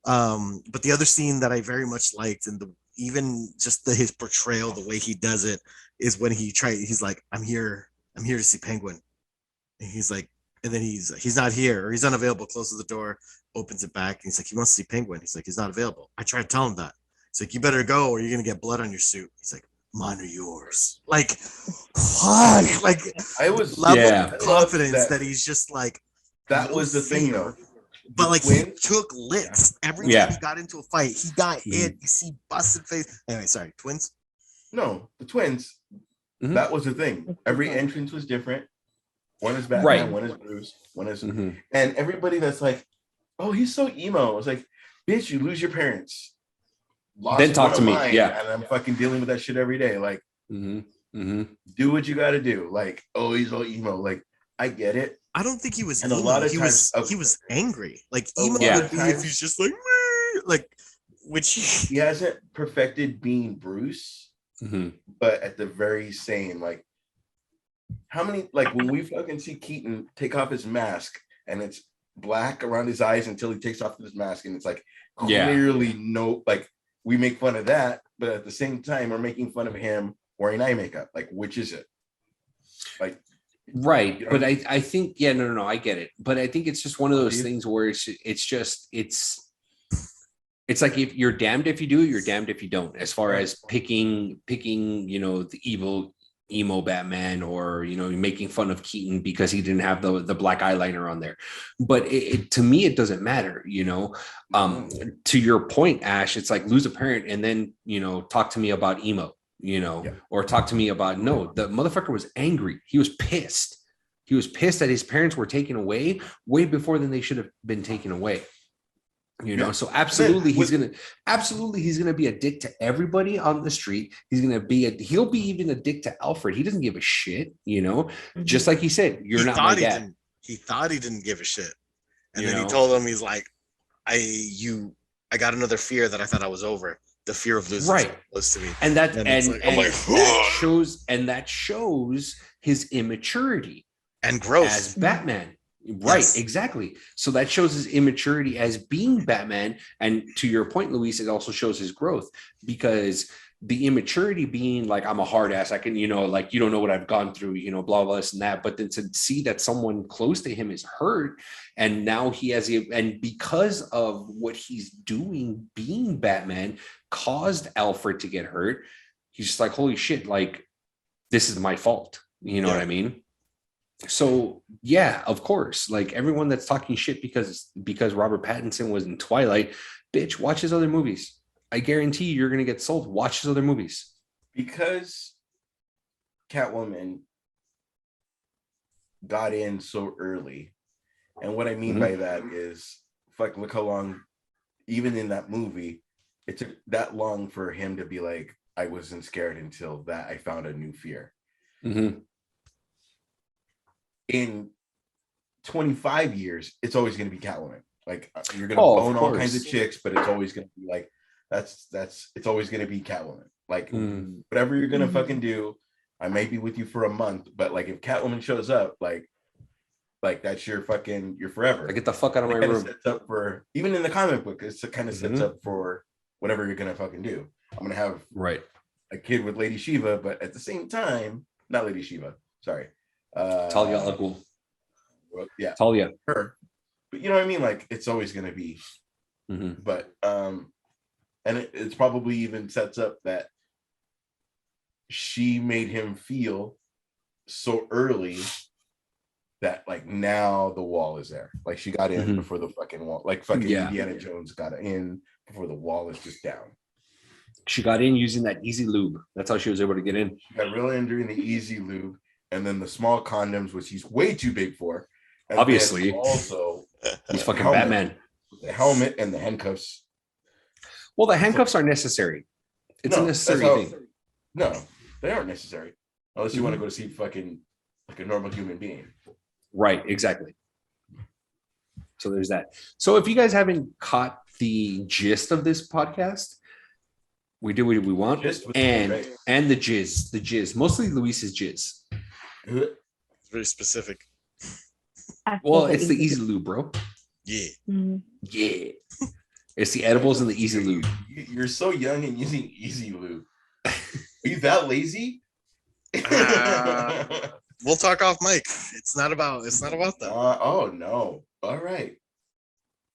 But the other scene that I very much liked, and even just his portrayal, the way he does it, is when he's like, I'm here to see Penguin. And he's like, and then he's not here, or he's unavailable, closes the door, opens it back, and he's like, he wants to see Penguin. He's like, he's not available. I tried to tell him that. He's like, you better go or you're gonna get blood on your suit. He's like, mine or yours. Like, fuck. Like, I was level of confidence that he's just like, that was the thing though. But like, he took licks every time he got into a fight. He got hit. You see busted face. Anyway, sorry, twins. No, the twins. That was the thing. Every entrance was different. One is Batman, one is Bruce, one is, and everybody that's like, oh, he's so emo. It's like, bitch, you lose your parents. Then talk to me, and I'm fucking dealing with that shit every day. Like, do what you got to do. Like, oh, he's all emo. Like, I get it. I don't think he was and emo. A lot of he was angry. Like, emo would be if he's just like, which he hasn't perfected being Bruce, but at the very same, like, how many, like, when we fucking see Keaton take off his mask and it's black around his eyes until he takes off his mask and it's like clearly no, like, we make fun of that, but at the same time we're making fun of him wearing eye makeup. Like, which is it? Like, right. You know? But I think no, I get it. But I think it's just one of those things where it's like, if you're damned if you do, you're damned if you don't, as far as picking, the evil emo Batman, or making fun of Keaton because he didn't have the black eyeliner on there. But to me, it doesn't matter. To your point, Ash, it's like lose a parent and then talk to me about emo, or talk to me about no. The motherfucker was angry. He was pissed. He was pissed that his parents were taken away way before than they should have been taken away. So absolutely he's gonna be a dick to everybody on the street. He'll be even a dick to Alfred. He doesn't give a shit, just like he said, you're not my dad. He thought he didn't give a shit. And then he told him, he's like, I got another fear that I thought I was over. The fear of losing someone close to me. And that shows his immaturity and growth as Batman. Right, yes. Exactly. So that shows his immaturity as being Batman. And to your point, Luis, it also shows his growth, because the immaturity being like, I'm a hard ass. I can, like, you don't know what I've gone through, blah, blah, this and that. But then to see that someone close to him is hurt, and now he has, and because of what he's doing, being Batman caused Alfred to get hurt. He's just like, holy shit, like, this is my fault. You know what I mean? So yeah, of course, like everyone that's talking shit because Robert Pattinson was in Twilight, bitch, watch his other movies. I guarantee you're gonna get sold. Watch his other movies. Because Catwoman got in so early, and what I mean by that is, look how long, even in that movie, it took that long for him to be like, I wasn't scared until that I found a new fear. In 25 years, it's always going to be Catwoman. Like, you're going to own all kinds of chicks, but it's always going to be like, it's always going to be Catwoman. Like, whatever you're going to fucking do, I may be with you for a month, but like, if Catwoman shows up, like that's your forever. Like, get the fuck out of my room. Sets up for, even in the comic book, it kind of sets up for whatever you're going to fucking do. I'm going to have a kid with Lady Shiva, but at the same time, not Lady Shiva, sorry. Talia al Ghul. Yeah, Talia, her. But you know what I mean? Like, it's always going to be. But and it's probably even sets up that she made him feel so early that like now the wall is there. Like, she got in before the fucking wall. Like fucking Indiana Jones got in before the wall is just down. She got in using that easy lube. That's how she was able to get in. She got real in during the easy lube. And then the small condoms, which he's way too big for. And obviously. Also, he's fucking Batman. The helmet and the handcuffs. Well, the handcuffs are necessary. It's a necessary thing. No, they aren't necessary. Unless you want to go to see fucking like a normal human being. Right, exactly. So there's that. So if you guys haven't caught the gist of this podcast, we do what we want. And the jizz. Mostly Luis's jizz. It's very specific. Well, it's the easy lube, bro. Yeah. Yeah. It's the edibles and the easy lube. You're so young and using easy lube. Are you that lazy? We'll talk off mic. It's not about that. Oh no. All right.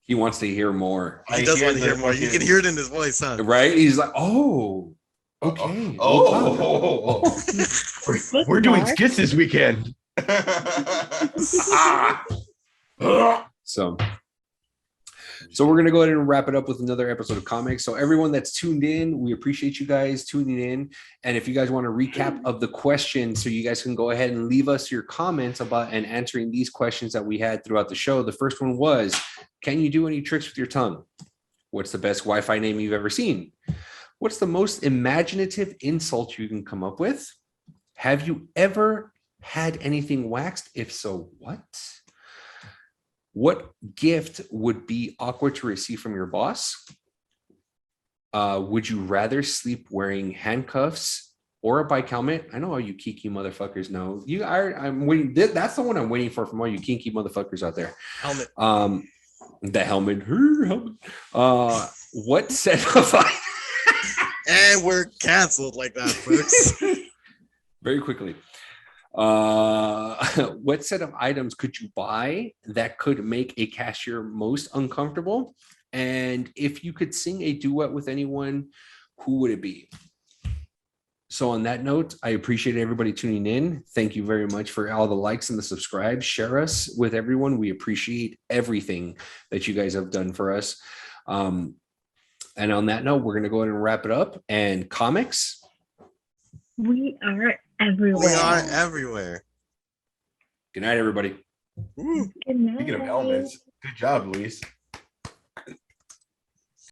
He wants to hear more. He does want to hear more. You can hear it in his voice, huh? Right? He's like, oh. Okay. We're doing skits this weekend. So we're going to go ahead and wrap it up with another episode of Comics. So everyone that's tuned in, we appreciate you guys tuning in. And if you guys want a recap of the questions, so you guys can go ahead and leave us your comments about and answering these questions that we had throughout the show. The first one was, can you do any tricks with your tongue? What's the best Wi-Fi name you've ever seen? What's the most imaginative insult you can come up with? Have you ever had anything waxed? If so, what? What gift would be awkward to receive from your boss? Would you rather sleep wearing handcuffs or a bike helmet? I know all you kinky motherfuckers know. I'm waiting. That's the one I'm waiting for from all you kinky motherfuckers out there. Helmet. The helmet. What set of and we're canceled like that, folks. Very quickly. What set of items could you buy that could make a cashier most uncomfortable? And if you could sing a duet with anyone, who would it be? So on that note, I appreciate everybody tuning in. Thank you very much for all the likes and the subscribe. Share us with everyone. We appreciate everything that you guys have done for us. And on that note, we're going to go ahead and wrap it up. And Comix. We are everywhere. We are everywhere. Good night, everybody. Woo. Good night. Speaking of helmets, good job, Luis.